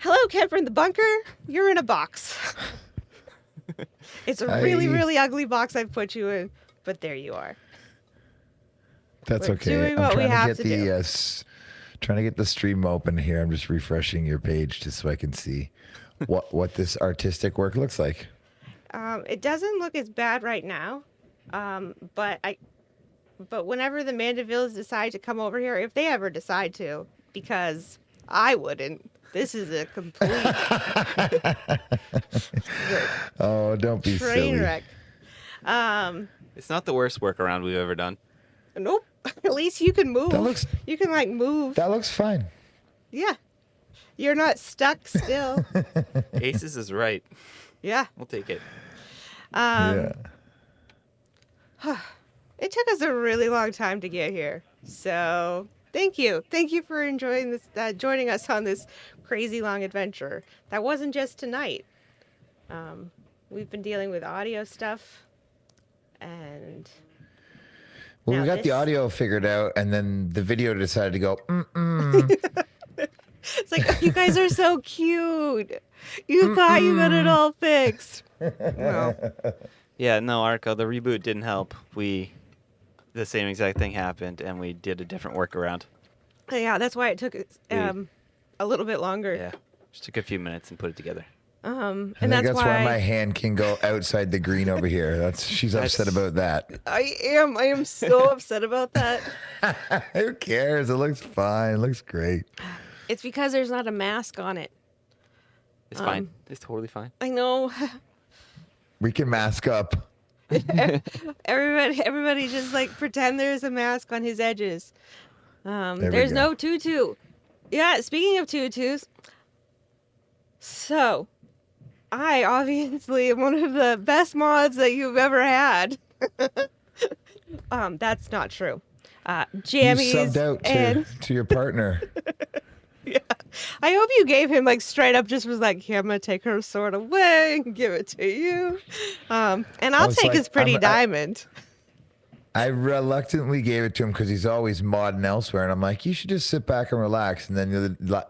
Hello, Kev from the bunker. You're in a box. It's a really, really ugly box I've put you in, but there you are. That's We're okay. doing I'm what we trying to have get to the do. trying to get the stream open here. I'm just refreshing your page just so I can see what this artistic work looks like. It doesn't look as bad right now, but whenever the Mandevilles decide to come over here, if they ever decide to, because I wouldn't. This is a complete Oh, don't be train silly. wreck. It's not the worst workaround we've ever done. Nope. At least you can move. That looks You can move. that looks fine. Yeah. You're not stuck still. Aces is right. Yeah. We'll take it. Yeah. It took us a really long time to get here. So thank you. Thank you for enjoying this, joining us on this crazy long adventure. That wasn't just tonight. We've been dealing with audio stuff. And Well, now we got the this- audio figured out, and then the video decided to go. It's like, you guys are so cute. You thought you got it all fixed. No. Yeah, no, Arco, the reboot didn't help. The same exact thing happened, and we did a different workaround. Yeah, that's why it took a little bit longer. Yeah, just took a few minutes and put it together. And I think that's why my hand can go outside the green over here. She's upset about that. I am so upset about that. Who cares? It looks fine. It looks great. It's because there's not a mask on it. It's fine. It's totally fine. I know. We can mask up. Everybody just pretend there's a mask on his edges. There we There's go. no tutu. Yeah, speaking of tutus. So, I obviously am one of the best mods that you've ever had. That's not true. Jammies You subbed out and to your partner. yeah. I hope you gave him straight up just was here, I'm gonna take her sword away and give it to you. And I'll was take like, his pretty diamond. I reluctantly gave it to him because he's always modding elsewhere, and I'm like, you should just sit back and relax. And then the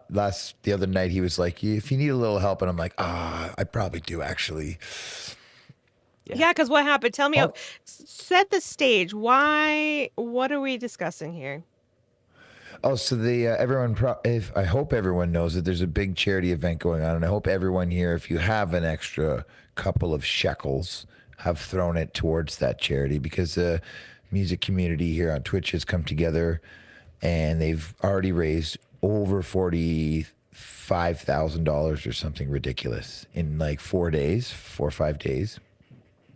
other night he was like, if you need a little help, and I'm like, I probably do actually. Yeah, because what happened? Tell me, Oh. set the stage. Why? What are we discussing here? Oh, so the I hope everyone knows that there's a big charity event going on, and I hope everyone here, if you have an extra couple of shekels, have thrown it towards that charity, because the music community here on Twitch has come together, and they've already raised over $45,000 or something ridiculous in 4 days, 4 or 5 days.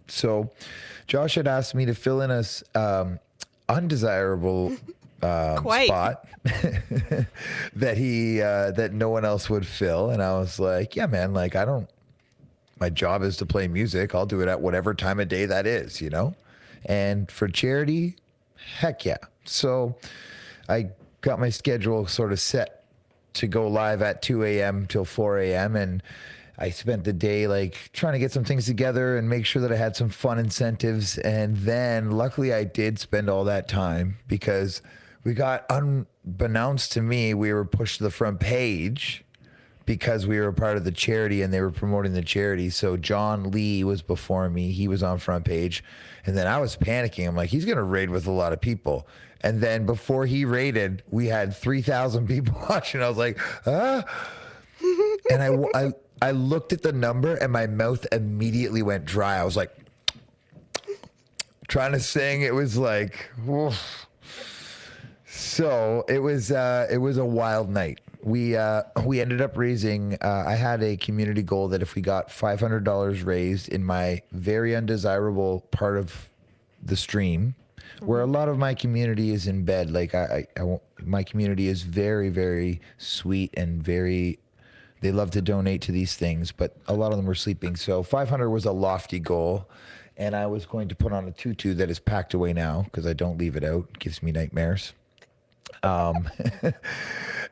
So, Josh had asked me to fill in a undesirable spot that no one else would fill, and I was like, yeah, man, my job is to play music. I'll do it at whatever time of day that is, and for charity, heck yeah. So I got my schedule sort of set to go live at 2 a.m. till 4 a.m. and I spent the day trying to get some things together and make sure that I had some fun incentives. And then luckily I did spend all that time, because we got, unbeknownst to me, we were pushed to the front page because we were a part of the charity and they were promoting the charity. So John Lee was before me. He was on front page. And then I was panicking. I'm like, he's going to raid with a lot of people. And then before he raided, we had 3,000 people watching. I was like, ah. And I looked at the number and my mouth immediately went dry. I was like, trying to sing. It was like, oof. So it was a wild night. We ended up raising, I had a community goal that if we got $500 raised in my very undesirable part of the stream, where a lot of my community is in bed. My community is very, very sweet and they love to donate to these things, but a lot of them were sleeping. So 500 was a lofty goal, and I was going to put on a tutu that is packed away now because I don't leave it out. It gives me nightmares.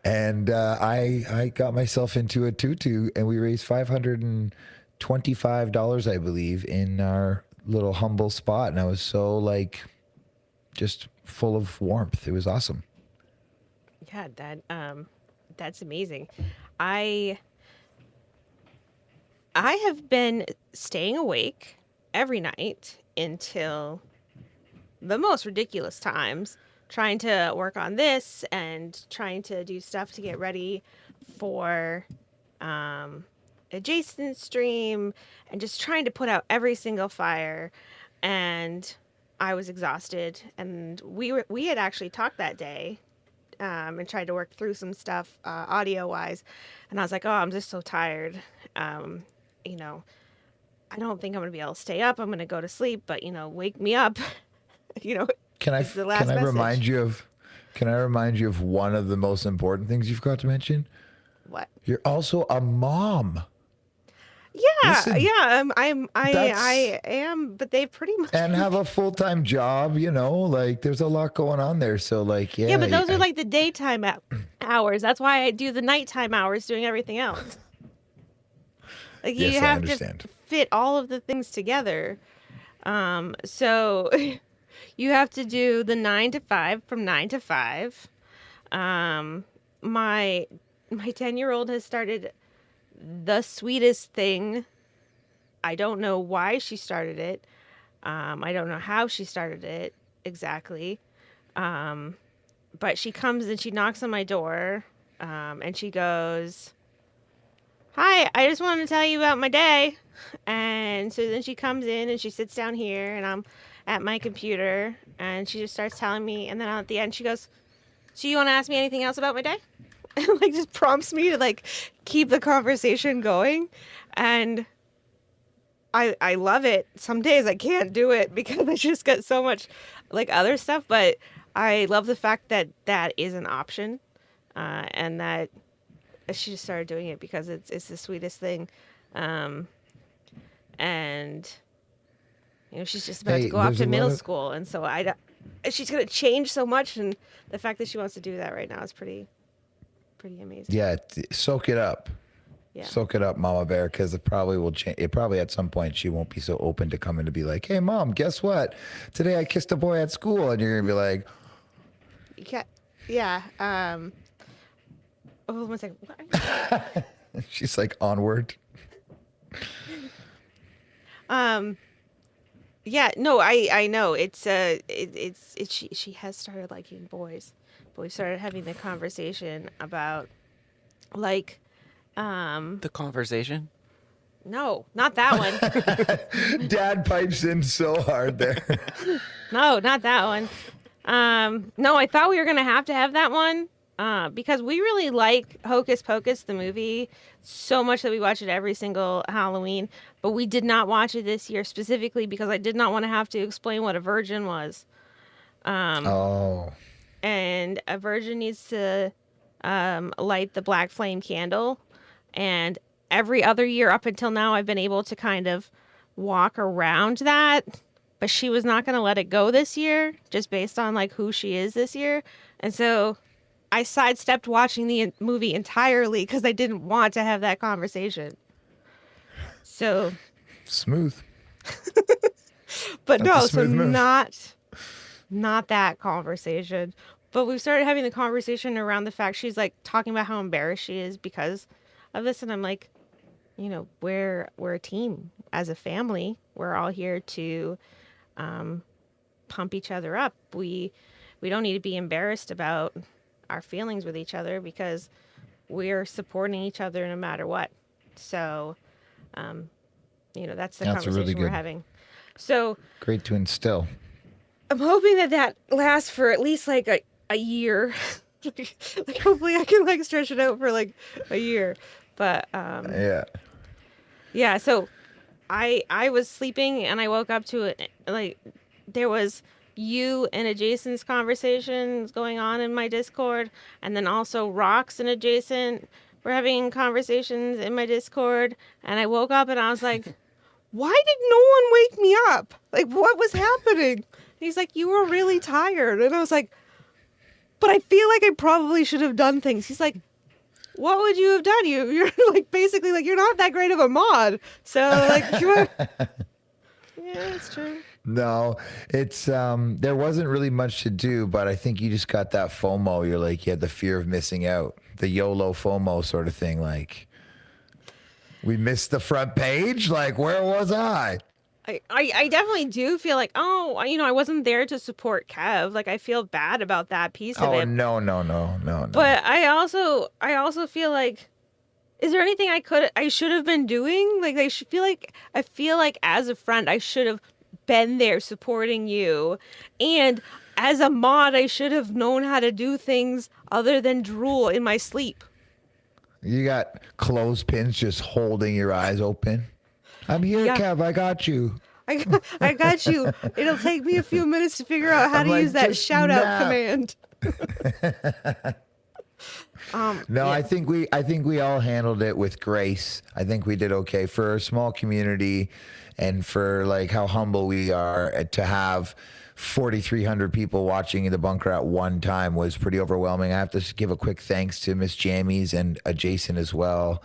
And I got myself into a tutu, and we raised $525, I believe, in our little humble spot. And I was so just full of warmth. It was awesome. Yeah, that's amazing. I I have been staying awake every night until the most ridiculous times, trying to work on this and trying to do stuff to get ready for a Jason stream and just trying to put out every single fire. And I was exhausted. And we had actually talked that day and tried to work through some stuff audio wise. And I was like, oh, I'm just so tired. You know, I don't think I'm going to be able to stay up. I'm going to go to sleep, but, you know, wake me up. You know, it's the last message. Can I remind you of one of the most important things you forgot to mention? What? You're also a mom. Yeah, Listen, yeah. I am, but they pretty much and have a full-time job, you know, like there's a lot going on there. So like, yeah. Yeah, but those are like the daytime hours. That's why I do the nighttime hours doing everything else. Like Yes, you I have understand. to fit all of the things together. So you have to do the 9 to 5 from 9 to 5. My 10-year-old has started the sweetest thing. I don't know why she started it. I don't know how she started it exactly. But she comes and she knocks on my door, and she goes, "Hi, I just wanted to tell you about my day." And so then she comes in and she sits down here, and I'm at my computer, and she just starts telling me. And then at the end, she goes, "So you want to ask me anything else about my day?" And like just prompts me to like keep the conversation going. And I love it. Some days I can't do it because I just got so much like other stuff, but I love the fact that that is an option, and that she just started doing it because it's the sweetest thing. And you know, she's just about to go off to middle school, and so she's gonna change so much, and the fact that she wants to do that right now is pretty amazing. Yeah, soak it up. Yeah. Soak it up, Mama Bear, because it probably will change. It probably at some point she won't be so open to coming to be like, "Hey, Mom, guess what? Today I kissed a boy at school," and you're gonna be like, Yeah. Oh, 1 second. What? she's like, "Onward." Yeah. No, I know. It's she has started liking boys, but we started having the conversation about like The conversation. no, not that one. Dad pipes in so hard there. No, not that one. No, I thought we were gonna have to have that one because we really like Hocus Pocus the movie so much that we watch it every single Halloween. But we did not watch it this year specifically because I did not want to have to explain what a virgin was. Oh, And a virgin needs to light the black flame candle. And every other year up until now, I've been able to kind of walk around that. But she was not going to let it go this year, just based on like who she is this year. And so I sidestepped watching the movie entirely because I didn't want to have that conversation. So, smooth. but That's no, a so smooth move. not that conversation. But we've started having the conversation around the fact she's like talking about how embarrassed she is because of this, and I'm like, you know, we're a team as a family. We're all here to pump each other up. We don't need to be embarrassed about our feelings with each other because we're supporting each other no matter what. So, you know, that's the That's conversation really we're good. having. So Great to instill. I'm hoping that lasts for at least like a year. Like hopefully I can like stretch it out for like a year. But yeah, so I was sleeping and I woke up to it like there was you and Adjacent's conversations going on in my Discord, and then also Rox and Adjacent were having conversations in my Discord, and I woke up and I was like, why did no one wake me up? Like, what was happening? And he's like, you were really tired. And I was like, but I feel like I probably should have done things. He's like, what would you have done? You're like basically like you're not that great of a mod. So like you are. Yeah, that's true. No, it's there wasn't really much to do, but I think you just got that FOMO. You're like, you had the fear of missing out, the YOLO FOMO sort of thing. Like We missed the front page. Like, where was I? I definitely do feel like, oh, I wasn't there to support Kev. Like, I feel bad about that piece of Oh it. no, no, no, no, no. But I also feel like, is there anything I should have been doing? Like, I feel like as a friend, I should have been there supporting you. And as a mod, I should have known how to do things other than drool in my sleep. You got clothespins just holding your eyes open. I'm here, Yeah. Kev. I got you. I got you. It'll take me a few minutes to figure out how I'm to like, use that just shout out nap. command. No, Yeah. I think we all handled it with grace. I think we did okay for a small community, and for like how humble we are to have 4,300 people watching the bunker at one time was pretty overwhelming. I have to give a quick thanks to Miss Jammies and Jason as well.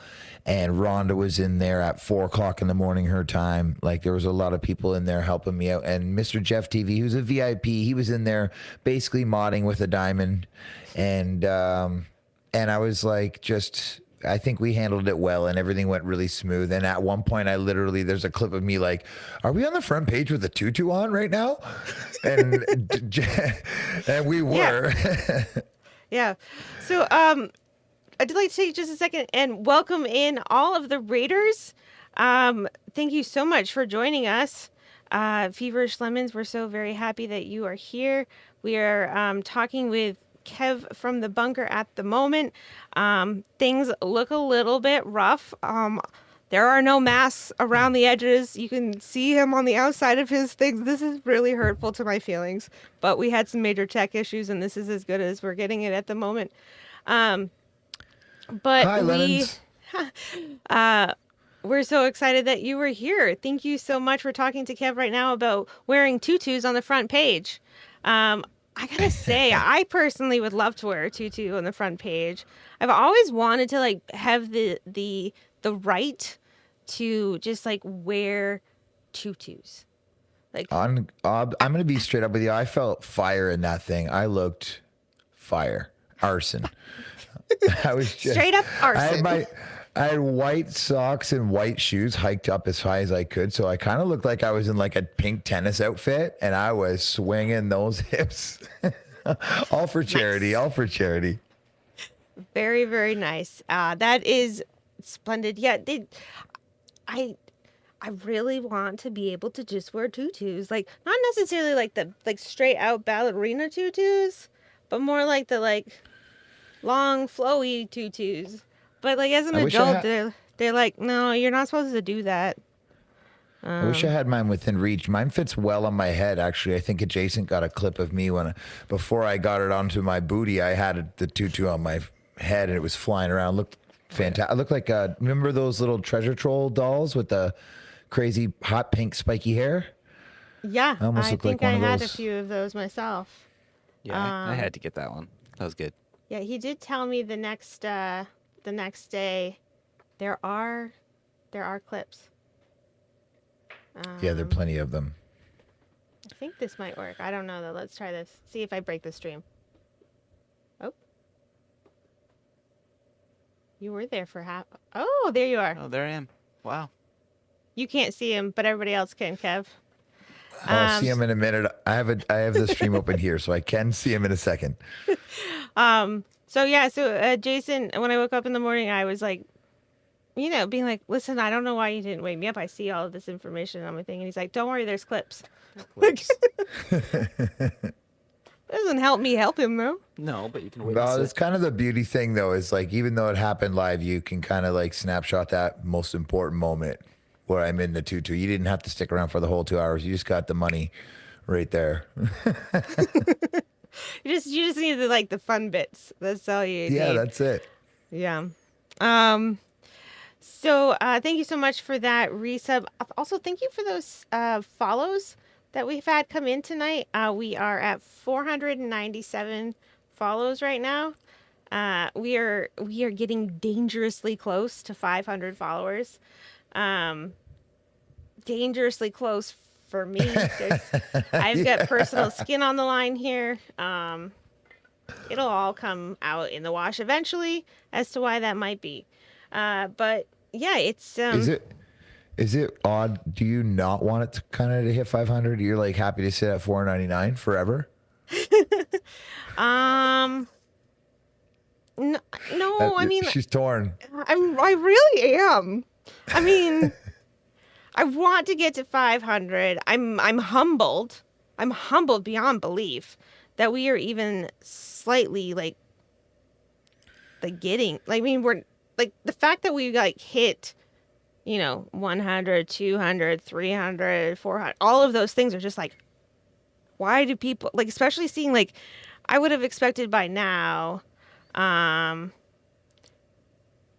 And Rhonda was in there at 4 o'clock in the morning, her time. Like, there was a lot of people in there helping me out. And Mr. Jeff TV, who's a VIP, he was in there basically modding with a diamond. And I was like, I think we handled it well and everything went really smooth. And at one point, there's a clip of me like, are we on the front page with a tutu on right now? And, and we were. Yeah. So, I'd like to take just a second and welcome in all of the raiders. Thank you so much for joining us. Feverish Lemons, we're so very happy that you are here. We are talking with Kev from the bunker at the moment. Things look a little bit rough. There are no masks around the edges. You can see him on the outside of his things. This is really hurtful to my feelings, but we had some major tech issues, and this is as good as we're getting it at the moment. But Hi, Lemons. we're so excited that you were here. Thank you so much for talking to Kev right now about wearing tutus on the front page. I gotta say, I personally would love to wear a tutu on the front page. I've always wanted to like have the right to just like wear tutus. Like, I'm gonna be straight up with you. I felt fire in that thing. I looked fire, arson. I was just, straight up arson. I had white socks and white shoes hiked up as high as I could, so I kind of looked like I was in like a pink tennis outfit, and I was swinging those hips. All for charity. Nice. All for charity. Very, very nice. That is splendid. Yeah, I really want to be able to just wear tutus, like not necessarily like the like straight out ballerina tutus, but more like the like long flowy tutus. But like as an I wish I adult, they're like, no, you're not supposed to do that. I wish I had mine within reach. Mine fits well on my head, actually. I think Adjacent got a clip of me before I got it onto my booty. I had the tutu on my head and it was flying around. Looked fantastic. I looked like remember those little treasure troll dolls with the crazy hot pink spiky hair? Yeah, I almost I look think like one I of had a those. few of those myself. Yeah, I had to get that one. That was good. Yeah, he did tell me the next day there are clips. Yeah, there are plenty of them. I think this might work. I don't know though. Let's try this. See if I break the stream. Oh. You were there for half. Oh, there you are. Oh, there I am. Wow. You can't see him, but everybody else can, Kev. I'll see him in a minute. I have the stream open here, so I can see him in a second. So Jason, when I woke up in the morning, I was like, being like, listen, I don't know why you didn't wake me up. I see all of this information on my thing. And he's like, don't worry, there's clips. Clips. Doesn't help me help him, though. No, but you can wait. Well, it's kind of the beauty thing, though, is like, even though it happened live, you can kind of like snapshot that most important moment where I'm in the tutu. You didn't have to stick around for the whole 2 hours. You just got the money right there. You just need the fun bits. That's all you need. Yeah, that's it. Yeah. So thank you so much for that resub. Also, thank you for those follows that we've had come in tonight. We are at 497 follows right now. We are getting dangerously close to 500 followers. Dangerously close for me. I've got personal skin on the line here. It'll all come out in the wash eventually as to why that might be. But yeah, it's Is it odd? Do you not want it to kind of hit 500? You're like happy to sit at 499 forever? um no, no, I mean, She's torn. I really am. I mean, I want to get to 500. I'm humbled. I'm humbled beyond belief that we are even slightly like getting, like, I mean, we're like, the fact that we like hit, 100, 200, 300, 400, all of those things are just like, why do people, like, especially seeing, like, I would have expected by now, um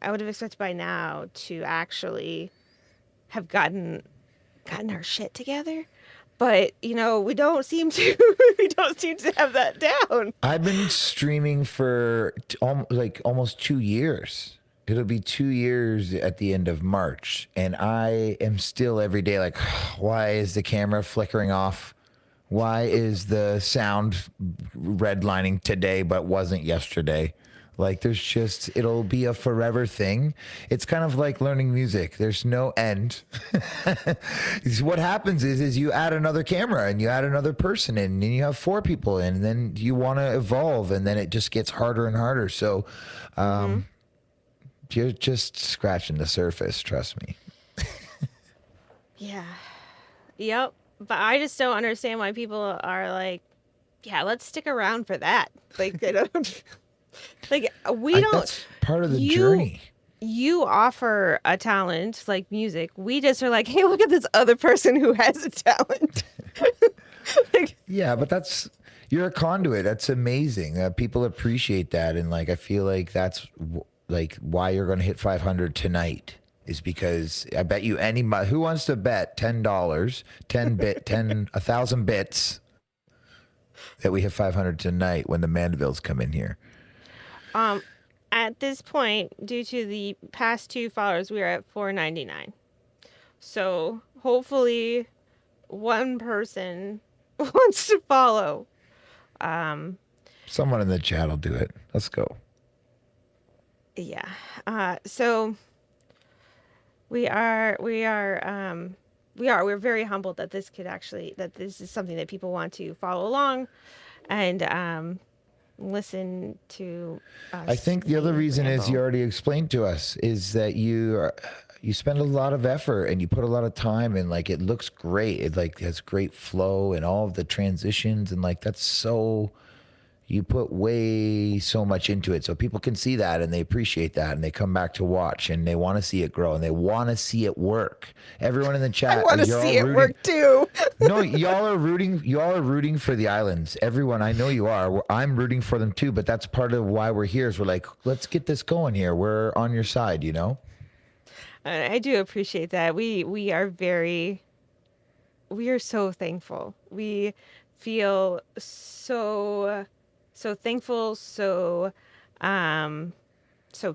to actually have gotten our shit together. But, we don't seem to we don't seem to have that down. I've been streaming for like almost 2 years. It'll be 2 years at the end of March. And I am still every day like, why is the camera flickering off? Why is the sound redlining today but wasn't yesterday? Like it'll be a forever thing. It's kind of like learning music. There's no end. What happens is you add another camera and you add another person in and you have four people in and then you want to evolve and then it just gets harder and harder. So you're just scratching the surface, trust me. Yeah. Yep. But I just don't understand why people are like, yeah, let's stick around for that. Like, they don't. Like, we don't. That's part of the you journey. you offer a talent like music. We just are like, hey, look at this other person who has a talent. Like, Yeah, but you're a conduit. That's amazing. People appreciate that, and like I feel like that's like why you're going to hit 500 tonight is because I bet you who wants to bet $10, 1,000 bits that we hit 500 tonight when the Mandevilles come in here. at this point, due to the past two followers, we are at 499. So hopefully, one person wants to follow. Someone in the chat will do it. Let's go. Yeah. So we're very humbled that this is something that people want to follow along and listen to us. I think the other reason is you ramble. already explained to us is that you spend a lot of effort and you put a lot of time and like it looks great. It like has great flow and all of the transitions and like you put way so much into it so people can see that and they appreciate that and they come back to watch and they want to see it grow and they want to see it work. Everyone in the chat, I want to you're all see it rooting. work too. No, y'all are rooting for the islands. Everyone, I know you are. I'm rooting for them too, but that's part of why we're here. Is we're like, let's get this going here. We're on your side, you know? I do appreciate that. We are so thankful. We feel so thankful, so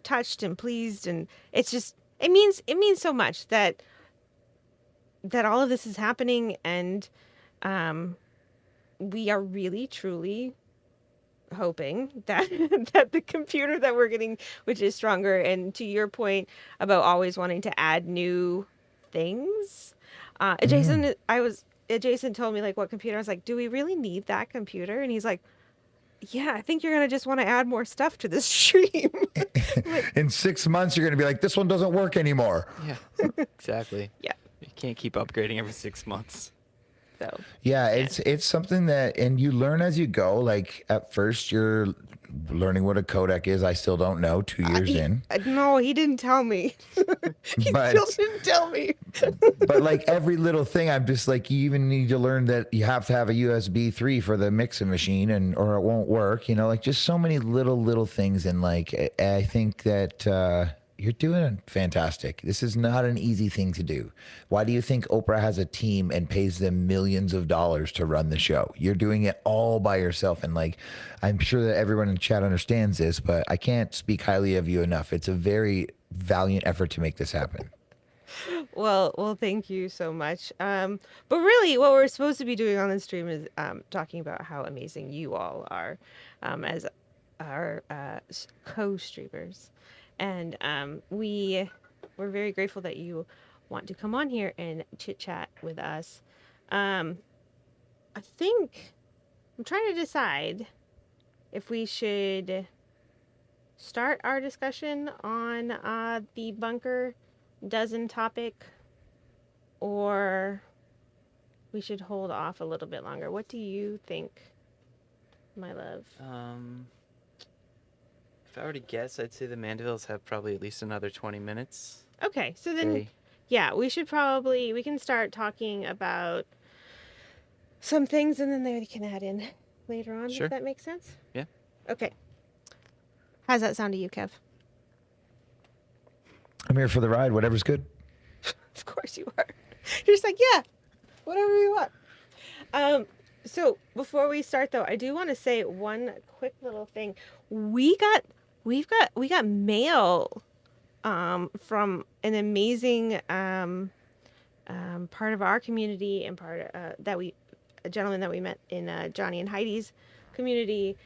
touched and pleased, and it means so much that all of this is happening, and we are really truly hoping that that the computer that we're getting, which is stronger, and to your point about always wanting to add new things, Jason told me like what computer. I was like, do we really need that computer? And he's like, yeah, I think you're gonna just want to add more stuff to this stream. In 6 months, you're going to be like, this one doesn't work anymore. Yeah, exactly. Yeah. You can't keep upgrading every 6 months. So Yeah, it's something that, and you learn as you go. Like at first, you're learning what a codec is. I still don't know. 2 years in, no, he didn't tell me. He But- still didn't tell me. but like every little thing, I'm just like, you even need to learn that you have to have a USB 3 for the mixing machine, or it won't work. You know, like just so many little things, and like I think that. You're doing fantastic. This is not an easy thing to do. Why do you think Oprah has a team and pays them millions of dollars to run the show? You're doing it all by yourself. And like, I'm sure that everyone in the chat understands this, but I can't speak highly of you enough. It's a very valiant effort to make this happen. Well, thank you so much. But really, what we're supposed to be doing on the stream is talking about how amazing you all are as our co-streamers. And we we're very grateful that you want to come on here and chit chat with us. Um, I think I'm trying to decide if we should start our discussion on the bunker dozen topic, or we should hold off a little bit longer. What do you think, my love? If I were to guess, I'd say the Mandevilles have probably at least another 20 minutes. Okay, so then, yeah, we can start talking about some things and then they can add in later on, Sure. if that makes sense. Yeah. Okay. How's that sound to you, Kev? I'm here for the ride. Whatever's good. Of course you are. You're just like, yeah, whatever you want. So before we start though, I do want to say one quick little thing. We got mail from an amazing part of our community and part a gentleman that we met in Johnny and Heidi's community,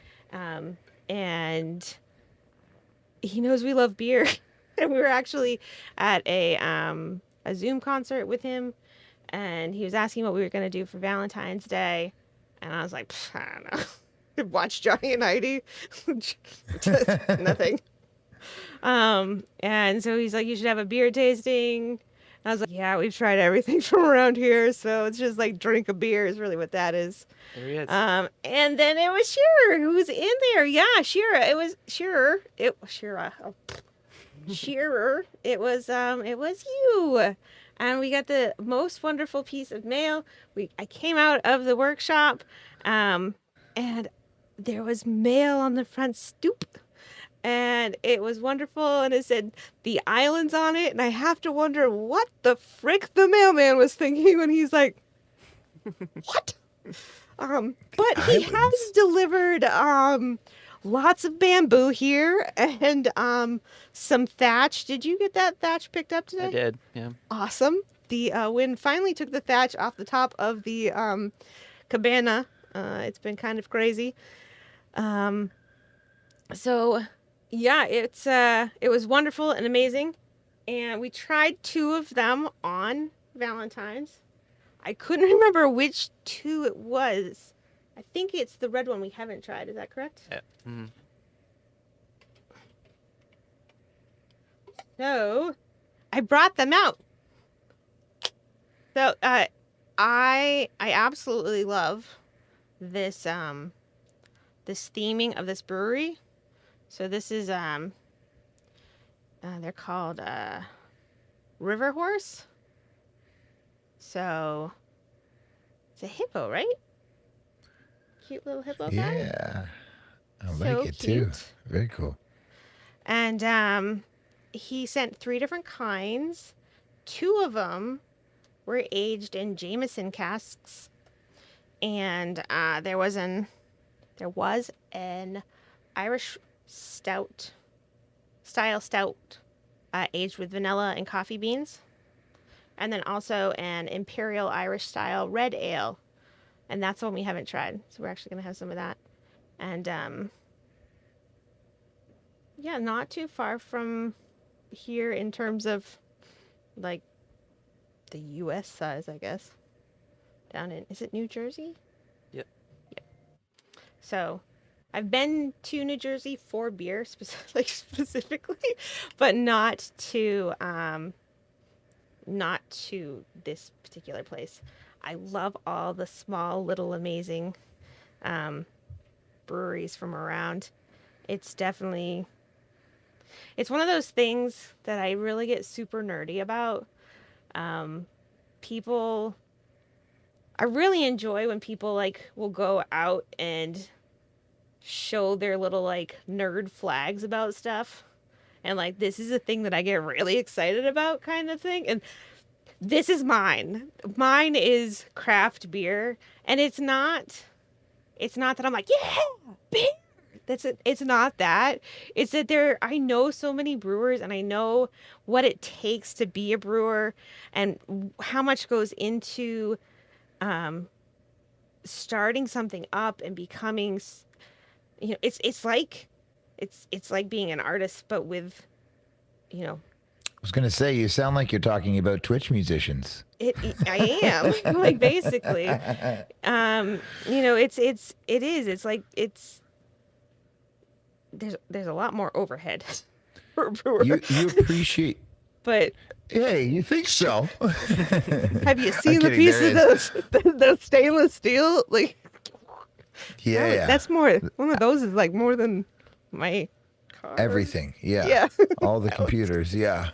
and he knows we love beer, and we were actually at a Zoom concert with him, and he was asking what we were going to do for Valentine's Day, and I was like, I don't know, watch Johnny and Heidi, just nothing. And so he's like, you should have a beer tasting. And I was like, yeah, we've tried everything from around here, so it's just like drink a beer is really what that is. There he is. And then it was Shearer who was in there. Yeah, Shearer. It was Shearer. Shearer. Oh, Shearer. It was you. And we got the most wonderful piece of mail. I came out of the workshop, and there was mail on the front stoop. And it was wonderful, and it said the islands on it, and I have to wonder what the frick the mailman was thinking when he's like, what? But he has delivered lots of bamboo here and some thatch. Did you get that thatch picked up today? I did, yeah. Awesome. The wind finally took the thatch off the top of the cabana. It's been kind of crazy. So yeah, it was wonderful and amazing, and we tried 2 of them on Valentine's. I couldn't remember which 2 it was. I think it's the red one we haven't tried. Is that correct? Yeah. Mm-hmm. So I brought them out. So I absolutely love this this theming of this brewery. So this is they're called River Horse. So it's a hippo, right? Cute little hippo guy. Yeah. I So like it too. cute. Very cool. And he sent 3 different kinds. 2 of them were aged in Jameson casks, and there was an Irish stout aged with vanilla and coffee beans, and then also an Imperial Irish style red ale, and that's the one we haven't tried. So we're actually gonna have some of that, and yeah, not too far from here in terms of like the U.S. size, I guess. Down in, is it New Jersey? Yep. Yep. So I've been to New Jersey for beer specifically, but not to this particular place. I love all the small little amazing breweries from around. It's definitely, it's one of those things that I really get super nerdy about. People, I really enjoy when people like will go out and show their little like nerd flags about stuff, and like, this is a thing that I get really excited about, kind of thing. And this is mine is craft beer, and it's not that I'm like, yeah, beer. It's not that. It's that I know so many brewers, and I know what it takes to be a brewer and how much goes into starting something up and becoming, you know, it's like being an artist, but with, you know, was gonna say, you sound like you're talking about Twitch musicians. I am like basically, it's like there's a lot more overhead for a brewer. You appreciate. But Hey, you think so? have you seen the kidding, piece there of those stainless steel? Like, Yeah. that's more. One of those is like more than my car. Everything. Yeah. Yeah. All the computers. Yeah.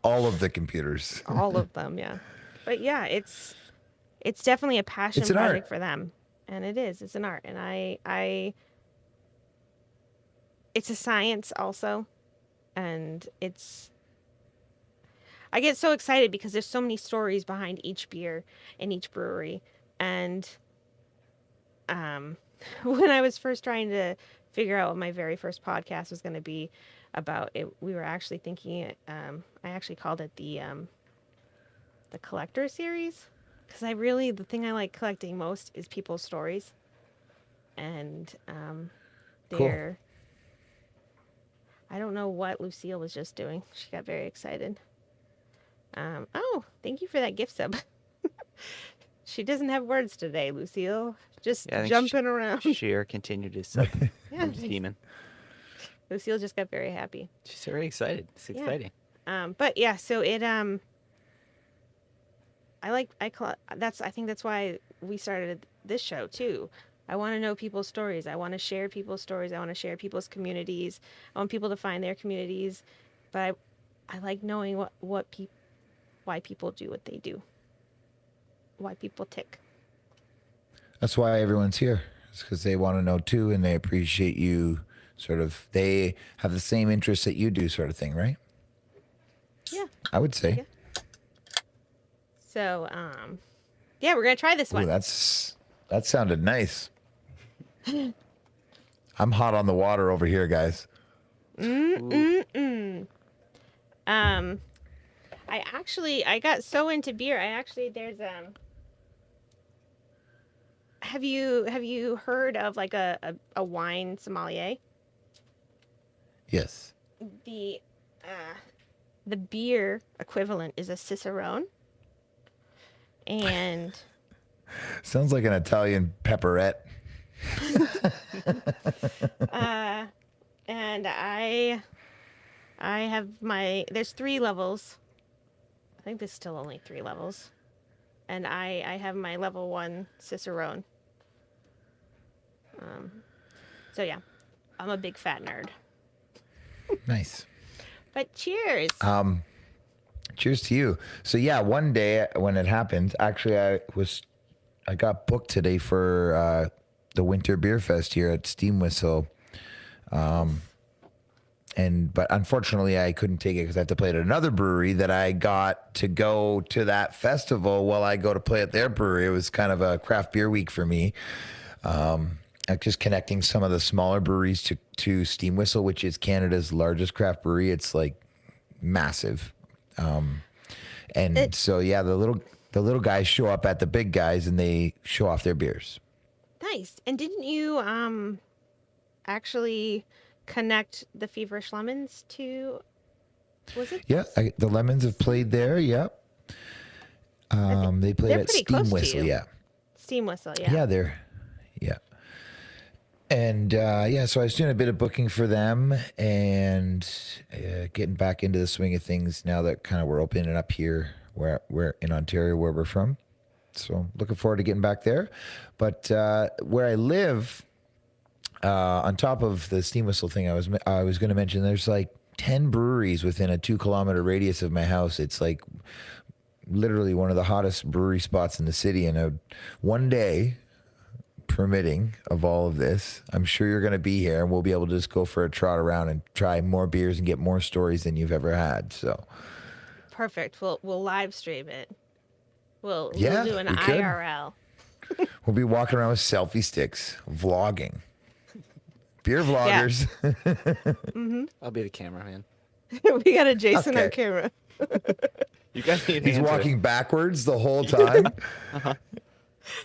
All of the computers. All of them, yeah. But yeah, it's definitely a passion It's an project art. for them, and it is. It's an art, and I it's a science also, and I get so excited because there's so many stories behind each beer in each brewery, and when I was first trying to figure out what my very first podcast was going to be about, we were actually thinking I actually called it the collector series, because the thing I like collecting most is people's stories, and Cool. they're I don't know what Lucille was just doing. She got very excited. Oh, thank you for that gift sub. She doesn't have words today, Lucille. Just Yeah, I think jumping around. Sheer continued his sub Yeah, from Steeman. Lucille just got very happy. She's very excited. It's Yeah. exciting. But yeah, so it I think that's why we started this show too. I want to know people's stories. I want to share people's stories. I want to share people's communities. I want people to find their communities. But I like knowing why people do what they do. Why people tick. That's why everyone's here. It's because they want to know too, and they appreciate you. Sort of, they have the same interests that you do, sort of thing, right? Yeah. I would say. Yeah. So, yeah, we're gonna try this Ooh, one. that sounded nice. I'm hot on the water over here, guys. I got so into beer. There's have you heard of like a wine sommelier? Yes. The the beer equivalent is a cicerone. And Sounds like an Italian pepperette. and I have there's 3 levels. I think there's still only 3 levels. And I have my level 1 cicerone. So yeah, I'm a big fat nerd. Nice. But cheers. Cheers to you. So yeah, one day when it happened, actually I got booked today for the Winter Beer Fest here at Steam Whistle. But unfortunately I couldn't take it because I have to play at another brewery that I got to go to that festival while I go to play at their brewery. It was kind of a craft beer week for me. Just connecting some of the smaller breweries to Steam Whistle, which is Canada's largest craft brewery. It's like massive. So yeah, the little guys show up at the big guys and they show off their beers. Nice. And didn't you actually connect the Feverish Lemons to, was it? Yeah, the Lemons have played there. Yep. They played they're at pretty Steam close to Whistle. you. Yeah. Steam Whistle, yeah. Yeah, yeah. And so I was doing a bit of booking for them and getting back into the swing of things now that kind of we're opening up here where we're in Ontario, where we're from. So looking forward to getting back there. But where I live, on top of the Steam Whistle thing, I was going to mention, there's like 10 breweries within a 2-kilometer radius of my house. It's like literally one of the hottest brewery spots in the city. And one day, permitting of all of this, I'm sure you're going to be here and we'll be able to just go for a trot around and try more beers and get more stories than you've ever had. So Perfect. We'll live stream it. We'll Yeah, do an we could. IRL. we'll be walking around with selfie sticks, vlogging. Beer vloggers. I'll be the cameraman. We got a Jason on Okay. camera. You guys need He's hands with- walking backwards the whole time.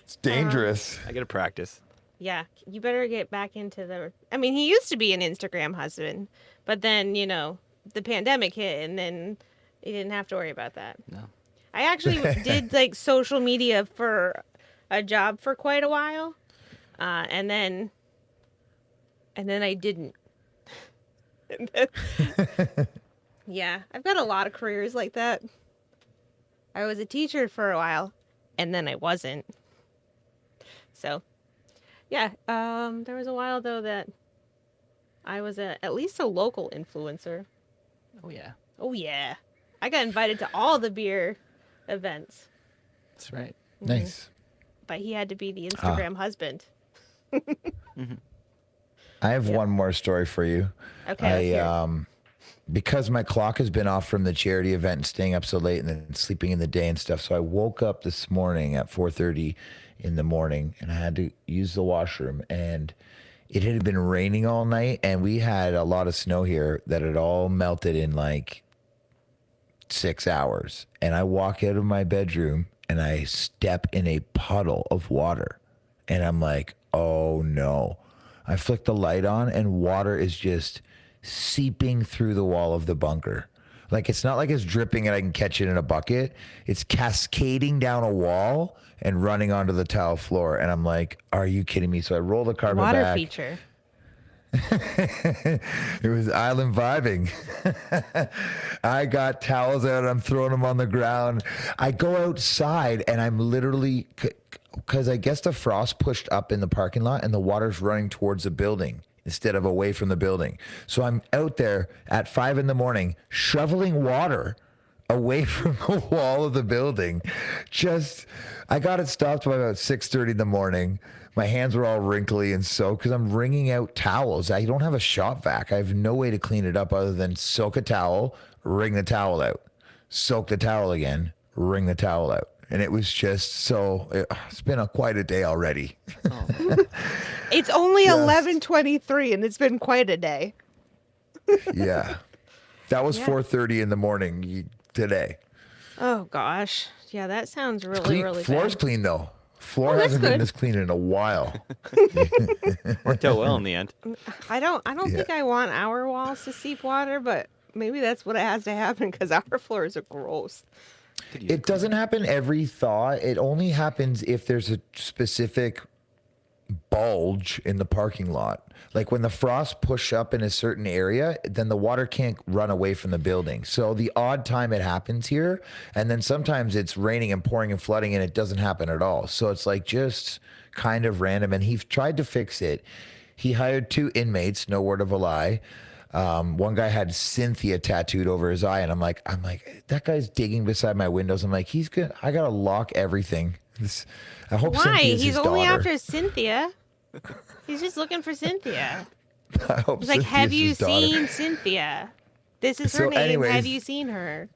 It's dangerous. I gotta practice. Yeah, you better get back into I mean, he used to be an Instagram husband, but then, the pandemic hit, and then you didn't have to worry about that. No. I actually did like social media for a job for quite a while, and then I didn't. And then- yeah, I've got a lot of careers like that. I was a teacher for a while, and then I wasn't. So, yeah, there was a while though that I was at least a local influencer. Oh yeah, Oh yeah, I got invited to all the beer events, that's right. Nice. but he had to be the Ah. Instagram husband. I have Yep. one more story for you. Okay, let's hear it. Because my clock has been off from the charity event and staying up so late and then sleeping in the day and stuff. So I woke up this morning at 4:30 in the morning and I had to use the washroom, and it had been raining all night, and we had a lot of snow here that had all melted in like 6 hours. And I walk out of my bedroom and I step in a puddle of water, and I'm like, oh no. I flick the light on and water is just seeping through the wall of the bunker. Like, it's not like it's dripping and I can catch it in a bucket. It's cascading down a wall and running onto the tile floor. And I'm like, are you kidding me? So I roll the carpet Water back. feature. It was island vibing. I got towels out. I'm throwing them on the ground. I go outside and I'm literally, because I guess the frost pushed up in the parking lot and the water's running towards the building instead of away from the building. So I'm out there at 5 a.m. shoveling water away from the wall of the building. I got it stopped by about 6:30 in the morning. My hands were all wrinkly and soaked because I'm wringing out towels. I don't have a shop vac. I have no way to clean it up other than soak a towel, wring the towel out, soak the towel again, wring the towel out. And it was just it's been quite a day already. It's only Just- 11:23, and it's been quite a day. Yeah. That was Yeah. 4:30 in the morning today. Oh gosh, yeah, that sounds really Clean, really floor's bad. clean though. Floor that's hasn't been good. this clean in a while. Worked out well in the end. I don't Yeah. think I want our walls to seep water, but maybe that's what has to happen because our floors are gross. Could use a It doesn't happen every thaw. It only happens if there's a specific bulge in the parking lot. Like when the frost push up in a certain area, then the water can't run away from the building. So the odd time it happens here, and then sometimes it's raining and pouring and flooding and it doesn't happen at all. So it's like just kind of random. And he tried to fix it. He hired 2 inmates, no word of a lie. One guy had Cynthia tattooed over his eye, and I'm like, that guy's digging beside my windows. I'm like, I gotta lock everything. I hope Why? Cynthia's He's his only daughter. after Cynthia. He's just looking for Cynthia. I hope He's like, Cynthia's have you his daughter. seen Cynthia? This is her So name. anyways- Have you seen her?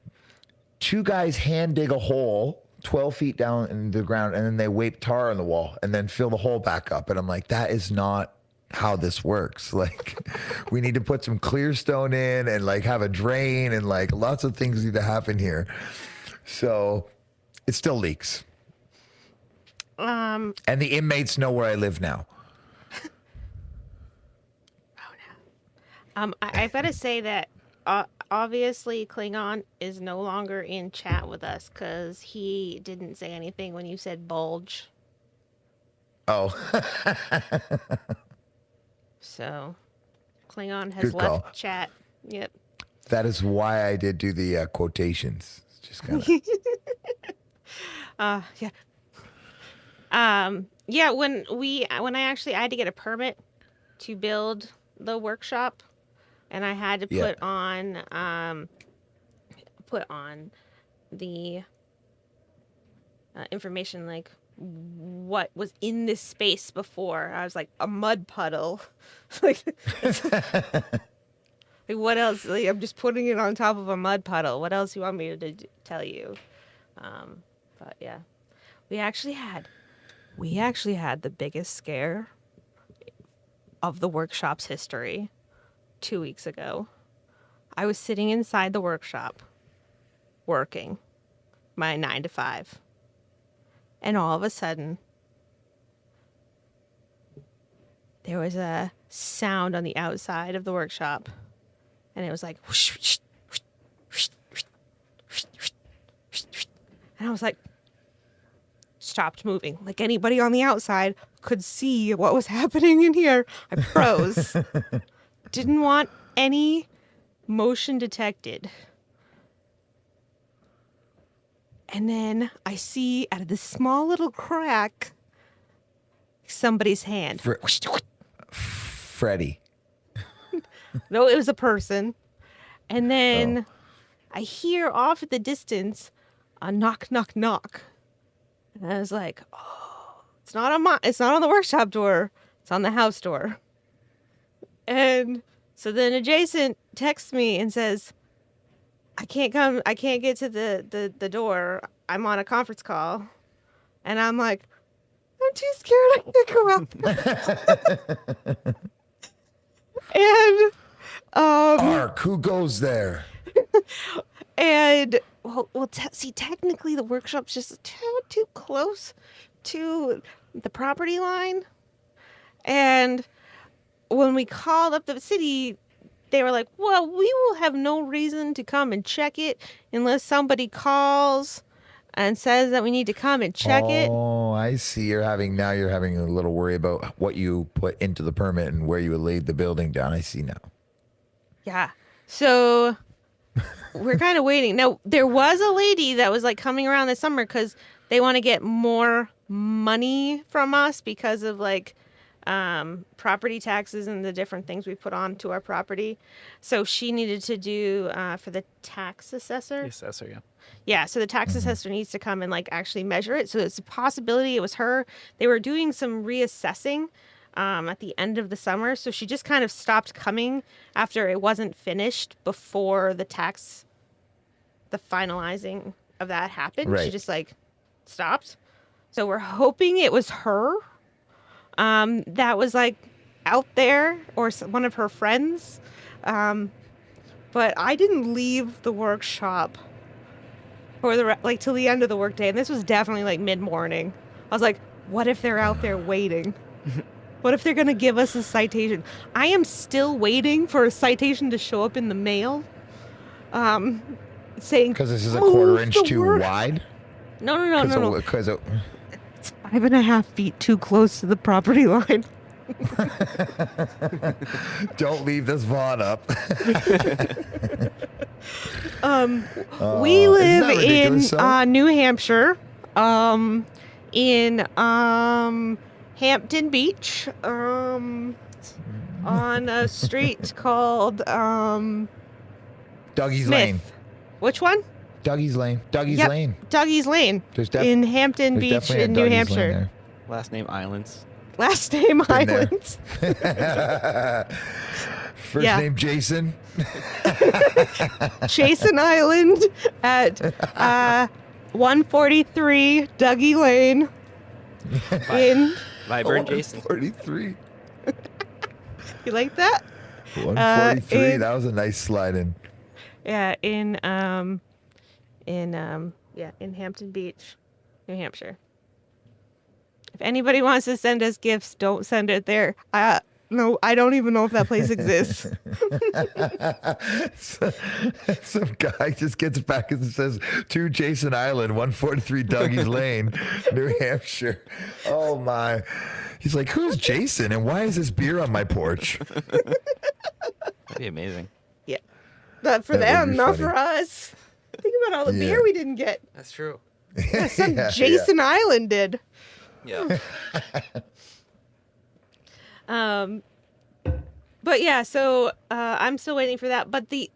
2 guys hand dig a hole 12 feet down in the ground, and then they wipe tar on the wall and then fill the hole back up. And I'm like, that is not how this works. Like, we need to put some clear stone in and like have a drain, and like lots of things need to happen here. So it still leaks. And the inmates know where I live now. I've got to say that obviously Klingon is no longer in chat with us because he didn't say anything when you said bulge. Oh, So Klingon has Good left call. chat. Yep. that is why I did do the quotations. It's just kind of. Yeah. Yeah, when I had to get a permit to build the workshop, and I had to Yeah. put on the information like what was in this space before. I was like a mud puddle. like what else? Like, I'm just putting it on top of a mud puddle. What else you want me to tell you? But yeah, we actually had the biggest scare of the workshop's history 2 weeks ago. I was sitting inside the workshop working my 9 to 5. And all of a sudden, there was a sound on the outside of the workshop. And it was like, whoosh, whoosh, And I was like, stopped moving. Like anybody on the outside could see what was happening in here. I froze. Didn't want any motion detected. And then I see out of this small little crack somebody's hand. Freddie. No, it was a person. And then I hear off at the distance a knock, knock, knock. And I was like, oh, it's not on the workshop door. It's on the house door. And so then adjacent texts me and says, I can't get to the door. I'm on a conference call. And I'm like, I'm too scared. I can't go out there. And Mark, who goes there? and see, technically the workshop's just too close to the property line. And when we called up the city, they were like, well, we will have no reason to come and check it unless somebody calls and says that we need to come and check it. Oh, I see. You're having a little worry about what you put into the permit and where you laid the building down. I see now. Yeah. So we're kind of waiting. Now, there was a lady that was like coming around this summer because they want to get more money from us because of like property taxes and the different things we put on to our property. So she needed to do for the tax assessor. The assessor, yeah. Yeah, so the tax assessor needs to come and like actually measure it. So it's a possibility it was her. They were doing some reassessing at the end of the summer. So she just kind of stopped coming after it wasn't finished before the finalizing of that happened. Right. She just like stopped. So we're hoping it was her that was like out there or one of her friends. But I didn't leave the workshop for till the end of the workday. And this was definitely like mid-morning. I was like, what if they're out there waiting? What if they're going to give us a citation? I am still waiting for a citation to show up in the mail. Saying, Because this is a "Move quarter inch the too work." wide? No. Because It's 5.5 feet too close to the property line. don't leave this Vaughn up. We live that in ridiculous, though? New Hampshire, in Hampton Beach, on a street called Dougie's Smith. Lane. Which one? Dougie's Lane. Dougie's Yep, Lane. Dougie's Lane in Hampton There's Beach definitely a in New Dougie's Lane Hampshire. there. Last name Islands. Last name Been there. Islands. First Yeah. name Jason. Jason Island at 143 Dougie Lane in. Vibrant Jason. 143. You like that? 143. That was a nice slide in. Yeah, in Hampton Beach, New Hampshire. If anybody wants to send us gifts, don't send it there. No, I don't even know if that place exists. Some guy just gets back and says, to Jason Island, 143 Dougie's Lane, New Hampshire. Oh, my. He's like, who's Jason and why is this beer on my porch? That'd be amazing. Yeah. But for That would them, be not funny. for us. Think about all the Yeah. beer we didn't get. That's true. Some Yeah, Jason Island did. Yeah. But yeah, so I'm still waiting for that. But the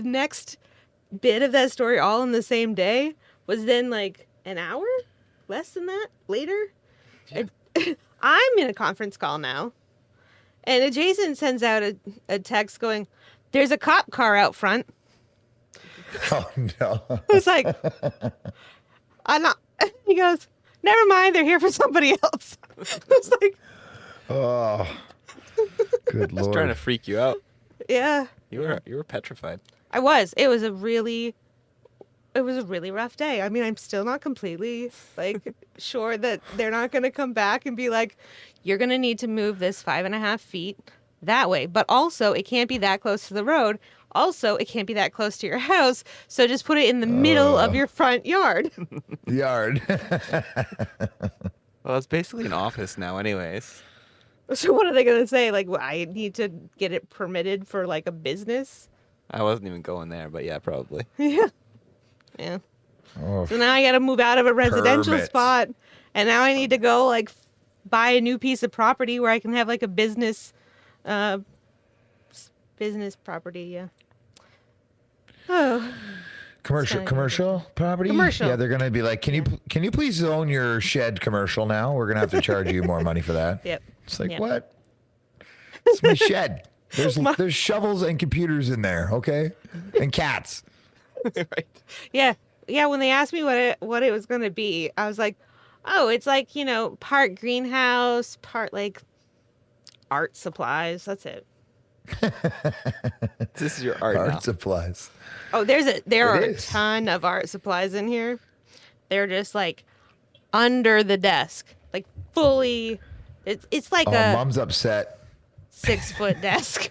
next bit of that story, all in the same day, was then like an hour, less than that, later. Yeah. I'm in a conference call now, and adjacent sends out a text going, "There's a cop car out front." Oh, no. I was like, "I'm not." He goes, "Never mind, they're here for somebody else." I was like, Oh, good Just Lord. trying to freak you out. "Yeah." You were petrified. I was. It was a really rough day. I mean, I'm still not completely like sure that they're not going to come back and be like, you're going to need to move this 5.5 feet that way. But also, it can't be that close to the road. Also, it can't be that close to your house, so just put it in the middle of your front yard. Yard. Well, it's basically an office now, anyways. So what are they gonna say? Like, I need to get it permitted for like a business? I wasn't even going there, but yeah, probably. Yeah. Yeah. Oh, So now I got to move out of a residential Permits. spot, and now I need to go like buy a new piece of property where I can have like a business, business property. Yeah. Oh. commercial property. Commercial. Yeah, they're gonna be like, can you please own your shed commercial now? We're gonna have to charge you more money for that. Yep. It's like Yep. what? It's my shed. There's shovels and computers in there, okay, and cats. Right. Yeah. Yeah. When they asked me what it was gonna be, I was like, oh, it's like part greenhouse, part like art supplies. That's it. This is your art now. Art supplies. Oh, there are a is. ton of art supplies in here. They're just like under the desk, like fully. It's like Oh, a mom's upset. 6-foot desk.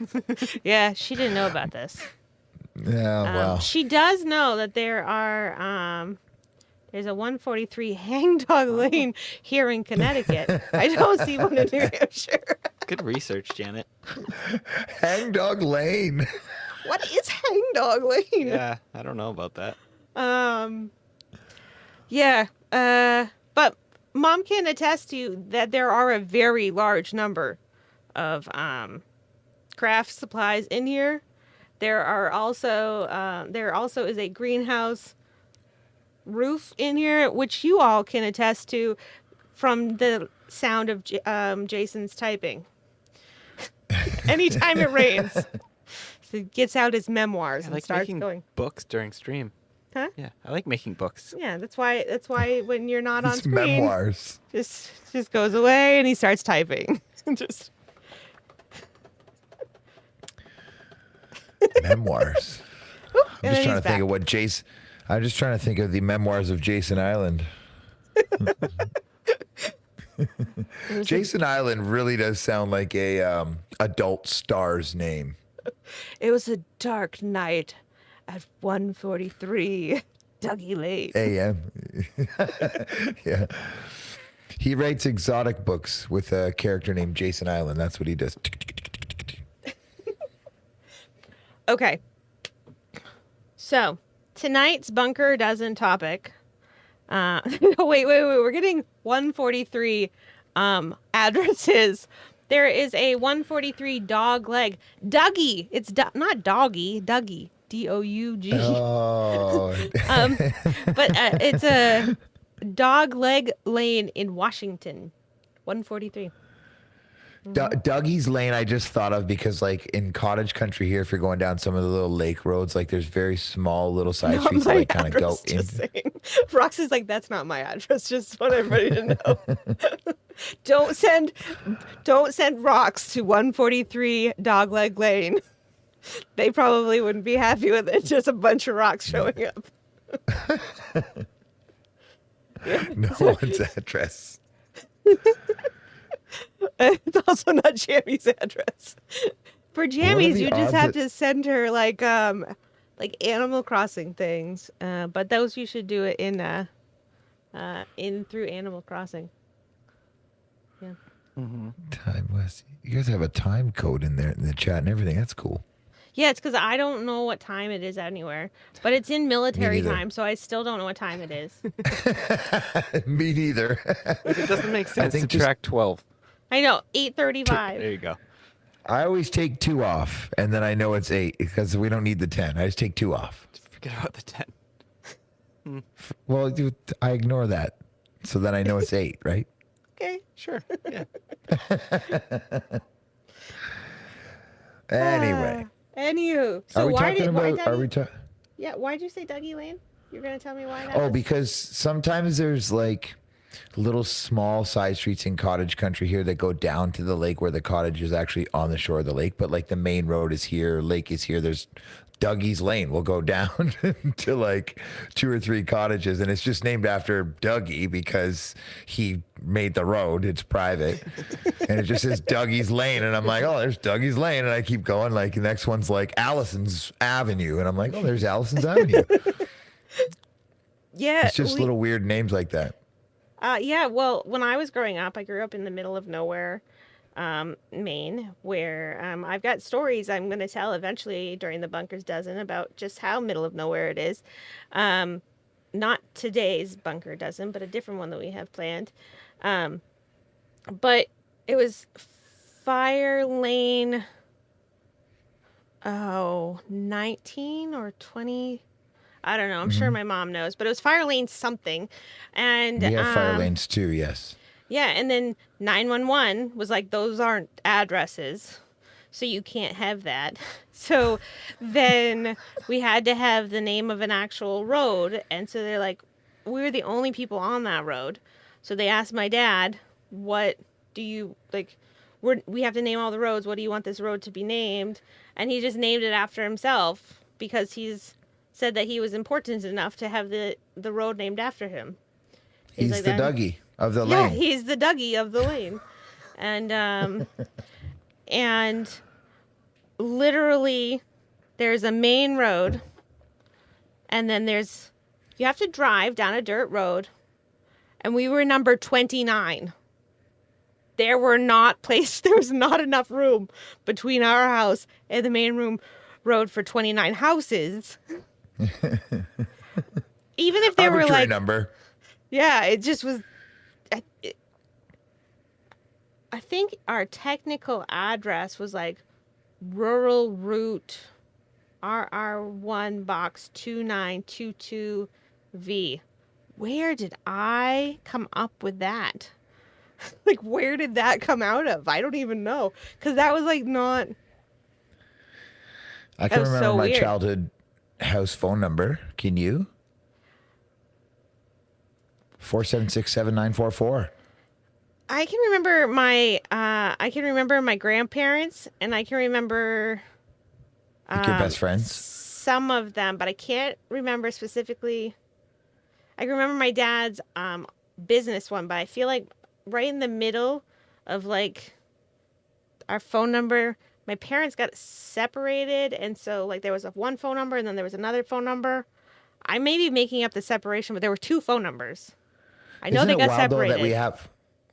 Yeah, she didn't know about this. Yeah, well, She does know that there's a 143 Hangdog Lane here in Connecticut. I don't see one in New Hampshire. Good research, Janet. Hangdog Lane. What is Hangdog Lane? Yeah, I don't know about that. Yeah. But Mom can attest to that there are a very large number of craft supplies in here. There also is a greenhouse roof in here, which you all can attest to from the sound of Jason's typing. Anytime it rains, so he gets out his memoirs I and like starts making going. books during stream. Huh? Yeah, I like making books. Yeah, that's why when you're not on It's screen, memoirs. just goes away and he starts typing. Just Memoirs. I'm and just then trying he's to think back. of what Jason. I'm just trying to think of the memoirs of Jason Island. Jason Island really does sound like a adult star's name. It was a dark night at 143 Dougie Lane. A.M. Yeah. He writes exotic books with a character named Jason Island. That's what he does. Okay. So, tonight's Bunker Dozen topic. Wait. We're getting 143 addresses. There is a 143 dog leg. Dougie. It's not doggy. Dougie. D-O-U-G. Oh. But it's a dog leg lane in Washington. 143. Dougie's Lane, I just thought of because, like, in cottage country here, if you're going down some of the little lake roads, like, there's very small little side streets that, like, kind of go in. Rox is like, that's not my address. Just want everybody to know. Don't send rocks to 143 Dogleg Lane. They probably wouldn't be happy with it. Just a bunch of rocks showing up. No one's address. It's also not Jammy's address. For Jammy's, the you just odds have that- to send her like Animal Crossing things. But those you should do it in through Animal Crossing. Yeah. Time West. You guys have a time code in there in the chat and everything. That's cool. Yeah, it's because I don't know what time it is anywhere, but it's in military neither. time, so I still don't know what time it is. Me neither. It doesn't make sense think to just- track 12. I know, There 8:35. you go. I always take 2 off, and then I know it's 8 because we don't need the 10. I just take 2 off. Forget about the 10. Well, I ignore that, so then I know it's 8, right? Okay. Sure. Yeah. Anyway, Anywho, so are we why talking did why about? Are we Dougie? talking? Yeah, why'd you say Dougie Lane? You're gonna tell me why that? Oh, was? because sometimes there's like little small side streets in cottage country here that go down to the lake where the cottage is actually on the shore of the lake, but like the main road is here, lake is here. There's Dougie's Lane. We'll go down to like 2 or 3 cottages, and it's just named after Dougie because he made the road. It's private, and it just says Dougie's Lane, and I'm like, oh, there's Dougie's Lane, and I keep going. Like the next one's like Allison's Avenue, and I'm like, oh, there's Allison's Avenue. Yeah. It's just little weird names like that. Yeah, well, when I was growing up, I grew up in the middle of nowhere, Maine, where I've got stories I'm going to tell eventually during the Bunkers Dozen about just how middle of nowhere it is. Not today's Bunker Dozen, but a different one that we have planned. But it was Fire Lane, 19 or 20. I don't know. I'm sure my mom knows, but it was Fire Lane something. And We have fire lanes too, yes. yeah, and then 911 was like, those aren't addresses, so you can't have that. So then we had to have the name of an actual road, and so they're like, we were the only people on that road. So they asked my dad, what do you, like, we have to name all the roads. What do you want this road to be named? And he just named it after himself because he's said that he was important enough to have the road named after him. He's like the that. Dougie of the Yeah, lane. he's the Dougie of the lane. And literally there's a main road, and then you have to drive down a dirt road, and we were number 29. There was not enough room between our house and the main road for 29 houses. Even if they were Arbitrary like, number. yeah, it just was. I think our technical address was like rural route RR1 box 2922V. Where did I come up with that? Like, where did that come out of? I don't even know. Because that was like not. I can was remember so my weird. childhood house phone number. Can you? 4767944. I can remember my grandparents, and I can remember Like your best friends? some of them, but I can't remember specifically. I can remember my dad's business one, but I feel like right in the middle of like our phone number, my parents got separated, and so like there was one phone number and then there was another phone number. I may be making up the separation, but there were 2 phone numbers. I know Isn't they it got wild separated. though that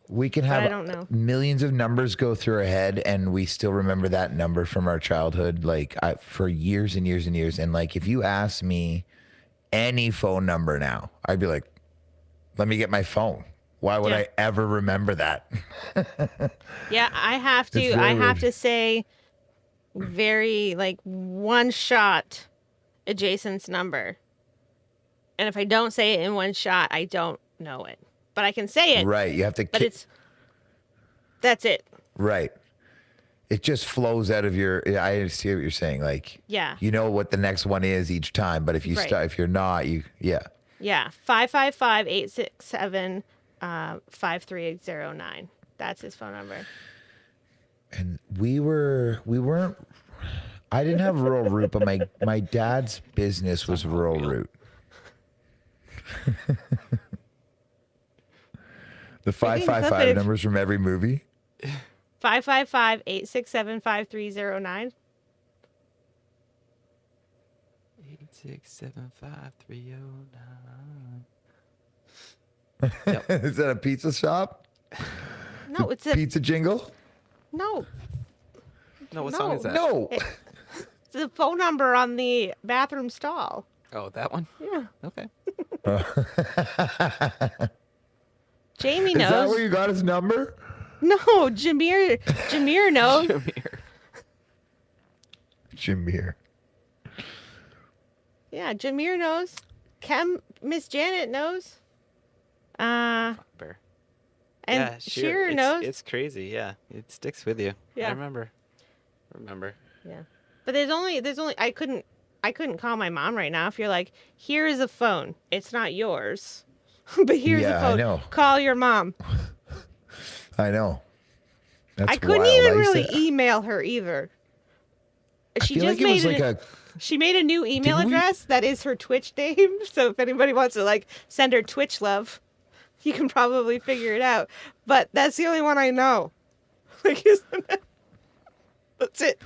we can I have don't know. millions of numbers go through our head, and we still remember that number from our childhood, like for years and years and years. And like, if you ask me any phone number now, I'd be like, let me get my phone. Why would Yeah. I ever remember that? Yeah, I have to. It's I very have weird. to say, very like one shot, adjacent's number. And if I don't say it in one shot, I don't know it. But I can say it. Right. You have to. But that's it. Right. It just flows out of your. I see what you're saying. Like, Yeah. you know what the next one is each time, but if you Right. if you're not, yeah. Yeah, 555-867 5309. That's his phone number. And we weren't. I didn't have rural route, but my dad's business was rural route. The I think that's 555 it. numbers from every movie. 555-867 5309. 8675309. Is that a pizza shop? No, it's Pizza jingle? no. No, what No. song is that? No. It's the phone number on the bathroom stall. Oh, that one? Yeah. Okay. Jamie Is that knows. where you got his number? No, Jameer knows. Jameer. Jameer. Yeah, Jameer knows. Miss Janet knows. Bear. And Yeah, sure. Shearer knows. It's crazy. Yeah, it sticks with you. Yeah. I remember. Yeah. But there's only I couldn't call my mom right now. If you're like, here is a phone. It's not yours. But here's Yeah, a I phone. know. Call your mom. I know. That's I couldn't wild. even I used really to- email her either. I She feel just like it made was like She made a new email Didn't we? address that is her Twitch name. So if anybody wants to like send her Twitch love, you can probably figure it out. But that's the only one I know. Like, that's it.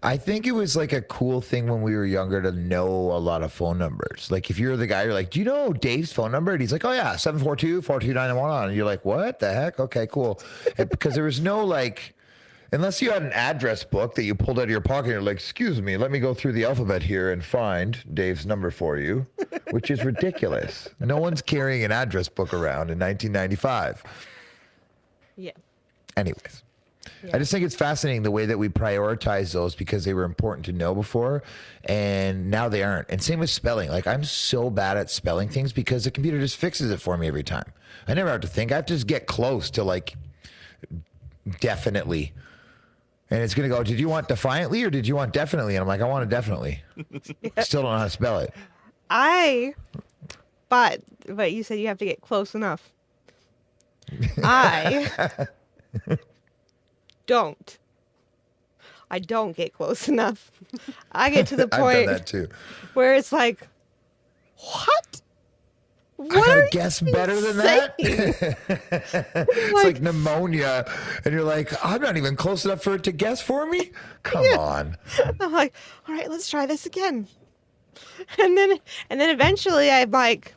I think it was like a cool thing when we were younger to know a lot of phone numbers. Like if you're the guy, you're like, do you know Dave's phone number? And he's like, oh yeah, 742-429-1. And you're like, what the heck? Okay, cool. Because there was no like, unless you had an address book that you pulled out of your pocket, you're like, excuse me, let me go through the alphabet here and find Dave's number for you, which is ridiculous. No one's carrying an address book around in 1995. Yeah. Anyways. Yeah. I just think it's fascinating the way that we prioritize those because they were important to know before and now they aren't. And same with spelling. Like I'm so bad at spelling things because the computer just fixes it for me every time. I never have to think. I have to just get close to like definitely. And it's going to go, did you want defiantly or did you want definitely? And I'm like, I want it definitely. Still don't know how to spell it. But you said you have to get close enough. I don't get close enough. I get to the I've point done that too. where it's like, what? I gotta guess better than that. saying? It's like pneumonia, and you're like, I'm not even close enough for it to guess for me. Come on. I'm like, all right, let's try this again. And then eventually I'm like,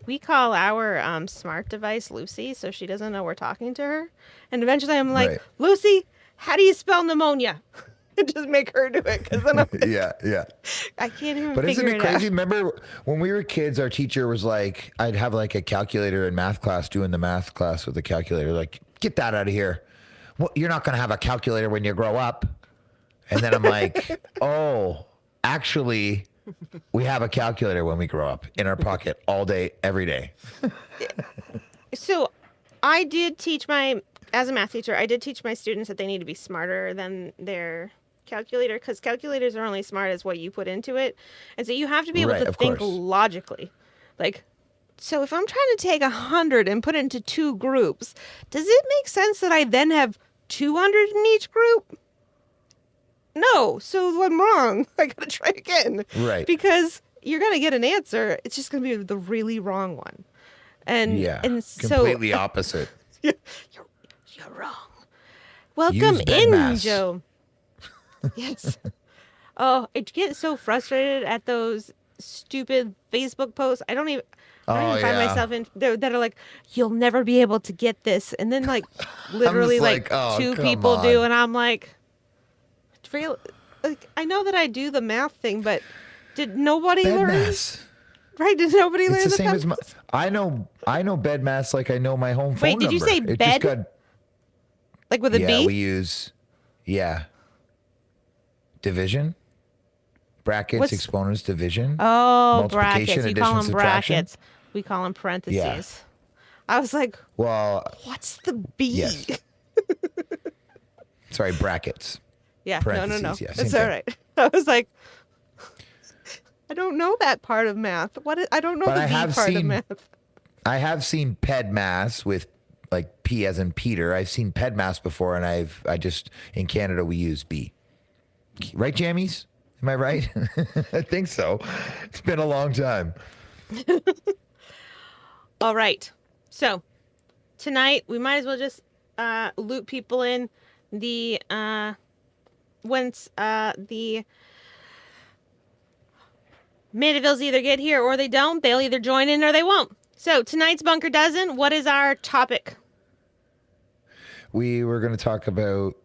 we call our smart device Lucy, so she doesn't know we're talking to her. And eventually I'm like, Right. Lucy, how do you spell pneumonia? And just make her do it because then Yeah. I can't even But figure isn't it crazy? out. Remember when we were kids, our teacher was like, I'd have like a calculator in math class, doing the math class with the calculator. Like, get that out of here. Well, you're not going to have a calculator when you grow up. And then I'm like, oh, actually, we have a calculator when we grow up in our pocket all day, every day. So as a math teacher, I did teach my students that they need to be smarter than their calculator because calculators are only smart as what you put into it. And so you have to be able Right, to of think course. logically. Like, so if I'm trying to take 100 and put it into two groups, does it make sense that I then have 200 in each group? No, so I'm wrong. I gotta try again. Right. Because you're gonna get an answer. It's just gonna be the really wrong one. Yeah. And so Completely opposite. you're wrong. Welcome Use bed in, mass. Joe. Yes. Oh, I get so frustrated at those stupid Facebook posts. I don't even find myself in that are like, you'll never be able to get this, and then like literally like, oh, two come people do, on. and I'm like, like I know that I do the math thing, but did nobody Bed learn? mass. Right? Did nobody learn It's the the same as concept? I know bed mass like I know my home phone Wait, did you number. say It bed? just got, Like with a yeah, B? we use division, brackets, What's- exponents, division. Oh, multiplication, brackets. You addition, call them subtraction. brackets. We call them parentheses. Yeah. I was like, Well, what's the B? Yes. sorry, brackets. Yeah, no. Parentheses, yeah, same It's all thing. right. I was like, I don't know that part of math. I don't know But the I B have part of seen- math. I have seen ped mass with like P as in Peter. I've seen ped mass before, and I just in Canada we use B. Right, jammies? Am I right? I think so. It's been a long time. All right. So tonight we might as well just loop people in the once the Mandevilles either get here or they don't. They'll either join in or they won't. So tonight's Bunker Dozen, what is our topic? We were going to talk about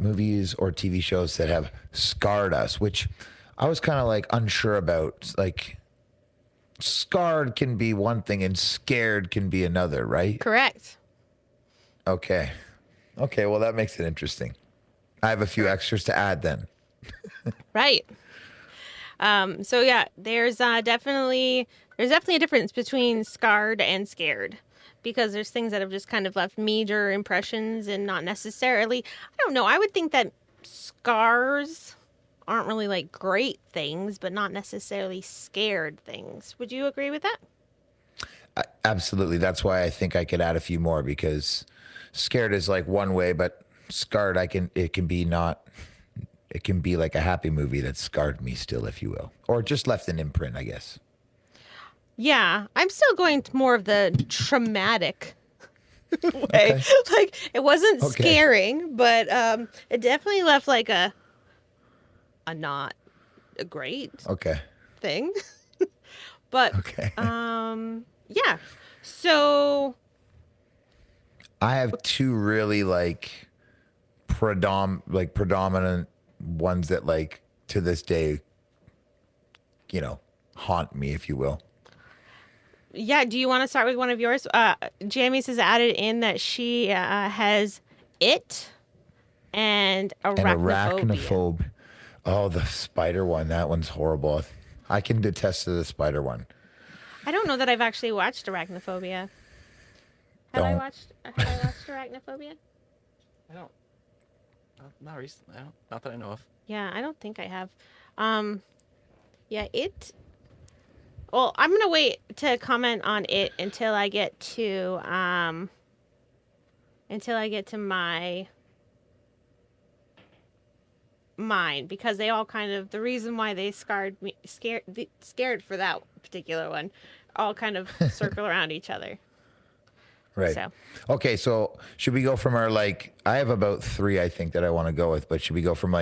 movies or TV shows that have scarred us, which I was kind of like unsure about. Like, scarred can be one thing and scared can be another, right? Correct. Okay. Okay, well, that makes it interesting. I have a few extras to add then. Right. So yeah, there's definitely a difference between scarred and scared, because there's things that have just kind of left major impressions and not necessarily, I don't know, I would think that scars aren't really like great things, but not necessarily scared things. Would you agree with that? Absolutely. That's why I think I could add a few more, because scared is like one way, but scarred it can be not it can be like a happy movie that scarred me still, if you will, or just left an imprint, I guess. Yeah, I'm still going to more of the traumatic way. Okay. Like it wasn't Okay. scaring, but it definitely left like a not a great Okay. thing. But Okay. yeah. So I have two really like predominant ones that like to this day, haunt me, if you will. yeah, do you want to start with one of yours? Jamie has added in that she has it and And arachnophobia. arachnophobe. Oh, the spider one. That one's horrible. I can attest to the spider one. I don't know that I've actually watched Arachnophobia. Have I Don't. watched Arachnophobia? I don't. Not recently. Not that I know of. Yeah, I don't think I have. Yeah, it. Well, I'm gonna wait to comment on it until I get to my mine, because they all kind of, the reason why they scared for that particular one all kind of circle around each other. Right. So. Okay, so should we go from our I have about 3 I think that I want to go with, but should we go from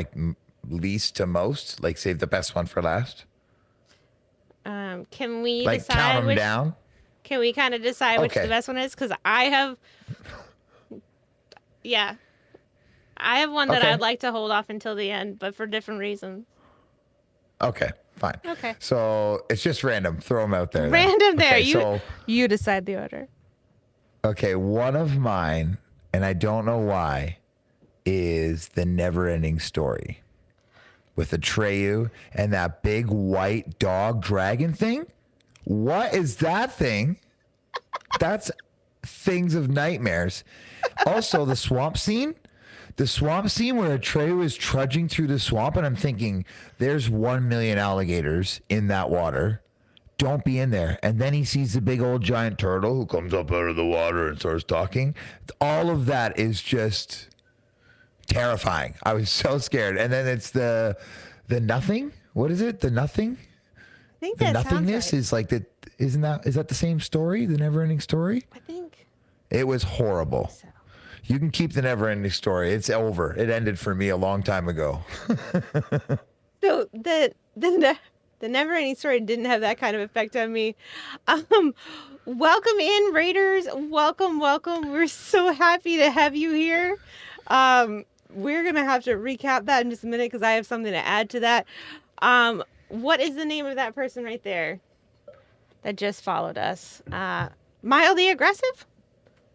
least to most? Like save the best one for last? Can we Like decide count them which, down? Can we kind of decide which Okay. the best one is? Because I have, yeah, I have one that Okay. I'd like to hold off until the end, but for different reasons. Okay, fine. Okay. So it's just random. Throw them out there. then. Random there. Okay, You decide the order. Okay, one of mine, and I don't know why, is The Never-Ending Story with Atreyu and that big white dog dragon thing. What is that thing? That's things of nightmares. Also, the swamp scene. The swamp scene where Atreyu is trudging through the swamp, and I'm thinking, there's 1 million alligators in that water. Don't be in there. And then he sees the big old giant turtle who comes up out of the water and starts talking. All of that is just terrifying. I was so scared. And then it's the nothing. What is it? The nothing? I think The that sounds nothingness right. is like the, is that the same story? The never ending story? I think It was horrible. so. You can keep the never ending story. It's over. It ended for me a long time ago. So the Never Ending Story didn't have that kind of effect on me. Welcome in, Raiders. Welcome. We're so happy to have you here. We're gonna have to recap that in just a minute because I have something to add to that. What is the name of that person right there that just followed us? Mildly aggressive,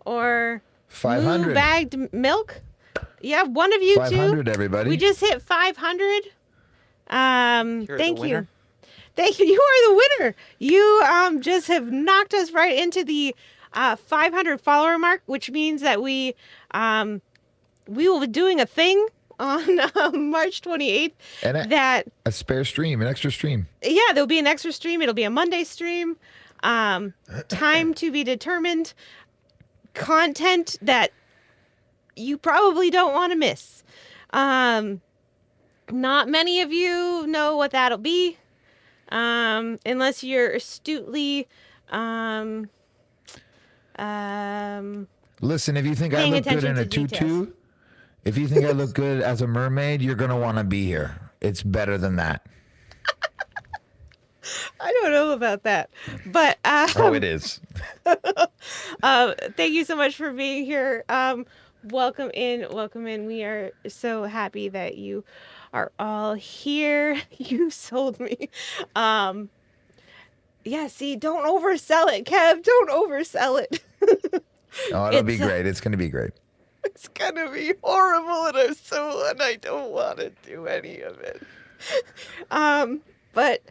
or 500. blue bagged milk? Yeah, one of you 500, two. everybody. We just hit 500. You're Thank the you. winner. Thank you. You are the winner. You just have knocked us right into the 500 follower mark, which means that we will be doing a thing on March 28th. And That a spare stream, an extra stream. yeah, there'll be an extra stream. It'll be a Monday stream. Time to be determined. Content that you probably don't want to miss. Not many of you know what that'll be, unless you're astutely Listen, if you think I paying look good attention in a to tutu, details. if you think I look good as a mermaid, you're going to want to be here. It's better than that. I don't know about that, but Oh, it is. thank you so much for being here. Welcome in. We are so happy that you are all here. You sold me. Yeah, see, don't oversell it, Kev. Don't oversell it. Oh, it'll be It's, great. It's going to be great. It's gonna be horrible, and I don't want to do any of it. But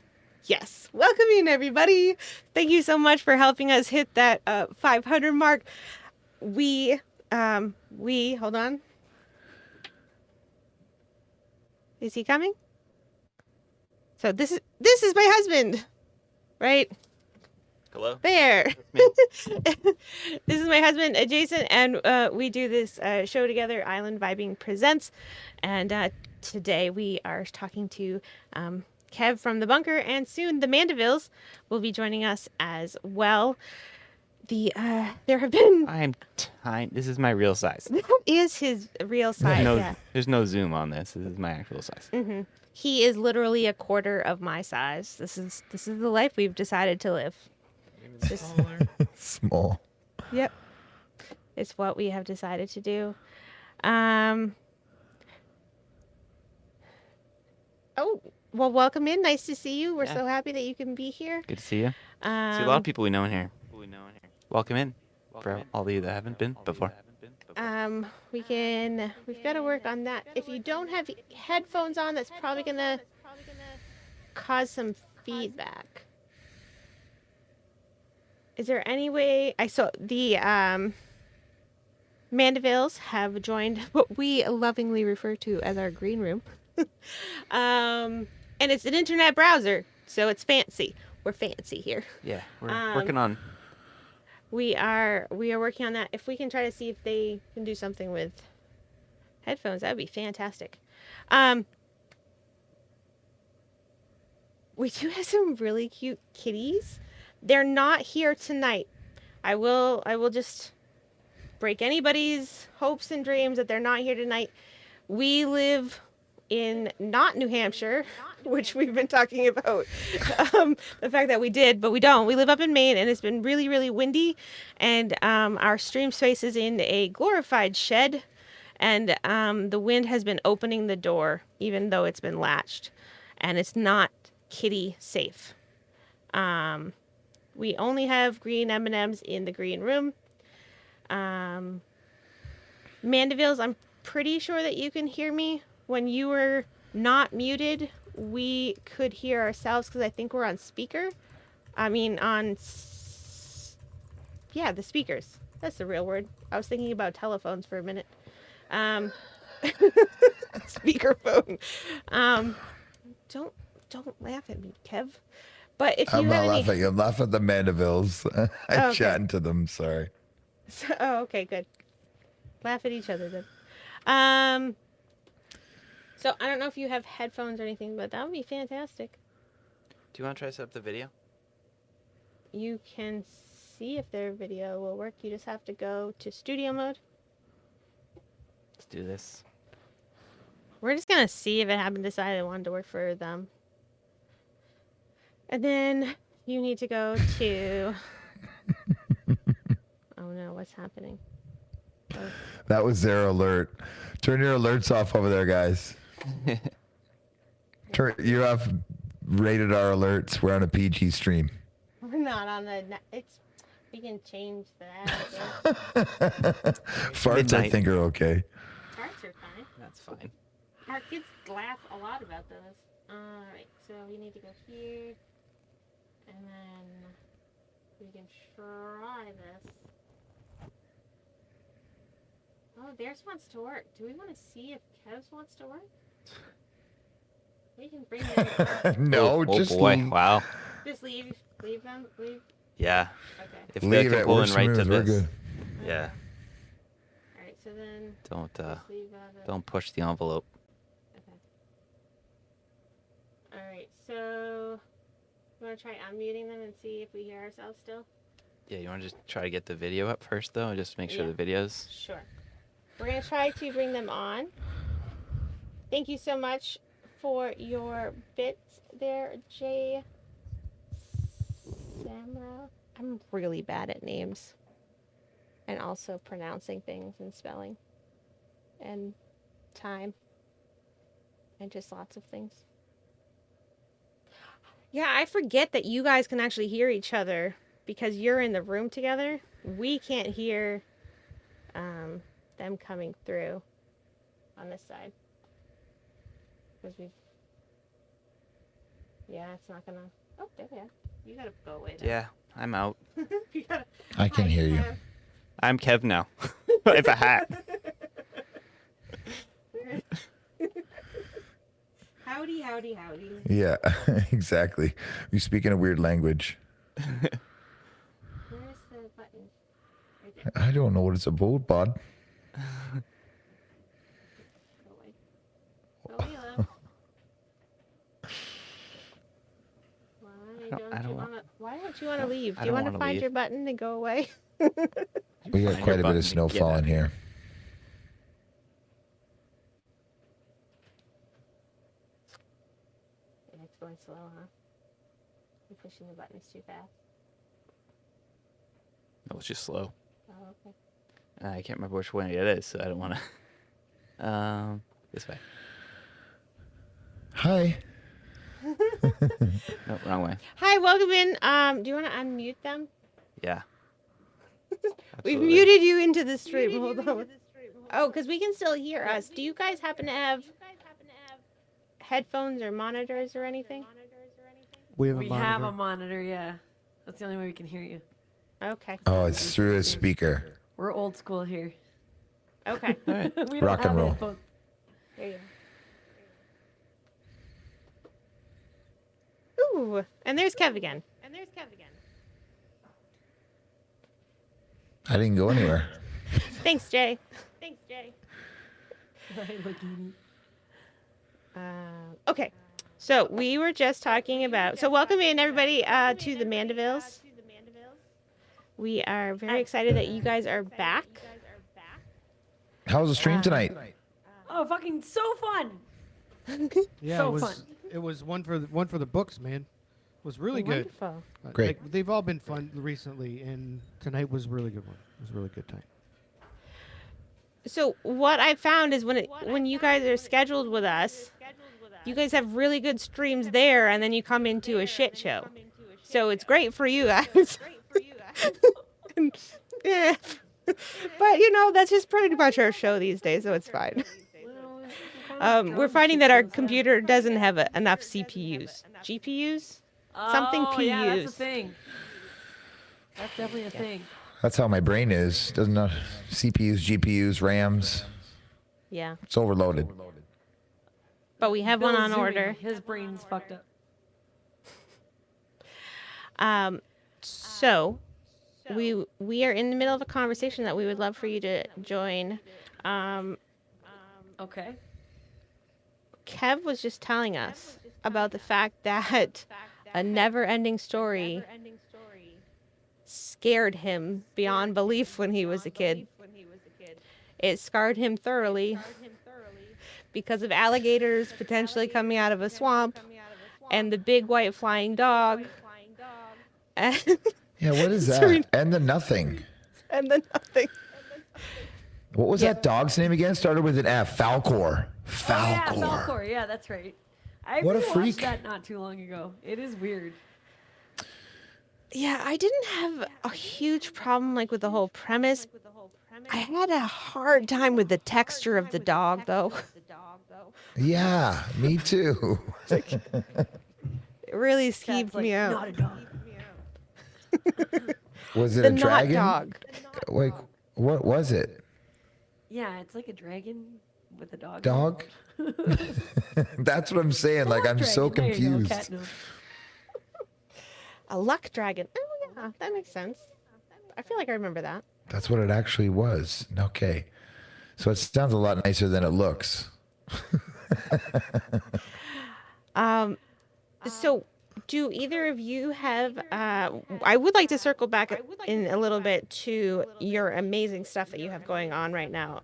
yes, welcome in, everybody. Thank you so much for helping us hit that 500 mark. We hold on. Is he coming? So this is my husband, right? Hello. There. Me. This is my husband, Jason, and we do this show together, Island Vibing Presents. And today we are talking to Kev from the bunker, and soon the Mandevilles will be joining us as well. There have been I'm tiny. This is my real size. that is his real size. No, Yeah, there's no zoom on this. This is my actual size. he is literally a quarter of my size. This is the life we've decided to live. It's just, Small. yep, it's what we have decided to do. Oh, well, welcome in. Nice to see you. We're Yeah. so happy that you can be here. Good to see you. See a lot of people we know in here. Welcome in. For all of you that haven't been before. We've got to work on that. If you don't have headphones on, that's probably gonna cause some feedback. Is there any way? I saw the Mandevilles have joined what we lovingly refer to as our green room. And it's an internet browser, so it's fancy. We're fancy here. Yeah, we're working on. We are working on that. If we can try to see if they can do something with headphones, that would be fantastic. We do have some really cute kitties. They're not here tonight. I will just break anybody's hopes and dreams that they're not here tonight. We live in not New Hampshire, which we've been talking about, the fact that we did, but we don't. We live up in Maine, and it's been really, really windy, and our stream space is in a glorified shed, and the wind has been opening the door, even though it's been latched, and it's not kitty safe. We only have green M&Ms in the green room. Mandevilles, I'm pretty sure that you can hear me. When you were not muted, we could hear ourselves because I think we're on speaker. I mean, the speakers. That's the real word. I was thinking about telephones for a minute. Speakerphone. Don't laugh at me, Kev. But if you I'm have not any... laughing. I'm laughing at the Mandevilles. I'm Okay. chatting to them. Sorry. okay, good. Laugh at each other then. So I don't know if you have headphones or anything, but that would be fantastic. Do you want to try to set up the video? You can see if their video will work. You just have to go to studio mode. Let's do this. We're just going to see if it happened to decide it wanted to work for them. And then you need to go to... Oh no, what's happening? Oh. That was their alert. Turn your alerts off over there, guys. You have rated our alerts. We're on a PG stream. We're not on the... We can change that. Farts, Midnight. I think, are okay. Farts are fine. That's fine. Our kids laugh a lot about those. Alright, so we need to go here. And then we can try this. Oh, theirs wants to work. Do we want to see if Kev's wants to work? We can bring it. No, oh just boy! Wow. Just leave them. Leave. Yeah. Okay. If leave they it. can pull We're in right to smooth. We're this. good. Yeah. All right. So then. Don't just leave that. don't push the envelope. Okay. All right. So, you want to try unmuting them and see if we hear ourselves still? Yeah. You want to just try to get the video up first, though, and just make sure Yeah. the video's. Sure. We're going to try to bring them on. Thank you so much for your bits there, Jay Samra. I'm really bad at names. And also pronouncing things and spelling. And time. And just lots of things. Yeah, I forget that you guys can actually hear each other because you're in the room together. We can't hear them coming through on this side. Because it's not gonna... Oh, there we are. You gotta go away then. Yeah, I'm out. You gotta... I can hear you. Kev. I'm Kev now. I have a hat. Howdy, howdy, howdy. Yeah, exactly. You speak in a weird language. Where's the button? Right there. I don't know what it's about, bud. Go away. Go away, Why don't you want to leave? I Do you don't want to wanna find leave. your button and go away? We got Find quite your a bit button of to snow get falling out. here. It's going slow, huh? You're pushing the buttons too fast. No, it's just slow. Oh, okay. I can't remember which one it is, so I don't want to. This way. Hi. No, wrong way. Hi, welcome in. Do you want to unmute them? Yeah. We've Absolutely. muted you into the stream. Hold on. Oh, because we can still hear us. Do you guys happen to have headphones or monitors or anything? We have a We monitor. have a monitor, yeah. That's the only way we can hear you. Okay. Oh, it's through a speaker. We're old school here. Okay. All right. We don't Rock and have roll. headphones. There you go. Ooh, and there's Kev again. I didn't go anywhere. Thanks, Jay. Lamborghini. Okay. So we were just talking about. So welcome in everybody to the Mandevilles. We are very excited that you guys are back. How was the stream tonight? Oh, fucking so fun! Yeah, So it was. fun. It was one for the books, man. It was really good. Wonderful. Great. Like, they've all been fun recently, and tonight was a really good one. It was a really good time. So what I found is when you guys are scheduled with us, you guys have really good streams there, and then you come into a shit show. So it's great for you guys. Yeah. But that's just pretty much our show these days, so it's fine. We're finding that our computer doesn't have enough CPUs. GPUs? Something Oh, yeah, that's a PUs. thing. That's definitely a thing. That's how my brain is. Doesn't know CPUs, GPUs, RAMs. Yeah. It's overloaded. But we have one Bill's on zooming. order. His brain's fucked up. So we are in the middle of a conversation that we would love for you to join. Okay. Kev was just telling us about the fact that a never-ending story scared him beyond belief when he was a kid. It scarred him thoroughly because of alligators potentially coming out of a swamp and the big white flying dog. And Yeah, what is that? And the nothing. then nothing. What was that dog's name again? Started with an F. Falcor. Oh, yeah, Falcor. Falcor. Yeah, that's right. I What a rewatched freak. that not too long ago. It is weird. Yeah, I didn't have a huge problem with the whole premise. I had a hard time with the texture of the dog, though. Yeah, me too. It really Cat's skeeved like, me out. not a dog. Was it The a not dragon? dog. Like, what was it? Yeah, it's like a dragon with a dog. Dog? That's what I'm saying. Like, I'm so Dragon. There you go, confused. cat nose. A luck dragon. Oh, yeah, that makes sense. I feel like I remember that. That's what it actually was. Okay. So it sounds a lot nicer than it looks. So, do either of you have? I would like to circle back in a little bit to your amazing stuff that you have going on right now,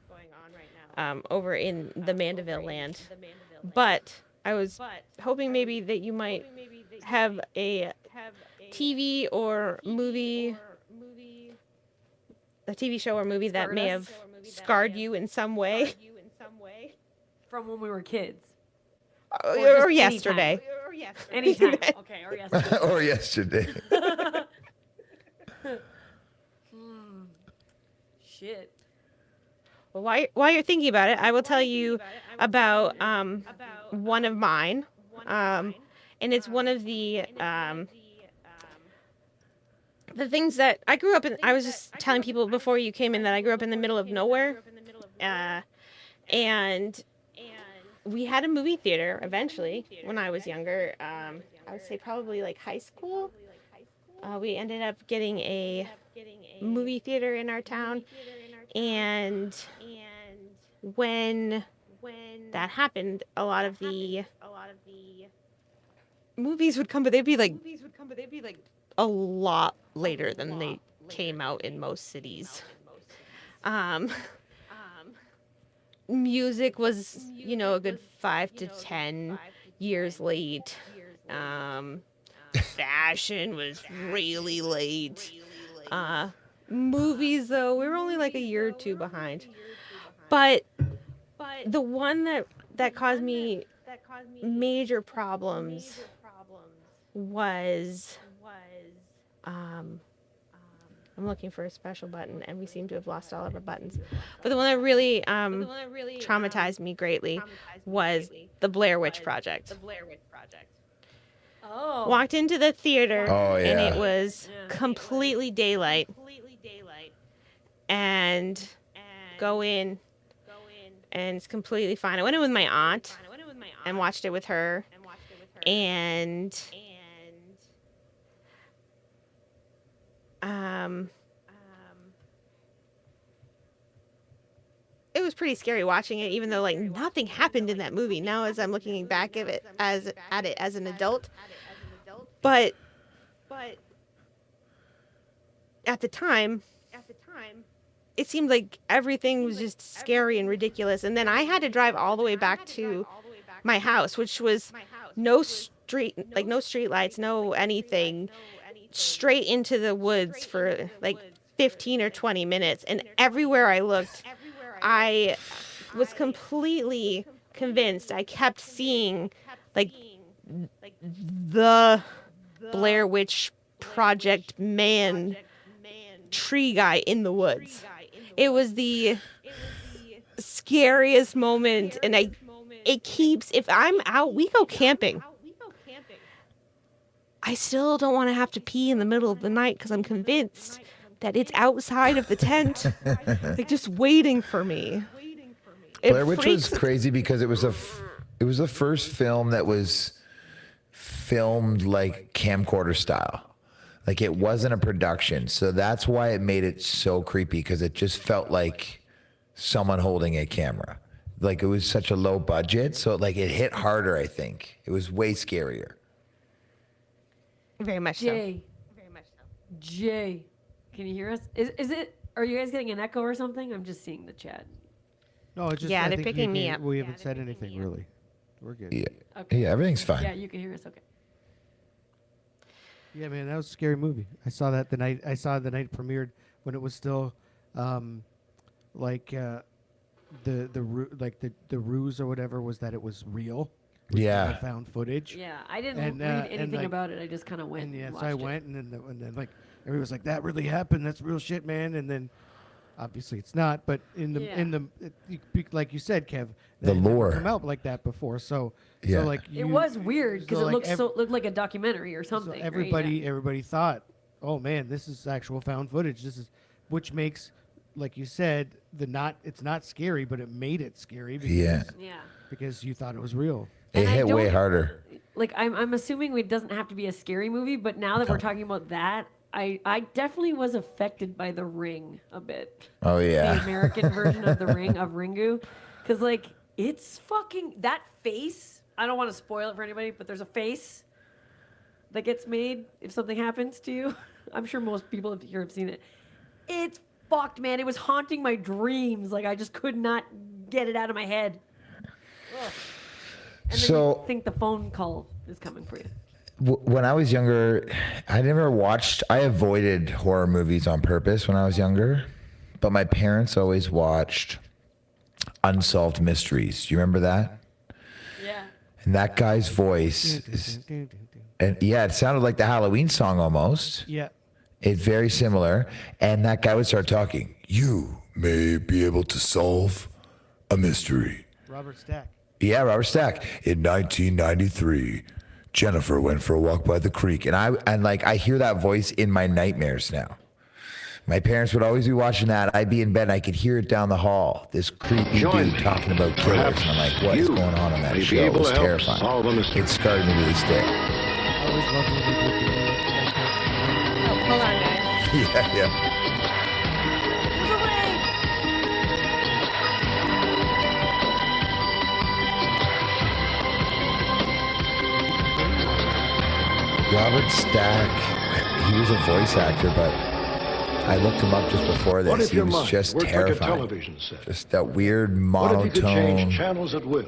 over in the Mandeville land. But I was hoping maybe that you might have a TV or movie, a TV show or movie that may have scarred you in some way, From when we were kids. or just yesterday. Anytime. Okay, or yesterday. Or yesterday. Shit. Well, while you're thinking about it, I will tell you about one of mine, and it's one of the things that I grew up in. I was just telling people before you came in that I grew up in the middle of nowhere, and we had a movie theater eventually when I was younger. I would say probably high school. We ended up getting a movie theater in our town, and when that happened, a lot of the movies would come, but they'd be but they'd be like a lot later than they came out in most cities. Um, music was, a good 5 to 10 years late. Fashion was really late. Movies, though, we were only like a year or two behind. But the one that caused me major problems was I'm looking for a special button, and we seem to have lost all of our buttons. But the one that really traumatized me greatly was the Blair Witch Project. Oh. Walked into the theater, Oh, and yeah. it was completely daylight. And go in, and it's completely fine. I went in with my aunt and watched it with her, and it was pretty scary watching it, even though like nothing happened in that movie. Now, as I'm looking back at it as an adult, but at the time, it seemed like everything was just scary and ridiculous. And then I had to drive all the way back to my house, which was no street lights, no anything, straight into the woods for like 15 or 20 minutes. And everywhere I looked, I was completely convinced. I kept seeing like the Blair Witch Project man tree guy in the woods. It was the scariest moment, and it keeps, if I'm out, we go camping. I still don't want to have to pee in the middle of the night because I'm convinced that it's outside of the tent, like just waiting for me. Blair Witch was crazy because it was the first film that was filmed like camcorder style. Like it wasn't a production. So that's why it made it so creepy, because it just felt like someone holding a camera. Like it was such a low budget. So like it hit harder, I think. It was way scarier. Very much Jay. Jay, can you hear us? Is it? Are you guys getting an echo or something? I'm just seeing the chat. No, it's just Yeah, I they're think picking me up. We haven't said anything really. We're good. Yeah. Okay. Yeah, everything's fine. Yeah, you can hear us. Okay. Yeah, man, that was a scary movie. I saw that the night it premiered, when it was still the ruse or whatever was that it was real. Yeah. Found footage. Yeah, I didn't And, read anything like- about it. I just kind of went. And yeah, and so I watched it. went, and then like everybody was like, "That really happened. That's real shit, man." And then obviously it's not, but like you said, Kev, The that had never lore. come out like that before. So Yeah. so like It was weird because so, it like, looked like a documentary or so something. right? everybody thought, "Oh man, this is actual found footage." Which makes, like you said, it's not scary, but it made it scary because, Yeah. Yeah. because you thought it was real. It And I hit way don't- harder. Like I'm assuming it doesn't have to be a scary movie, but now that we're talking about that, I definitely was affected by The Ring a bit. Oh, The yeah. American version of The Ring of Ringu, because like it's fucking that face. I don't want to spoil it for anybody, but there's a face that gets made if something happens to you. I'm sure most people here have seen it. It's fucked, man. It was haunting my dreams. Like I just could not get it out of my head. Ugh. And then So- you think the phone call is coming for you. When I was younger, I avoided horror movies on purpose when I was younger, but my parents always watched Unsolved Mysteries. Do you remember that? Yeah. And that guy's voice and yeah, it sounded like the Halloween song almost. Yeah. It's very similar. And that guy would start talking. You may be able to solve a mystery. Robert Stack. Yeah, Robert Stack. In 1993, Jennifer went for a walk by the creek, and I hear that voice in my nightmares now. My parents would always be watching that. I'd be in bed, and I could hear it down the hall. This creepy Join dude talking about killers, and I'm like, what is you going on that may be show? It able was to help terrifying. solve a mystery. It scarred me to this day. I always loved when they did Oh, hold on, guys. Yeah, yeah. There's a ring! Robert Stack, he was a voice actor, but I looked him up just before What this. if He your was mind just worked like a terrifying. television set? Just that weird What if you could monotone. change channels at will?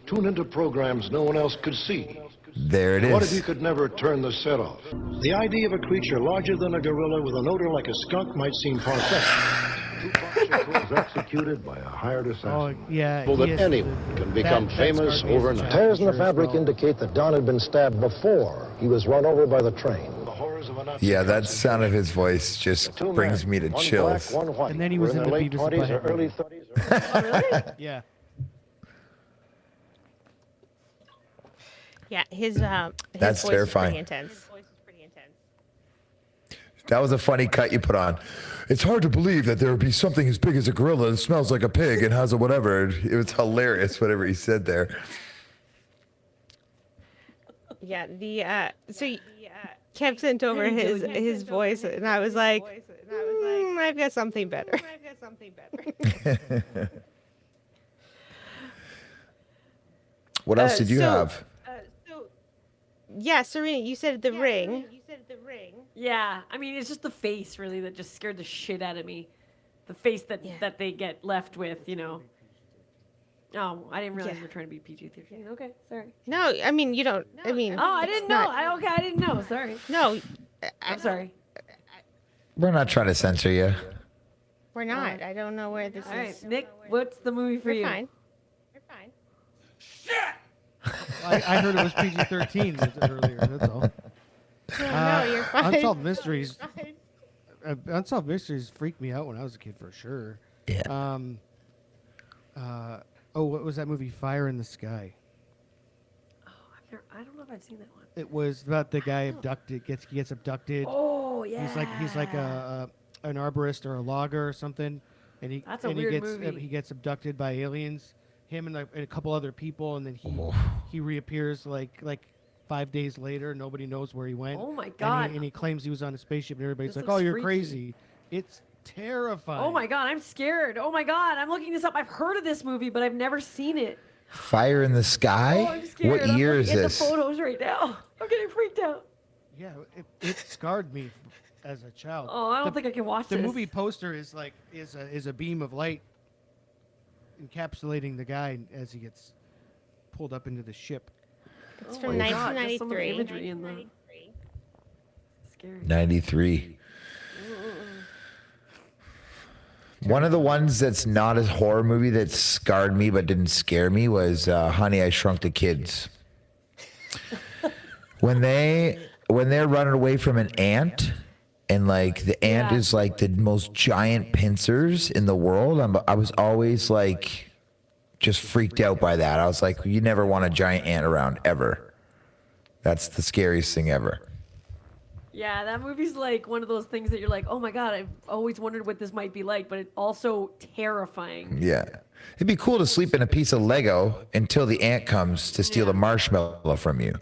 Tune into programs no one else could see? There it What if you is. could never turn the set off? The idea of a creature larger than a gorilla with an odor like a skunk might seem far-fetched. Tupac Shakur was executed by a hired Oh, assassin. yeah. Well, he that is- anyone can become that famous scarred me as a overnight. child Tears in for the sure as fabric well. indicate that Don had been stabbed before he was run over by the train. The horrors of a Nazi Yeah, that concentration sound of his voice just Two brings men, me to one chills. Black, one white, And then he were was in their the late Beavis and 20s or Butthead early movie. 30s. Oh, really? Yeah. Yeah, his That's voice terrifying. is pretty intense. That was a funny cut you put on. It's hard to believe that there would be something as big as a gorilla that smells like a pig and has a whatever. It was hilarious, whatever he said there. Yeah, Kev sent over his voice, and I was like, I've got something better. What else did you have? Yeah, Serena, you said The Ring. Yeah, I mean, it's just the face really that just scared the shit out of me. The face that they get left with, you know. Oh, I didn't realize Yeah. we're trying to be PG-13. Okay, sorry. No, I mean you don't. I mean, Oh, I it's didn't know. not- I didn't know. Sorry. No, I'm sorry. We're not trying to censor you. we're not. I don't know where this All right, is. Nick, what's the movie for We're you? fine. We're fine. I heard it was PG-13 earlier. That's all. No, you're fine. Unsolved Mysteries. Unsolved Mysteries freaked me out when I was a kid for sure. Yeah. What was that movie? Fire in the Sky. Oh, I don't know if I've seen that one. It was about the guy abducted. He gets abducted. Oh yeah. He's like an arborist or a logger or something, and he That's a and weird he gets movie. he gets abducted by aliens. Him and a couple other people, and then he reappears like 5 days later. Nobody knows where he went. Oh my And God. he claims he was on a spaceship, and everybody's This like, "Oh, looks you're freaky. crazy." It's terrifying. Oh my God, I'm scared. Oh my God, I'm looking this up. I've heard of this movie, but I've never seen it. Fire in the Sky? Oh, I'm scared. What I'm year looking is at this? the photos right now. I'm getting freaked out. Yeah, it scarred me as a child. Oh, I don't think I can watch The this. movie poster is a beam of light encapsulating the guy as he gets pulled up into the ship. It's Oh from my God, just some of the 1993. imagery in the scary. 93. One of the ones that's not a horror movie that scarred me but didn't scare me was Honey, I Shrunk the Kids. when they're running away from an ant, and like the ant Yeah. is like the most giant pincers in the world, I was always like just freaked out by that. I was like, you never want a giant ant around ever. That's the scariest thing ever. Yeah, that movie's like one of those things that you're like, oh my God, I've always wondered what this might be like, but it's also terrifying. Yeah. It'd be cool to sleep in a piece of Lego until the ant comes to steal a marshmallow from you.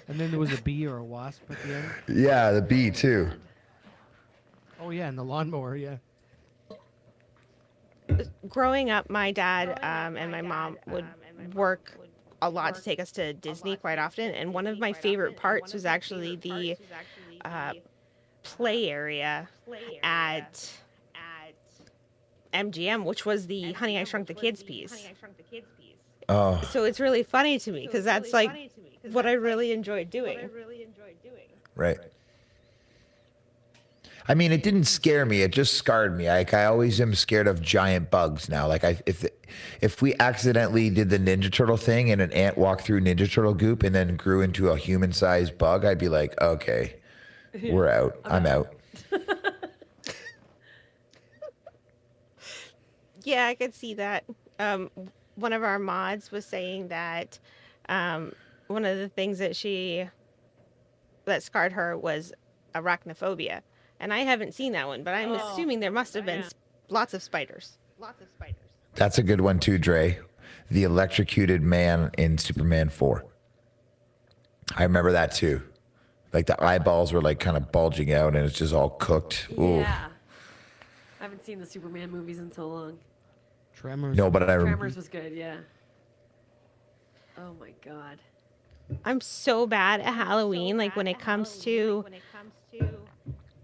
And then there was a bee or a wasp at the end. Yeah, the bee too. Oh yeah, and the lawnmower. Yeah. Growing up, my dad and my mom would work a lot to take us to Disney quite often, and one of my favorite parts was actually the play area at MGM, which was the Honey, I Shrunk the Kids piece. Oh, So it's really funny to me because that's like what I really enjoyed doing. right. I mean, it didn't scare me. It just scarred me. Like I always am scared of giant bugs now. Like if we accidentally did the Ninja Turtle thing and an ant walked through Ninja Turtle goop and then grew into a human-sized bug, I'd be like, okay, we're out. I'm out. Yeah, I could see that. One of our mods was saying that one of the things that scarred her was arachnophobia. And I haven't seen that one, but I'm assuming there must have been lots of spiders. That's a good one too, Dre. The electrocuted man in Superman 4. I remember that too. Like the eyeballs were like kind of bulging out and it's just all cooked. Ooh. Yeah. I haven't seen the Superman movies in so long. Tremors. No, but I Tremors was good, yeah. Oh my god. I'm so bad at Halloween. Like when it comes to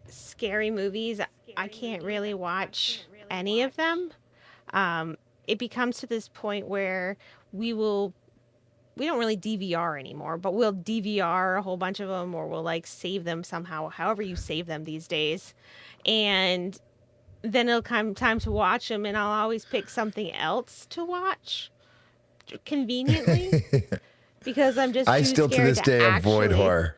scary movies, I can't really watch any of them. It becomes to this point where we don't really DVR anymore, but we'll DVR a whole bunch of them, or we'll like save them somehow, however you save them these days. And then it'll come time to watch them, and I'll always pick something else to watch conveniently because I'm just I too still to scared this day avoid actually. horror.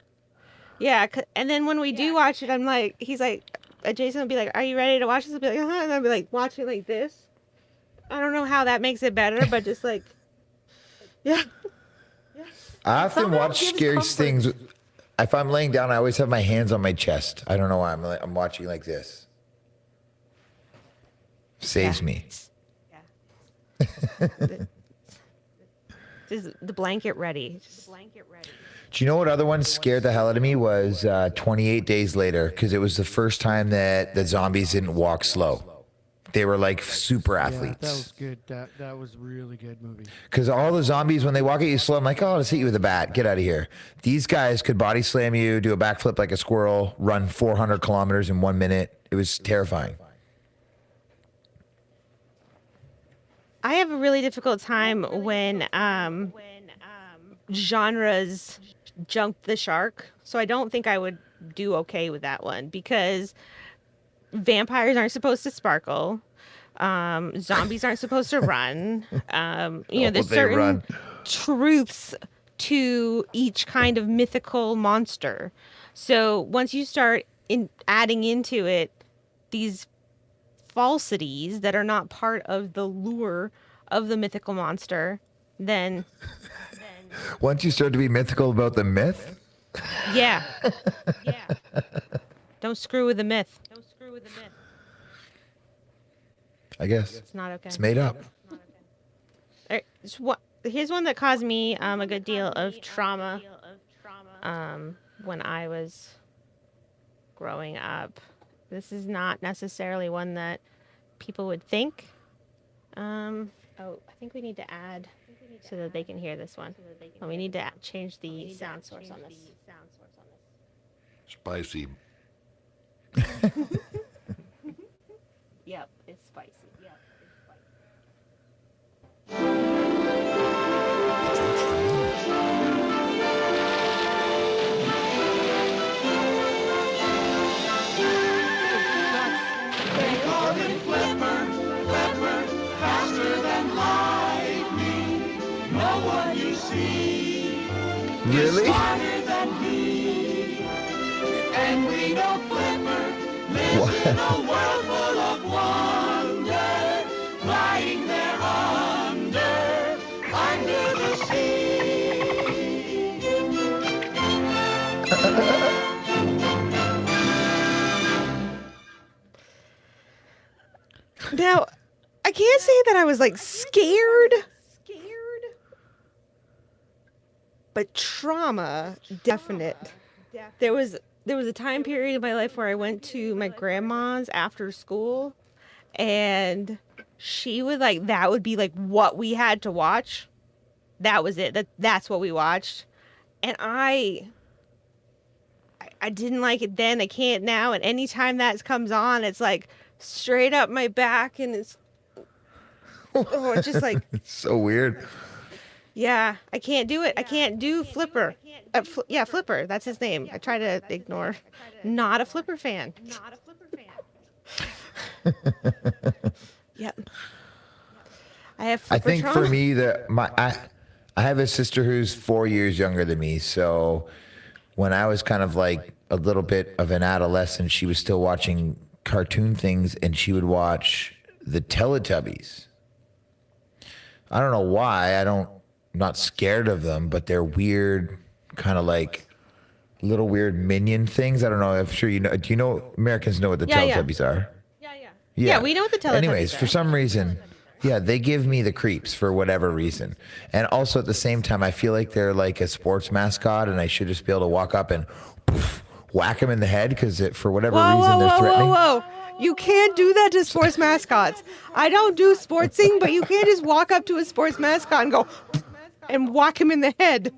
Yeah, and then when we do watch it, I'm like, he's like, Jason will be like, "Are you ready to watch this?" I'll be like, "Uh-huh," and I'll be like watching like this. I don't know how that makes it better, but just like, yeah. I often Somehow watch gives scary comfort. things. If I'm laying down, I always have my hands on my chest. I don't know why. I'm watching like this. Saves me. Just the blanket ready. Do you know what other one scared the hell out of me was 28 Days Later, because it was the first time that the zombies didn't walk slow. They were like super Yeah, that athletes. was good. That was a really good movie. Because all the zombies, when they walk at you slow, I'm like, oh, I'll just hit you with a bat. Get out of here. These guys could body slam you, do a backflip like a squirrel, run 400 kilometers in 1 minute. It was terrifying. I have a really difficult time when genres jump the shark. So I don't think I would do okay with that one because vampires aren't supposed to sparkle. Zombies aren't supposed to run. There's they certain run. truths to each kind of mythical monster. So once you start adding into it these falsities that are not part of the lure of the mythical monster, then Once you start to be mythical about the myth, yeah. Don't screw with the myth. I guess It's not okay. it's made up. Here's one that caused me a good deal of trauma when I was growing up. This is not necessarily one that people would think. I think we need to add so that they can hear this one. We need to change the sound source on this. Spicy. Yep, it's spicy. Really? Now, I can't say that I was like scared, but trauma definite. There was a time period in my life where I went to my grandma's after school, and she would that would be like what we had to watch. That was it. That's what we watched, and I didn't like it then. I can't now, and anytime that comes on, it's like straight up my back, and it's it's just like It's so weird. yeah, I can't do it. I can't do Flipper. Flipper. That's his name. I try to ignore. Not a Flipper fan. Yep. I have I Flipper think trauma. for me, I have a sister who's 4 years younger than me. So when I was kind of like a little bit of an adolescent, she was still watching cartoon things, and she would watch the Teletubbies. I don't know why. I'm not scared of them, but they're weird, kind of like little weird minion things. I don't know. I'm sure you know. Do you know Americans know what the Yeah, yeah. Teletubbies are? Yeah, we know what the Teletubbies Anyways, are. for some reason, yeah, they give me the creeps for whatever reason. And also at the same time, I feel like they're like a sports mascot, and I should just be able to walk up and whack them in the head because for whatever reason they're threatening. Whoa. You can't do that to sports mascots. I don't do sportsing, but you can't just walk up to a sports mascot and go, and whack him in the head.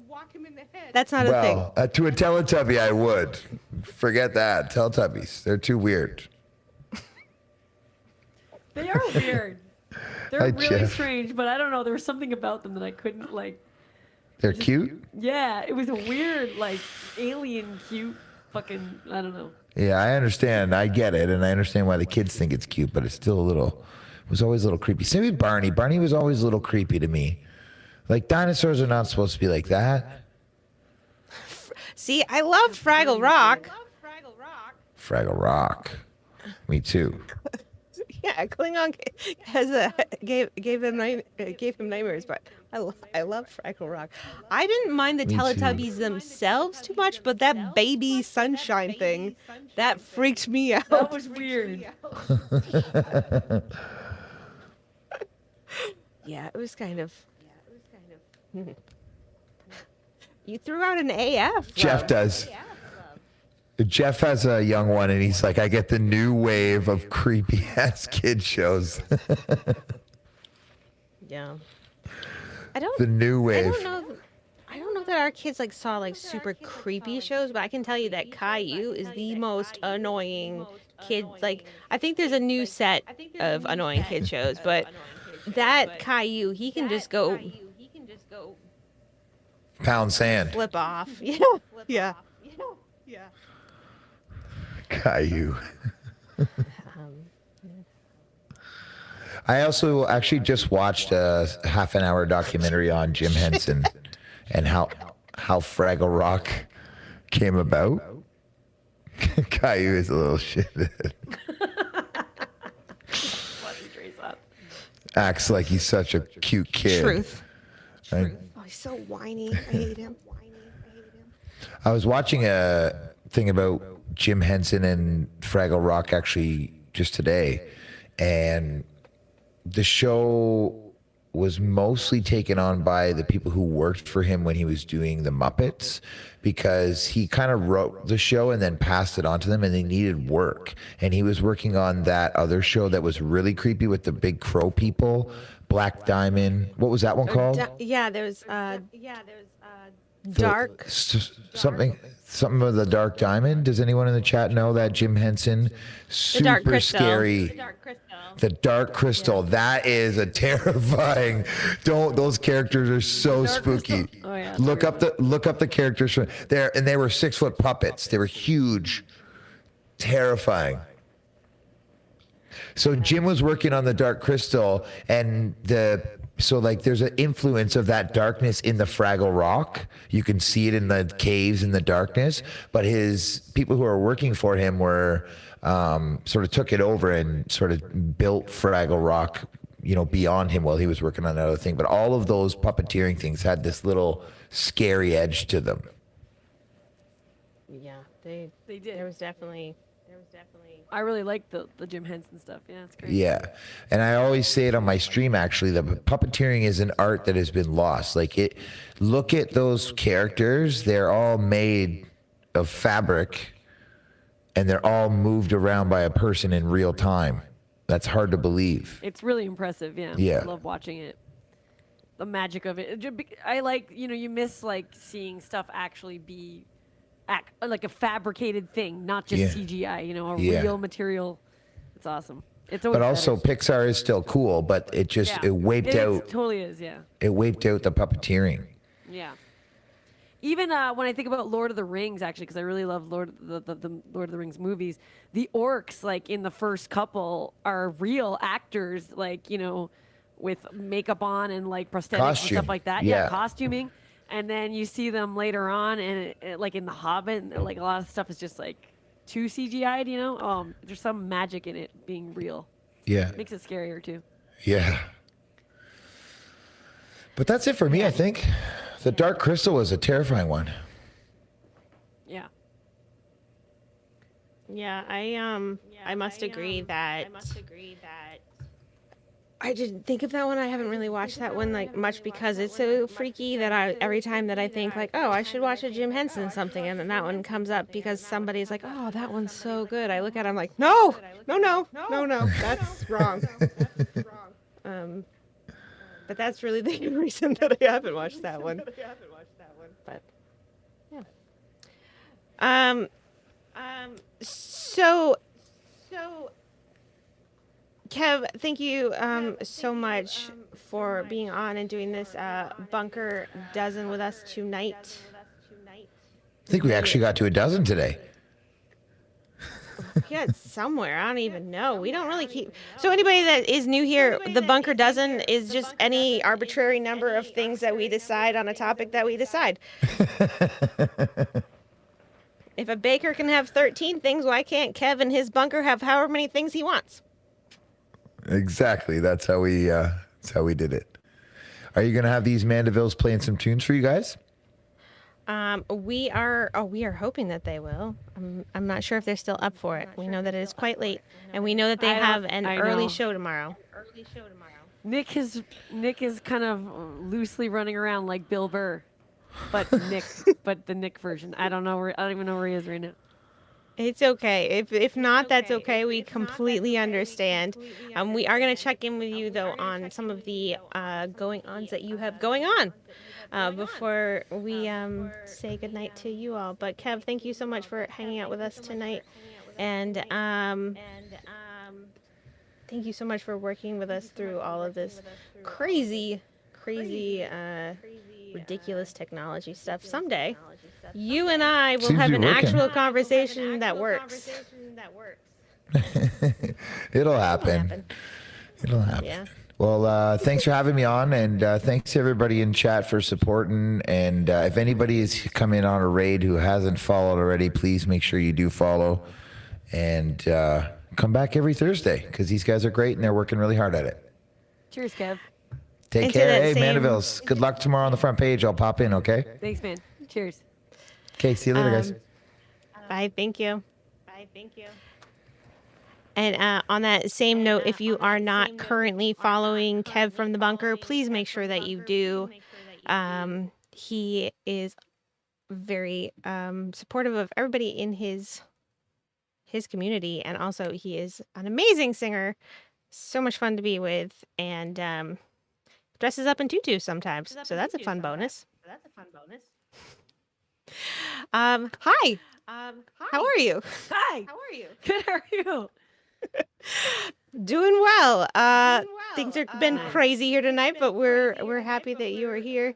That's not a thing. Well, to a Teletubby, I would. Forget that. Teletubbies. They're too weird. They are weird. They're Hi, really Jeff. strange, but I don't know. There was something about them that I couldn't like. They're cute? Yeah, it was a weird, like, alien cute fucking. I don't know. Yeah, I understand. I get it. And I understand why the kids think it's cute, but it's still a little, it was always a little creepy. Same with Barney. Barney was always a little creepy to me. Like, dinosaurs are not supposed to be like that. See, I loved Fraggle Rock. Fraggle Rock. Me too. Yeah, Klingon gave him nightmares, but I love Fraggle Rock. I didn't mind the Me too. Teletubbies themselves too much, but that baby sunshine thing, that freaked me out. That was weird. Yeah, it was kind of. You threw out an AF. Jeff love. does. Jeff has a young one, and he's like, I get the new wave of creepy ass kid shows. Yeah. I don't. The new wave. I don't know that our kids like saw like super creepy shows, but I can tell you that Caillou is the most annoying kid. Like, I think there's a new set of annoying kid shows, but that Caillou, he can just go Pound sand. flip off. Yeah. Yeah. Caillou. I also actually just watched a half an hour documentary on Jim Henson and how Fraggle Rock came about. Caillou is a little shit. Acts like he's such a cute kid. Truth. Right? Oh, he's so whiny. I hate him. I was watching a thing about Jim Henson and Fraggle Rock actually just today, and the show was mostly taken on by the people who worked for him when he was doing the Muppets, because he kind of wrote the show and then passed it on to them, and they needed work. And he was working on that other show that was really creepy with the big crow people, Black Diamond. What was that one called? There's dark. Something of the Dark Diamond. Does anyone in the chat know that Jim Henson? Dark Super Crystal. scary. The Dark Crystal. That is a terrifying. Those characters are so spooky. Oh, yeah, look up the characters from there, and they were 6-foot puppets. They were huge, terrifying. So Jim was working on the Dark Crystal, and there's an influence of that darkness in the Fraggle Rock. You can see it in the caves in the darkness, but his people who are working for him were sort of took it over and sort of built Fraggle Rock, beyond him while he was working on another thing. But all of those puppeteering things had this little scary edge to them. Yeah, they did. There was definitely. I really like the Jim Henson stuff. Yeah, it's great. Yeah. And I always say it on my stream, actually, that puppeteering is an art that has been lost. Look at those characters. They're all made of fabric, and they're all moved around by a person in real time. That's hard to believe. It's really impressive. Yeah. Yeah. I love watching it. The magic of it. I like, you miss like seeing stuff actually be like a fabricated thing, not just CGI, a real material. It's awesome. It's always But also, better. Pixar is still cool, but it just, it wiped out. It totally is, yeah. It wiped out the puppeteering. Yeah. Even when I think about Lord of the Rings, actually, because I really love the Lord of the Rings movies, the orcs, like in the first couple, are real actors, like, with makeup on and like prosthetics and stuff like that. Yeah. Costuming. And then you see them later on, and like in The Hobbit, like a lot of stuff is just like too CGI'd, there's some magic in it being real. Yeah. Makes it scarier too. Yeah. But that's it for me, I think. The Dark Crystal was a terrifying one. Yeah. Yeah, I must agree that I didn't think of that one. I haven't really watched that one like much because it's so freaky that every time that I think like, oh, I should watch a Jim Henson something, and then that one comes up because somebody's like, oh, that one's so good. I look at it, I'm like, no, that's wrong. But that's really the reason that I haven't watched that one. But yeah. So Kev, thank you so much for being on and doing this bunker dozen with us tonight. I think we actually got to a dozen today. Yeah, it's somewhere. I don't even know. We don't really keep. So anybody that is new here, the bunker dozen is just any arbitrary number of things that we decide on a topic that we decide. If a baker can have 13 things, why can't Kev in his bunker have however many things he wants? Exactly. That's how we did it. Are you gonna have these Mandevilles playing some tunes for you guys? We are hoping that they will. I'm not sure if they're still up for it. We know that it is quite late, and we know that they have an early show tomorrow. Nick is kind of loosely running around like Bill Burr, but the Nick version. I don't even know where he is right now. It's okay. If not, that's okay. We completely understand. We are going to check in with you, though, on some of the going-ons that you have going on before we say goodnight to you all. But, Kev, thank you so much for hanging out with us tonight. And thank you so much for working with us through all of this crazy, ridiculous technology stuff. Someday, you and I will Seems have to an be working. actual conversation that works. It'll happen. It'll happen. Yeah. Well, thanks for having me on, and thanks to everybody in chat for supporting. And if anybody is coming on a raid who hasn't followed already, please make sure you do follow. And come back every Thursday, because these guys are great and they're working really hard at it. Cheers, Kev. Take And to care. that Hey, same- Mandevilles. Good luck tomorrow on the front page. I'll pop in, okay? Thanks, man. Cheers. Okay, see you later, guys. Bye. Thank you. And on that same note, if you are not currently following Kev from the Bunker, please make sure that you do. He is very supportive of everybody in his community, and also he is an amazing singer, so much fun to be with, and dresses up in tutus sometimes, so that's a fun bonus. Hi. How are you? Hi. Good. How are you? Doing well. Things have been crazy here tonight, but we're happy that you are here.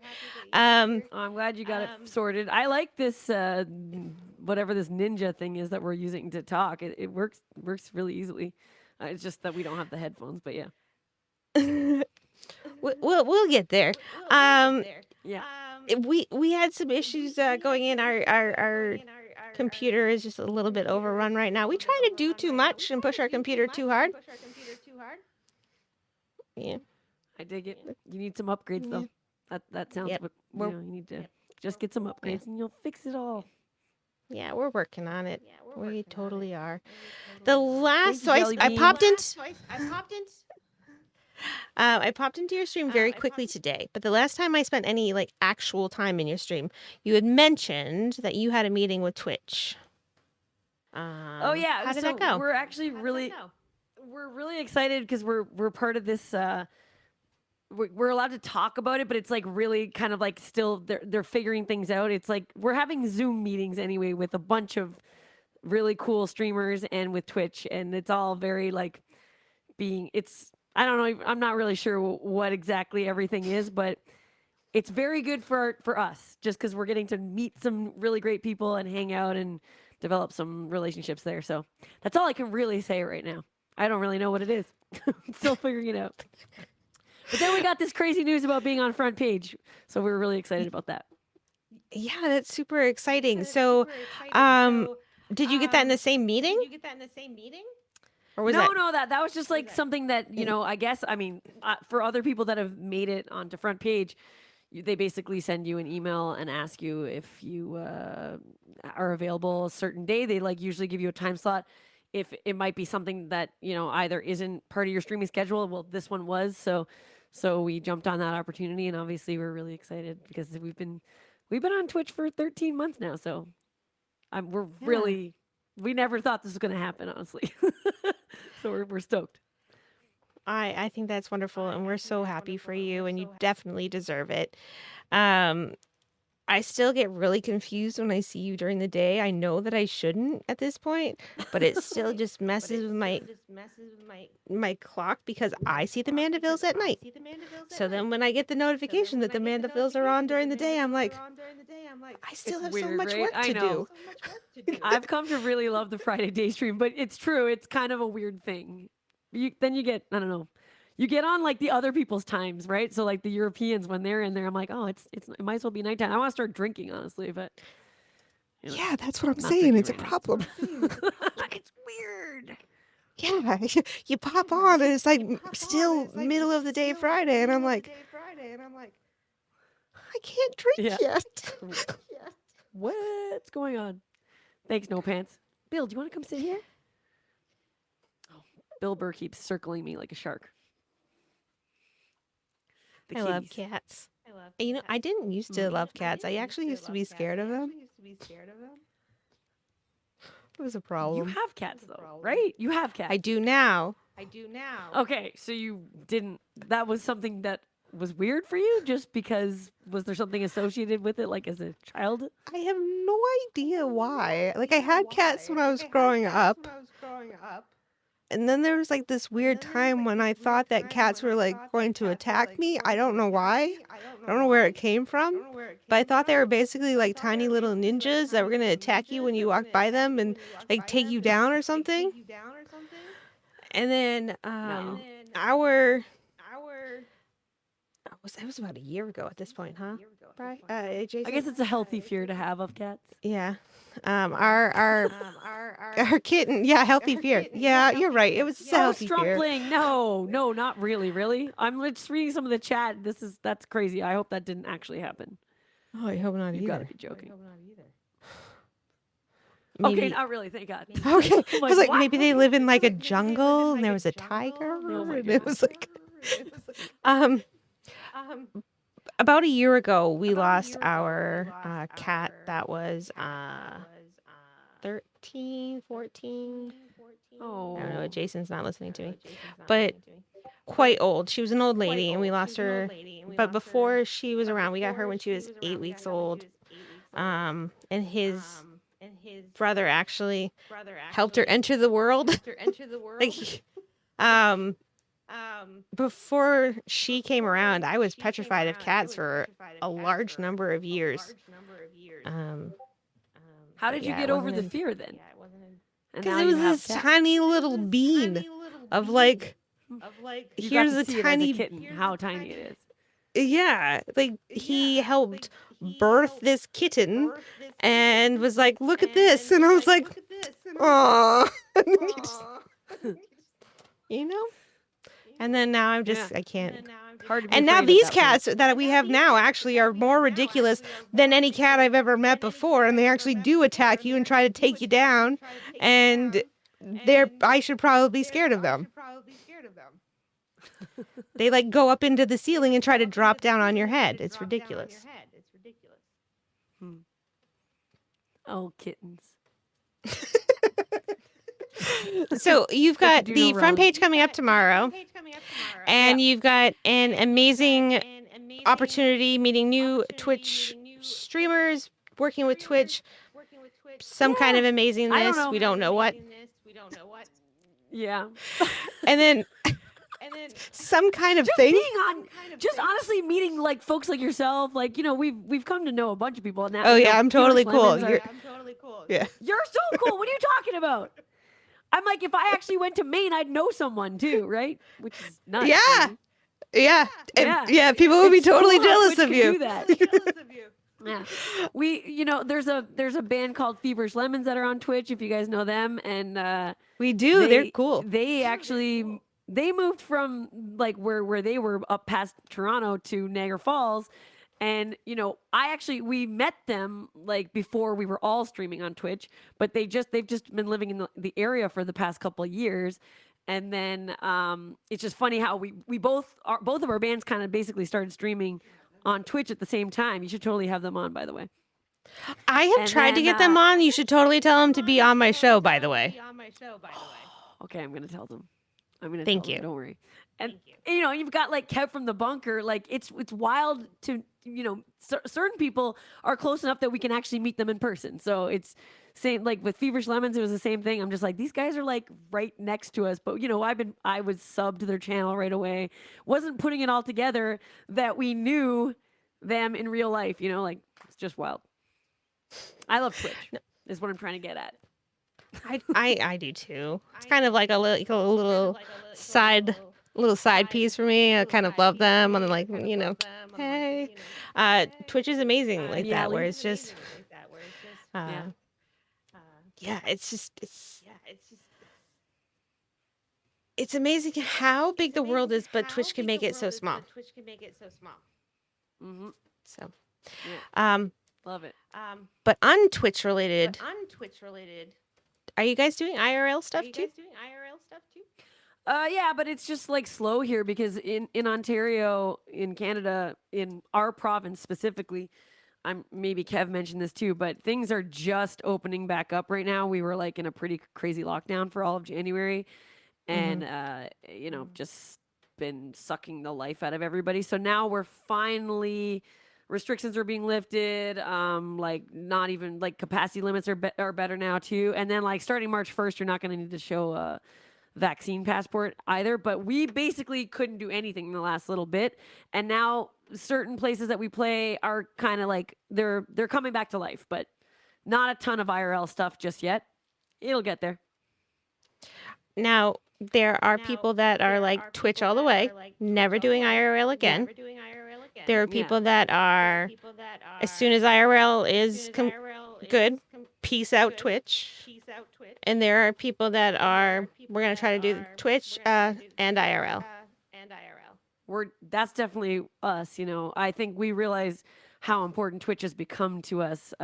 I'm glad you got it sorted. I like this whatever this ninja thing is that we're using to talk. It works really easily. It's just that we don't have the headphones, but yeah. We'll get there. Yeah. We had some issues going in. Our computer is just a little bit overrun right now. We try to do too much and push our computer too hard. Yeah. I dig it. You need some upgrades though. That sounds Yep. what you need to just get some upgrades and you'll fix it all. Yeah, we're working on it. We totally are. The last, Thank so you, I Jelly popped into, I popped into your stream very quickly today. But the last time I spent any like actual time in your stream, you had mentioned that you had a meeting with Twitch. Oh yeah. How did so that go? We're actually really excited because we're part of this. We're allowed to talk about it, but it's like really kind of like still they're figuring things out. It's like we're having Zoom meetings anyway with a bunch of really cool streamers and with Twitch, and it's all very like I don't know. I'm not really sure what exactly everything is, but it's very good for us just because we're getting to meet some really great people and hang out and develop some relationships there. So that's all I can really say right now. I don't really know what it is. I'm still figuring it out. But then we got this crazy news about being on front page. So we were really excited about that. Yeah, that's super exciting. So, did you get that in the same meeting? Or was No, that was just like something that, I guess, I mean, for other people that have made it onto front page, they basically send you an email and ask you if you are available a certain day. They like usually give you a time slot. If it might be something that, either isn't part of your streaming schedule. Well, this one was. So we jumped on that opportunity, and obviously we're really excited because we've been on Twitch for 13 months now. So we never thought this was going to happen, honestly. So we're stoked. I think that's wonderful, and we're so happy for you, and you definitely deserve it. Um, I still get really confused when I see you during the day. I know that I shouldn't at this point, but it still just messes with my clock because I see the Mandevilles at night. So then when I get the notification that the Mandevilles are on during the day, I'm like, I still It's have so weird, much right? work I to know. do. I've come to really love the Friday day stream, but it's true. It's kind of a weird thing. Then you get, I don't know. You get on like the other people's times, right? So like the Europeans when they're in there, I'm like, oh, it might as well be nighttime. I want to start drinking, honestly, but you know, Yeah, that's what I'm not saying. drinking It's a right now. problem. It's weird. Yeah, you pop on and it's like still middle of the day Friday, and I'm like, I can't drink Yeah. yet. What's going on? Thanks, No Pants. Bill, do you want to come sit here? Oh, Bill Burr keeps circling me like a shark. The I love kitties. cats. You know, I didn't used to love cats. I actually used to be scared of them. It was a You problem. have cats though, right? You have cats. I do now. Okay, so you didn't. That was something that was weird for you, just because. Was there something associated with it, like as a child? I have no idea why. Like I had cats when I was growing up. And then there was like this weird time when I thought that cats were like going to attack me. I don't know why. I don't know where it came from. But I thought they were basically like tiny little ninjas that were going to attack you when you walked by them and like take you down or something. And then our it was about a year ago at this point, huh? Right? Jason? I guess it's a healthy fear to have of cats. Yeah. Our kitten. Yeah, healthy fear. Yeah, you're right. It was a healthy fear. Strumpling. No, not really. Really, I'm just reading some of the chat. That's crazy. I hope that didn't actually happen. Oh, I hope not You either. gotta be joking. Maybe. Okay, not really. Thank God. Okay. I was like, what? maybe they live in like a jungle and there was a tiger. Oh my And it was like, about a year ago, we lost our cat that was 13, 14. Oh, I don't know. Jason's not listening to me. But quite old. She was an old lady and we lost her. But before she was around, we got her when she was 8 weeks old. And his brother actually helped her enter the world. Like, before she came around, I was petrified of cats for a large number of years. how did you yeah, get it over the wasn't fear then? And Because now it was you have this cats. tiny little bean of like, You here's got a to see it as tiny a kitten. How tiny it is. yeah, like he helped birth this kitten and was like, look at this. And I was like, aw. You know? And then now I'm just, I can't. Hard to be And now afraid at these that point. cats that we have now actually are more ridiculous than any cat I've ever met before. And they actually do attack you and try to take you down. And I should probably be scared of them. They like go up into the ceiling and try to drop down on your head. It's ridiculous. Oh, kittens. So you've got do the no front wrong. page coming up tomorrow. And you've got an amazing opportunity meeting new Twitch streamers, working with Twitch, some kind of I don't amazingness. know. We don't know what. Yeah. And then some kind of thing. Being on, just honestly meeting like folks like yourself, like we've come to know a bunch of people now. Oh yeah, I'm totally English cool. lemons Yeah. You're so cool. What are you talking about? I'm like, if I actually went to Maine, I'd know someone too, right? Which is nuts. Yeah. crazy. Yeah. Yeah. Yeah. People would be It's cool totally how jealous Twitch of can you. do that. Yeah. There's a band called Feverish Lemons that are on Twitch, if you guys know them. And We do. They're cool. They actually they moved from like where they were up past Toronto to Niagara Falls. And we met them like before we were all streaming on Twitch, but they've just been living in the area for the past couple of years. And then it's just funny how we both of our bands kind of basically started streaming on Twitch at the same time. You should totally have them on, by the way. I have tried to get them on. You should totally tell them to be on my show, by the way. Okay, I'm gonna tell them. Thank you. Don't worry. And you've got like Kev from the bunker. Like it's wild to certain people are close enough that we can actually meet them in person. So it's same like with Feverish Lemons. It was the same thing. I'm just like, these guys are like right next to us. But I was subbed to their channel right away. Wasn't putting it all together that we knew them in real life. Like it's just wild. I love Twitch. Is what I'm trying to get at. I do too. It's kind of like a little side piece for me. I kind of love them, and then like hey, Twitch is amazing like that, where it's just yeah, it's amazing how big the world is, but Twitch can make it so small. Mm-hmm. So, love it. But on Twitch related, are you guys doing IRL stuff too? Yeah, but it's just like slow here because in Ontario, in Canada, in our province specifically, maybe Kev mentioned this too, but things are just opening back up right now. We were like in a pretty crazy lockdown for all of January, and just been sucking the life out of everybody. So now we're finally restrictions are being lifted. Like not even like capacity limits are better now too. And then like starting March 1st, you're not going to need to show a vaccine passport either. But we basically couldn't do anything in the last little bit, and now certain places that we play are kind of like they're coming back to life, but not a ton of IRL stuff just yet. It'll get there. Now, there are people that are like Twitch all the way, never doing IRL again. There are people that are, as soon as IRL is good, peace out Twitch. And there are people that are, we're going to try to do Twitch and IRL. That's definitely us, I think we realize how important Twitch has become to us.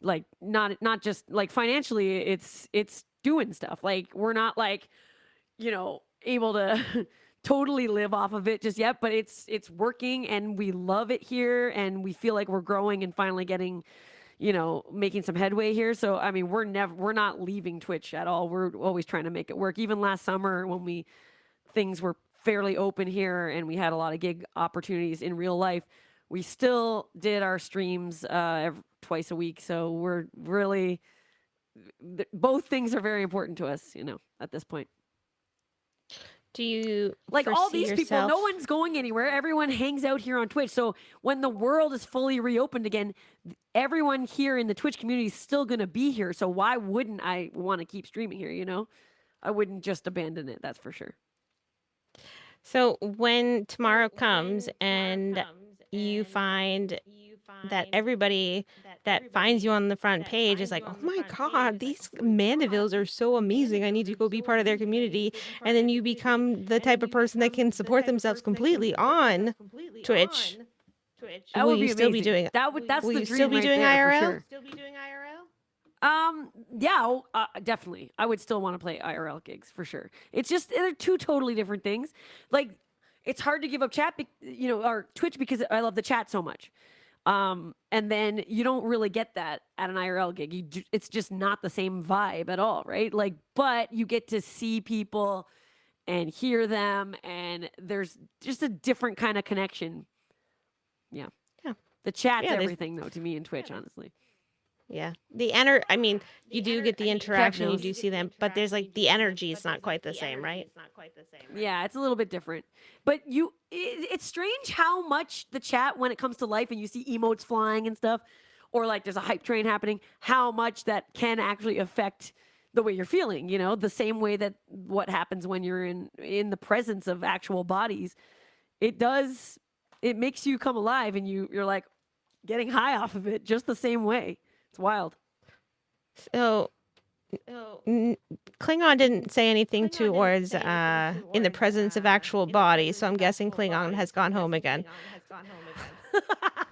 Like not just like financially, it's doing stuff. Like we're not like, able to totally live off of it just yet, but it's working and we love it here and we feel like we're growing and finally getting, making some headway here. So, I mean, we're not leaving Twitch at all. We're always trying to make it work. Even last summer when things were fairly open here and we had a lot of gig opportunities in real life, we still did our streams twice a week. So we're really, both things are very important to us, at this point. Do you like all these yourself... people? No one's going anywhere. Everyone hangs out here on Twitch. So when the world is fully reopened again, everyone here in the Twitch community is still going to be here. So why wouldn't I want to keep streaming here? I wouldn't just abandon it. That's for sure. So when tomorrow comes and you find that everybody that finds you on the front page is like, oh my God, these Mandevilles are so amazing. I need to go be part of their community. And then you become the type of person that can support themselves completely on Twitch. Will you still be doing it? That's will the you dream still be right doing there, IRL? for sure. Yeah, definitely. I would still want to play IRL gigs for sure. It's just they're two totally different things. Like it's hard to give up chat, or Twitch because I love the chat so much. And then you don't really get that at an IRL gig. It's just not the same vibe at all, right? Like, but you get to see people and hear them, and there's just a different kind of connection. Yeah. The chat's everything though to me in Twitch, honestly. Yeah. I mean, you do get the interaction, you do see them, but there's like the energy is not quite the same, right? Yeah, it's a little bit different. But it's strange how much the chat, when it comes to life and you see emotes flying and stuff, or like there's a hype train happening, how much that can actually affect the way you're feeling, the same way that what happens when you're in the presence of actual bodies. It makes you come alive and you're like getting high off of it just the same way. It's wild. So, Klingon didn't say anything towards in the presence of actual bodies, so I'm guessing Klingon has gone home again.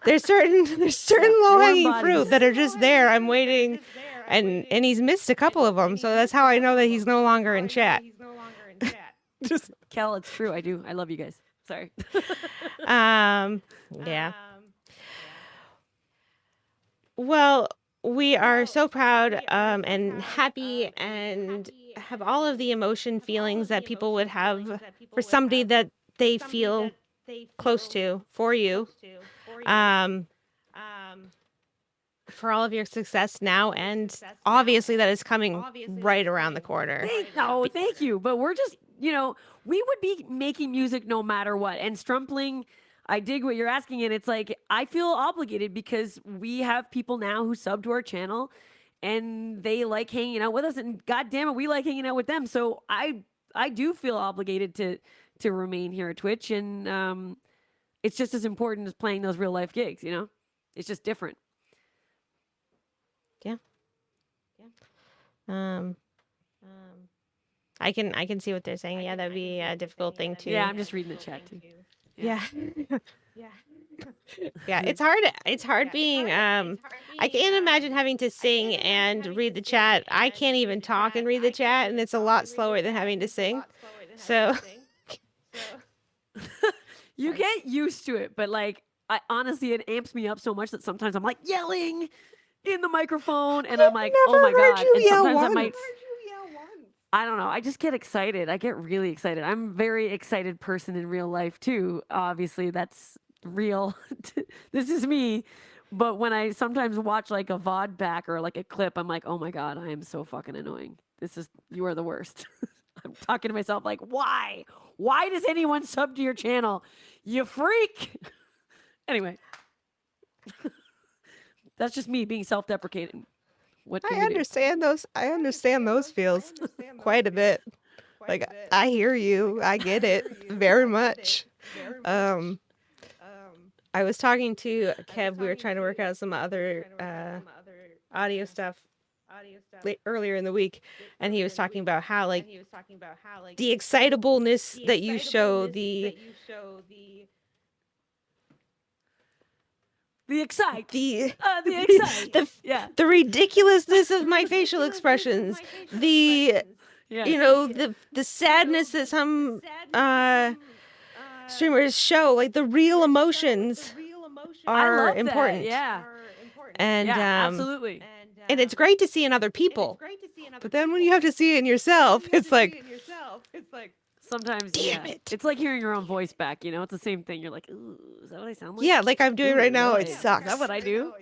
There's certain low-hanging fruit that are just there. I'm waiting, and he's missed a couple of them, so that's how I know that he's no longer in chat. Just Kel, it's true. I do. I love you guys. Sorry. Yeah. Well, we are so proud and happy and have all of the emotion feelings that people would have for somebody that they feel close to for you. Um, for all of your success now, and obviously that is coming right around the corner. Thank you. But we're just, we would be making music no matter what. And Strumpling, I dig what you're asking. And it's like, I feel obligated because we have people now who sub to our channel and they like hanging out with us. And God damn it, we like hanging out with them. So I do feel obligated to remain here at Twitch. And it's just as important as playing those real life gigs, It's just different. Yeah. I can see what they're saying. Yeah, that'd be a difficult thing to. Yeah, I'm just reading the chat too. Yeah. Yeah, it's hard. It's hard being. I can't imagine having to sing and read the chat. I can't even talk and read the chat, and it's a lot slower than having to sing. So. You get used to it, but like, I honestly, it amps me up so much that sometimes I'm like yelling in the microphone, and I'm like, oh my god. And sometimes I don't know. I just get excited. I get really excited. I'm a very excited person in real life too. Obviously, that's real. This is me. But when I sometimes watch like a VOD back or like a clip, I'm like, oh my god, I am so fucking annoying. You are the worst. I'm talking to myself like, why? Why does anyone sub to your channel? You freak. Anyway, that's just me being self-deprecating. What can I understand those. I understand those feels quite a bit. Like I hear you. I get it very much. I was talking to Kev. We were trying to work out some other audio stuff earlier in the week, and he was talking about how like the excitableness that you show, the excite. The excite. Yeah. The ridiculousness of my facial expressions. The the sadness that some streamers show, like the real emotions are important. Yeah. And absolutely. And it's great to see in other people. But then when you have to see it in yourself, it's like sometimes, damn it. It's like hearing your own voice back, It's the same thing. You're like, ooh, is that what I sound like? Yeah, like I'm doing right now. Really? It sucks. Is that what I do?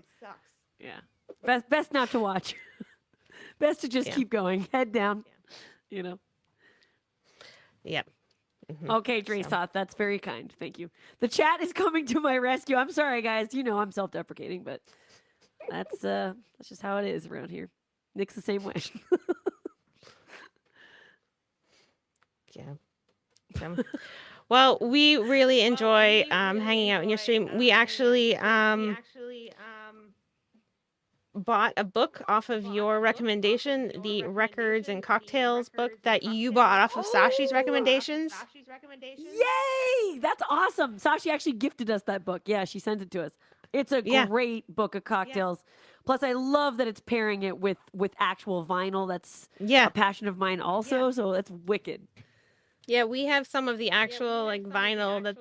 Yeah. Best not to watch. Best to just keep going. Head down. Yep. Mm-hmm. Okay, Dresoth, that's very kind. Thank you. The chat is coming to my rescue. I'm sorry, guys. I'm self-deprecating, but that's just how it is around here. Nick's the same way. Yeah. Well, we really enjoy hanging out in your stream. We actually bought a book off of your recommendation, the Records and Cocktails book that you bought off of Sashi's recommendations. Yay! That's awesome. Sashi actually gifted us that book. Yeah, she sent it to us. It's a great book of cocktails. Plus, I love that it's pairing it with actual vinyl. That's a passion of mine also, so that's wicked. Yeah, we have some of the actual vinyl that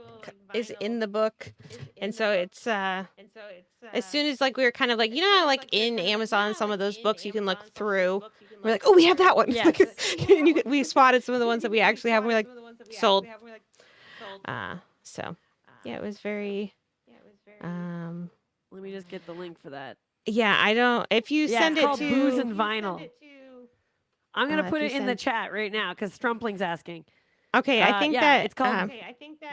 is in the book, and so it's as soon as we were kind of how, in Amazon, some of those books you can look through. We're like, oh, we have that one. Yes. And we spotted some of the ones that we actually have. And we're like, sold. So yeah, it was very. Let me just get the link for that. Yeah, I don't. If you send it's it called to Booze and Vinyl. I'm gonna put if it you in the send- chat right now because Strumpling's asking. Okay, I think that it's called.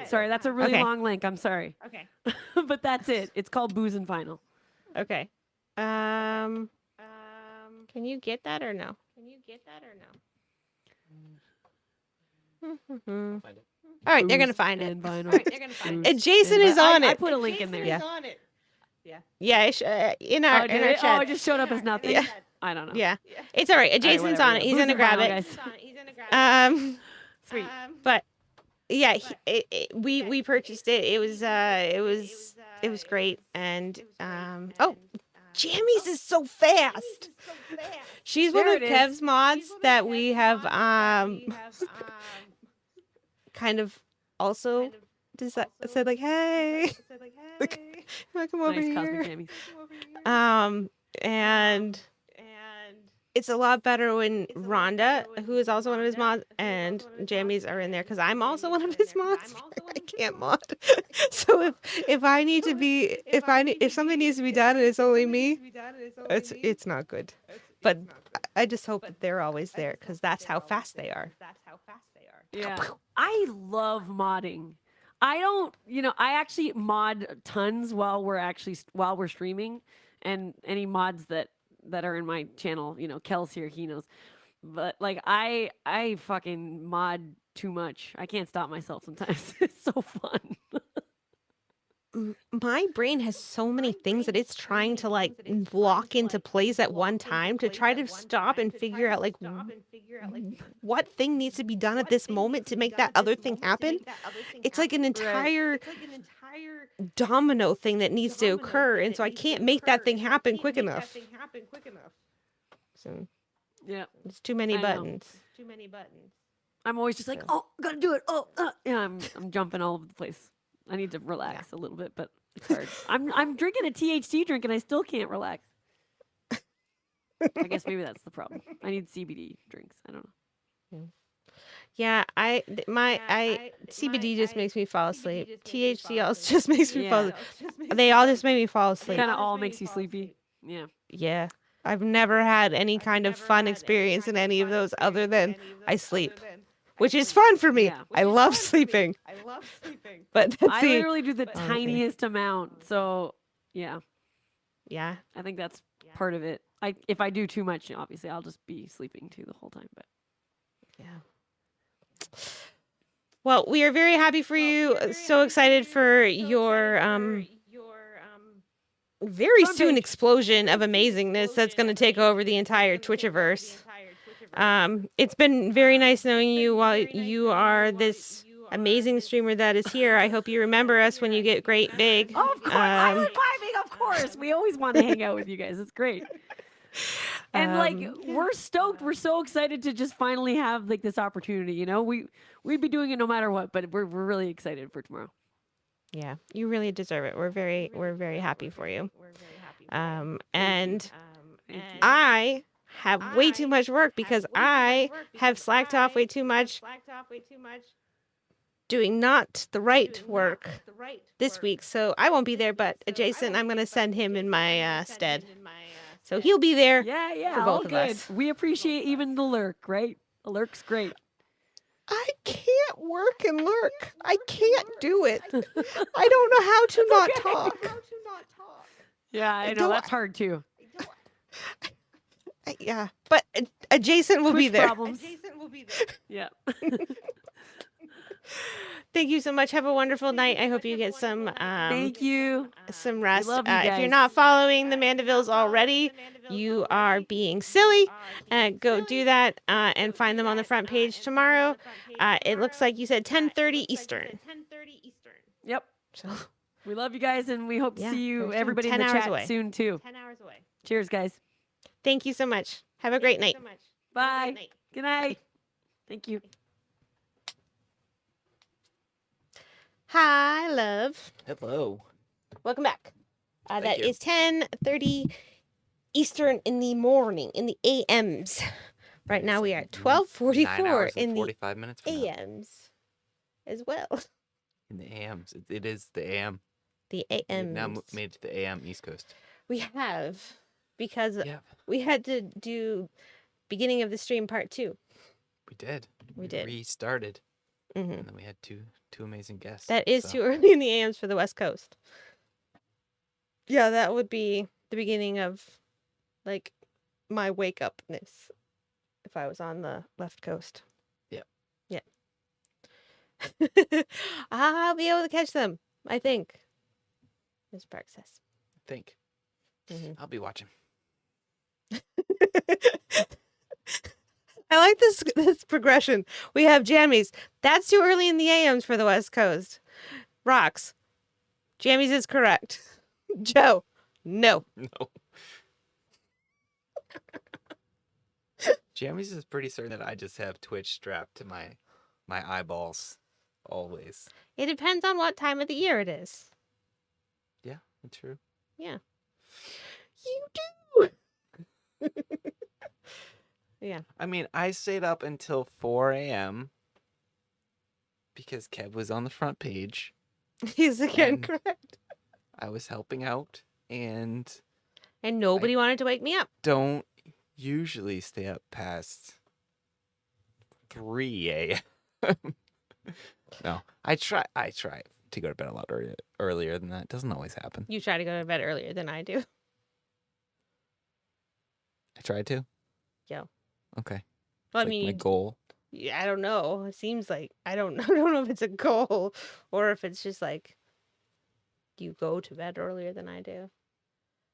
Sorry, that's a really Okay. long link. I'm sorry. Okay. But that's it. It's called Booze and Vinyl. Okay. Can you get that or no? All right, they're gonna find it. And vinyl. They're gonna find it. And Jason is on I it. put a link in there. Yeah. Yeah, in our did in our it? chat. Oh, it just showed up as nothing. Yeah. I don't know. Yeah, it's all right. Jason's whatever, on it. yeah. He's Booze gonna and grab vinyl, it. guys. Sweet. But yeah, we purchased it. It was great. And Jammies is so fast. She's one There of it is. Kev's mods that we have kind of also said hey, come over Nice here. Cosmic Jammies. And it's a lot better when Rhonda, who is also one of his mods, and Jammies are in there because I'm also one of his mods. I can't mod. So if I need to be if something needs to be done and it's only me, it's not good. But I just hope that they're always there because that's how fast they are. Yeah. I love modding. I don't, I actually mod tons while we're streaming, and any mods that are in my channel, Kel's here, he knows. But like I fucking mod too much. I can't stop myself sometimes. It's so fun. My brain has so many things that it's trying to like lock into place at one time to try to stop and figure out like what thing needs to be done at this moment to make that other thing happen. It's like an entire domino thing that needs to occur, and so I can't make that thing happen quick enough. So Yeah. it's too many buttons. I'm always just like, oh, gotta do it. Oh, yeah, I'm jumping all over the place. I need to relax a little bit, but it's hard. I'm drinking a THC drink and I still can't relax. I guess maybe that's the problem. I need CBD drinks. I don't know. Yeah, CBD just makes me fall asleep. THC also just makes me fall asleep. They all just make me fall asleep. Kind of all makes you sleepy. Yeah. Yeah. I've never had any kind of fun experience in any of those other than I sleep, which is fun for me. Yeah, I love sleeping. But that's I literally do the tiniest amount. So, yeah. Yeah. I think that's part of it. If I do too much, obviously, I'll just be sleeping too the whole time. But yeah. Well, we are very happy for you. So excited for your very soon explosion of amazingness that's going to take over the entire Twitchiverse. It's been very nice knowing you while you are this amazing streamer that is here. I hope you remember us when you get great big. oh, of course, Island Vibing, of course. We always want to hang out with you guys. It's great. And like we're stoked. We're so excited to just finally have like this opportunity. We'd be doing it no matter what, but we're really excited for tomorrow. Yeah, you really deserve it. We're very happy for you. And I have way too much work because I have slacked off way too much doing not the right work this week. So I won't be there, but Jason, I'm going to send him in my stead. So he'll be there for both of us. We appreciate even the lurk, right? The lurk's great. I can't work and lurk. I can't do it. I don't know how to not talk. Yeah, I know. That's hard too. Yeah, but Jason will be there. Jason will be there. Yeah. Thank you so much. Have a wonderful night. I hope you get some Thank you. Some rest. Love you If guys. you're not following the Mandevilles already, you are being silly. Go do that and find them on the front page tomorrow. It looks like you said 10:30 Eastern. Yep. So We love you guys, and we hope to see you, very soon. everybody in 10 the hours chat away. soon too. Cheers, guys. thank you so much. Have a great night. Bye. Good night. Thank you. Hi, love. Hello. Welcome back. That you. is 10:30 Eastern in the morning, in the AMs. Right now we are at 12:44 in the 45 minutes from now. AMs as well. In the AMs. It is the AM. The We've AMs. now made it to the AM East Coast. We have, because Yep. we had to do beginning of the stream part 2. We did. We did. Restarted. hmm And then we had two amazing guests. That is so. too early in the AMs for the West Coast. Yeah, that would be the beginning of, like, my wake upness if I was on the left coast. Yep. Yeah. I'll be able to catch them, I think. Ms. Park says. I think. Mhm. I'll be watching. I like this progression. We have jammies. That's too early in the AMs for the West Coast. Rocks. Jammies is correct. Joe. No. No. Jammies is pretty certain that I just have Twitch strapped to my eyeballs always. It depends on what time of the year it is. Yeah, true. Yeah. You do. Yeah. I mean, I stayed up until 4 a.m. because Kev was on the front page. He's again And correct. I was helping out, and And nobody wanted to wake me up. don't usually stay up past 3 a.m. No, I try to go to bed a lot earlier than that. Doesn't always happen. You try to go to bed earlier than I do. I tried to. Yeah. Okay. Well, I It's like mean, my goal. yeah, I don't know. It seems like I don't I don't know if it's a goal or if it's just like you go to bed earlier than I do,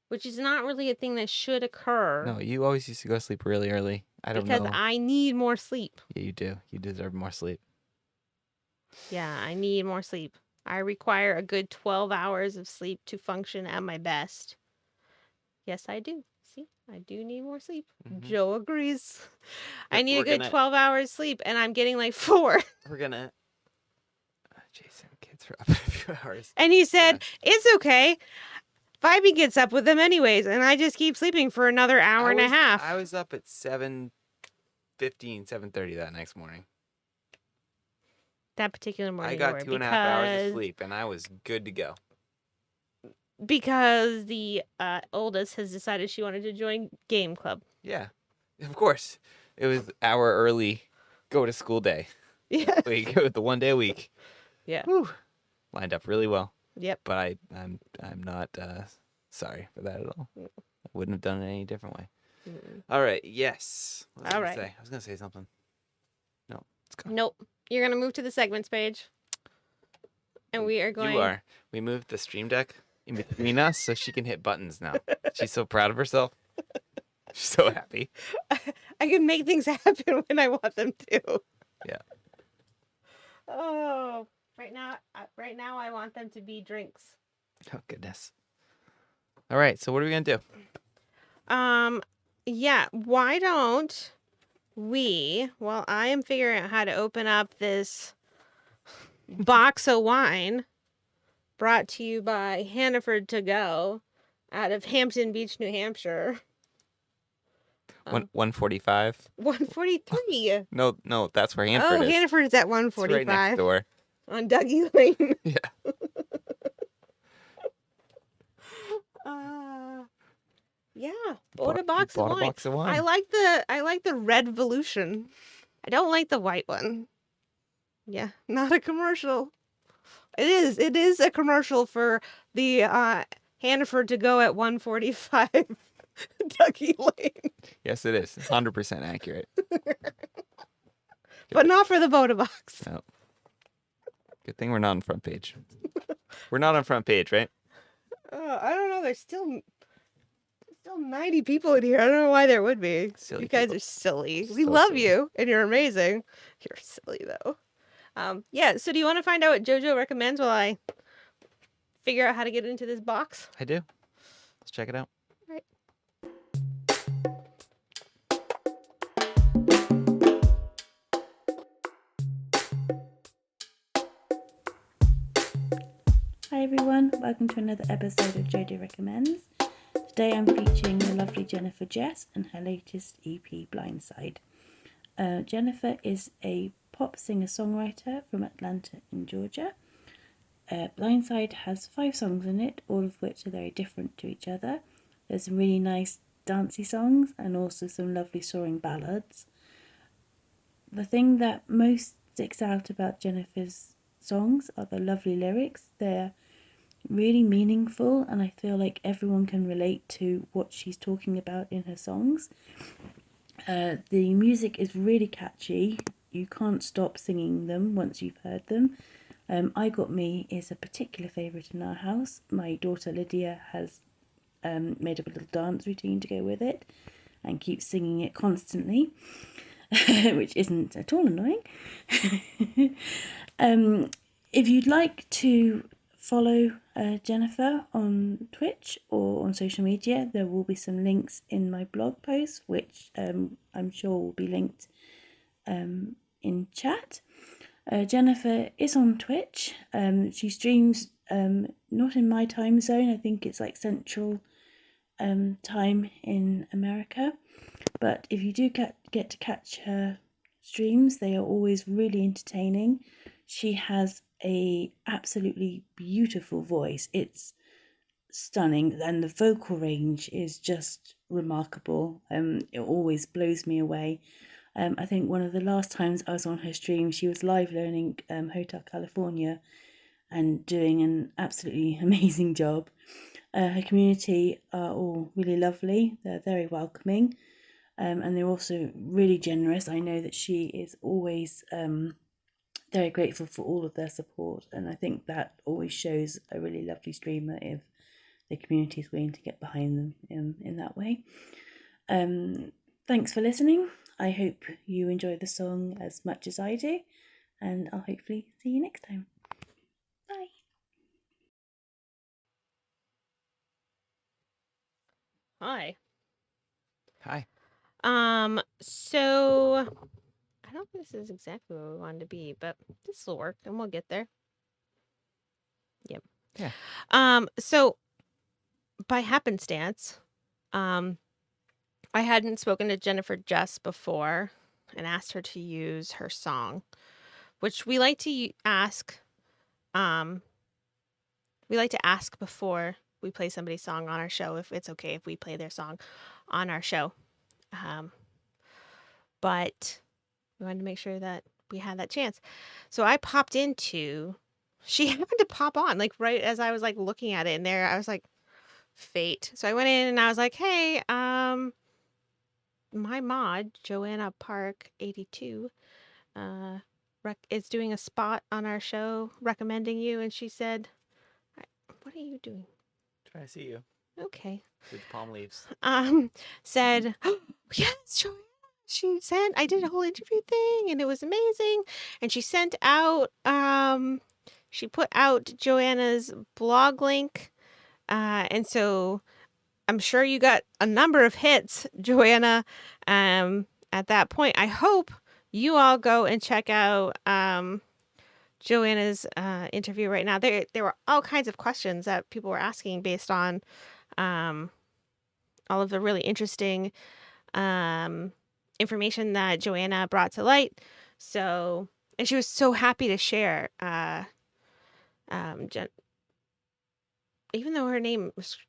which is not really a thing that should occur. No, you always used to go to sleep really early. I don't because know. I need more sleep. Yeah, you do. You deserve more sleep. Yeah, I need more sleep. I require a good 12 hours of sleep to function at my best. Yes, I do. See, I do need more sleep. Joe agrees. I need a good 12 hours sleep, and I'm getting like 4. We're gonna. Jason, kids are up in a few hours. And he said, it's okay. Vibey gets up with them anyways, and I just keep sleeping for another hour and a half. I was up at 7:15, 7:30 that next morning. That particular morning. I got 2.5 hours of sleep, and I was good to go. Because the oldest has decided she wanted to join game club. Yeah, of course. It was our early go to school day. Yeah. We go the 1 day a week. Yeah. Whew. Lined up really well. Yep. But I'm not sorry for that at all. I wouldn't have done it any different way. All right. Yes. What was I gonna say? I was gonna say something. No, it's gone. Nope. You're gonna move to the segments page, and we are going. You are. We moved the stream deck in between us so she can hit buttons now. She's so proud of herself. She's so happy. I can make things happen when I want them to. Yeah. Oh, right now I want them to be drinks. Oh goodness. All right. So what are we gonna do? Yeah. Why don't we? Well, I am figuring out how to open up this box of wine brought to you by Hannaford To Go out of Hampton Beach, New Hampshire. 145. 143. No, that's where Hanford is. Hannaford is at It's 145 right next door. on Dougie Lane. Yeah. Yeah. Bought a box of wine. Box of wine. I like the red Volution. I don't like the white one. Yeah, not a commercial. It is a commercial for the Hannaford To Go at 145 Dougie Lane. Yes, it is. 100% accurate. But not for the Boda box. No. Good thing we're not on front page. We're not on front page, right? I don't know. There's still 90 people in here. I don't know why there would be. Silly You guys people. are silly. So We love silly. you, and you're amazing. You're silly, though. Yeah, so do you want to find out what JoJo recommends while I figure out how to get into this box? I do. Let's check it out. All right. Hi everyone, welcome to another episode of JoJo Recommends. Today I'm featuring the lovely Jennifer Jess and her latest EP, Blindside. Jennifer is a pop singer-songwriter from Atlanta in Georgia. Blindside has 5 songs in it, all of which are very different to each other. There's some really nice dancey songs and also some lovely soaring ballads. The thing that most sticks out about Jennifer's songs are the lovely lyrics. They're really meaningful and I feel like everyone can relate to what she's talking about in her songs. The music is really catchy. You can't stop singing them once you've heard them. I Got Me is a particular favourite in our house. My daughter Lydia has made up a little dance routine to go with it and keeps singing it constantly, which isn't at all annoying. If you'd like to follow Jennifer on Twitch or on social media, there will be some links in my blog post, which I'm sure will be linked in chat. Jennifer is on Twitch. She streams not in my time zone. I think it's like Central time in America. But if you do get to catch her streams, they are always really entertaining. She has a absolutely beautiful voice. It's stunning, and the vocal range is just remarkable. It always blows me away. I think one of the last times I was on her stream, she was live learning Hotel California and doing an absolutely amazing job. Her community are all really lovely. They're very welcoming, and they're also really generous. I know that she is always very grateful for all of their support, and I think that always shows a really lovely streamer if the community is willing to get behind them in that way. Thanks for listening. I hope you enjoy the song as much as I do, and I'll hopefully see you next time. Bye. Hi. Hi. So I don't think this is exactly where we wanted to be, but this will work and we'll get there. Yep. Yeah. So by happenstance, I hadn't spoken to Jennifer Jess before and asked her to use her song, which we like to ask. We like to ask before we play somebody's song on our show if it's okay if we play their song on our show. But we wanted to make sure that we had that chance. So I popped into, she happened to pop on, like right as I was like looking at it in there, I was like, fate. So I went in and I was like, hey, my mod, Joanna Park 82, is doing a spot on our show recommending you. And she said, what are you doing? Try to see you. Okay. See the palm leaves. Said, oh, yes, Joanna. She sent, I did a whole interview thing and it was amazing. And she sent out, she put out Joanna's blog link. And so I'm sure you got a number of hits, Joanna, at that point. I hope you all go and check out Joanna's interview right now. There were all kinds of questions that people were asking based on all of the really interesting information that Joanna brought to light. So, and she was so happy to share. Even though her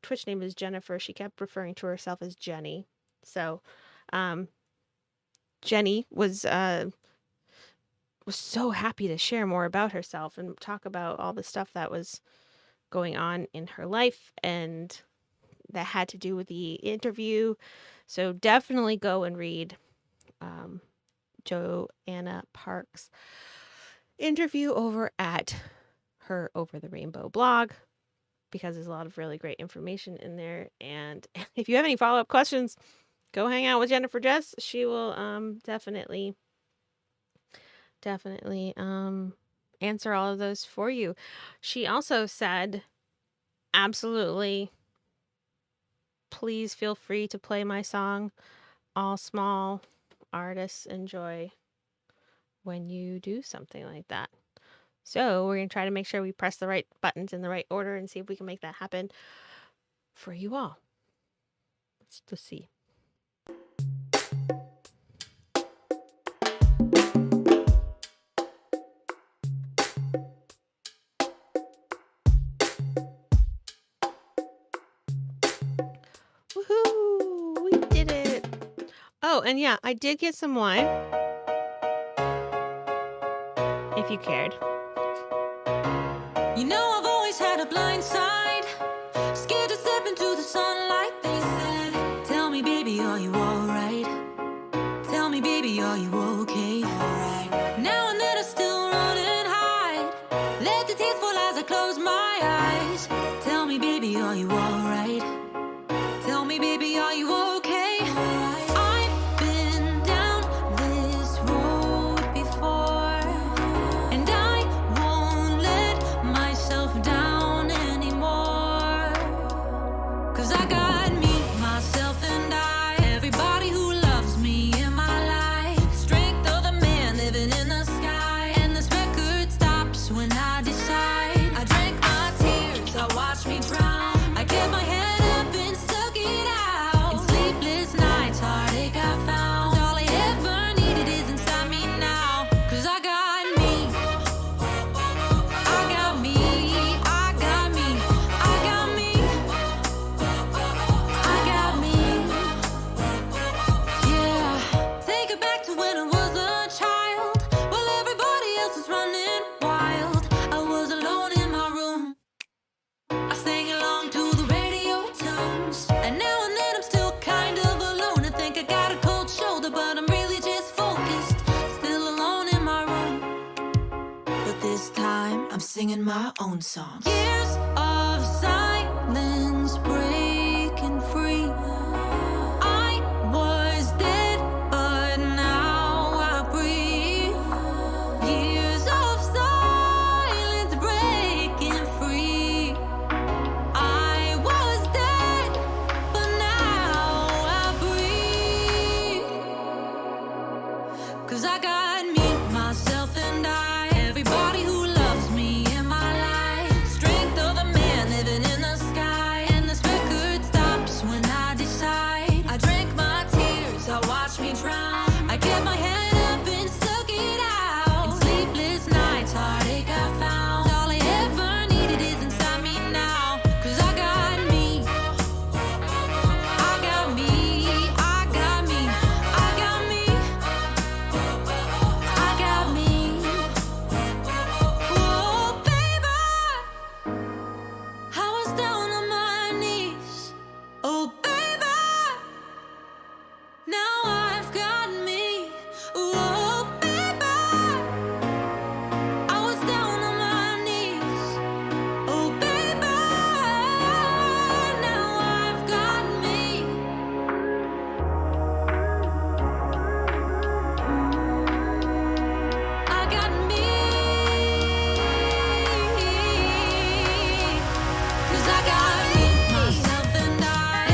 Twitch name is Jennifer, she kept referring to herself as Jenny. So, Jenny was so happy to share more about herself and talk about all the stuff that was going on in her life and that had to do with the interview. So definitely go and read Joanna Park's interview over at her Over the Rainbow blog, because there's a lot of really great information in there. And if you have any follow-up questions, go hang out with Jennifer Jess. She will definitely answer all of those for you. She also said, absolutely, please feel free to play my song. All small artists enjoy when you do something like that. So we're going to try to make sure we press the right buttons in the right order and see if we can make that happen for you all. Let's see. Woohoo! We did it. Oh, and yeah, I did get some wine. If you cared. You know I've always had a blind side, scared to step into the sunlight, they said. Tell me, baby, are you alright? Tell me, baby, are you okay? Alright. Now and then I still run and hide, let the tears fall as I close my eyes. Tell me, baby, are you alright? Tell me, baby, are you okay? Alright. I've been down this road before, and I won't let myself down anymore. 'Cause I got me, myself, and I, everybody who loves me in my life. Strength of a man living in the sky, and this record stops when I decide. I drank my tears, I watched me drown. I kept my head up singing my own song. Years of silence breaking free. I was dead, but now I breathe. Years of silence breaking free. I was dead, but now I breathe. 'Cause I got me, myself, and I. Everybody who loves me in my life. Strength of a man living in the sky. And this record stops when I decide. I drank my tears, I watched me drown. I kept my head up and stuck it out. In sleepless nights, heartache I found. All I ever needed is inside me now. 'Cause I got me. I got me. I got me. I got me. I got me. Oh, baby, I was down on my knees. Oh, baby, now I've got me. Oh, baby, I was down on my knees. Oh, baby, now I've got me. I got me. 'Cause I got me, myself, and I.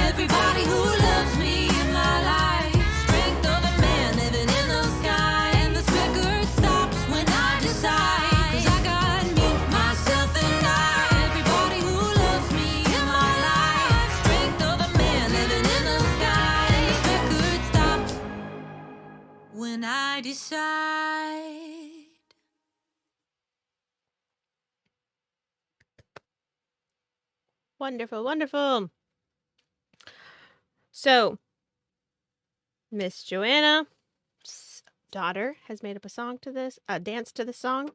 Everybody who loves me in my life. Strength of a man living in the sky. And this record stops when I decide. 'Cause I got me, myself, and I. Everybody who loves me in my life. Strength of a man living in the sky. This record stops when I decide. Wonderful, wonderful. So, Miss Joanna's daughter has made up a song to this, a dance to the song,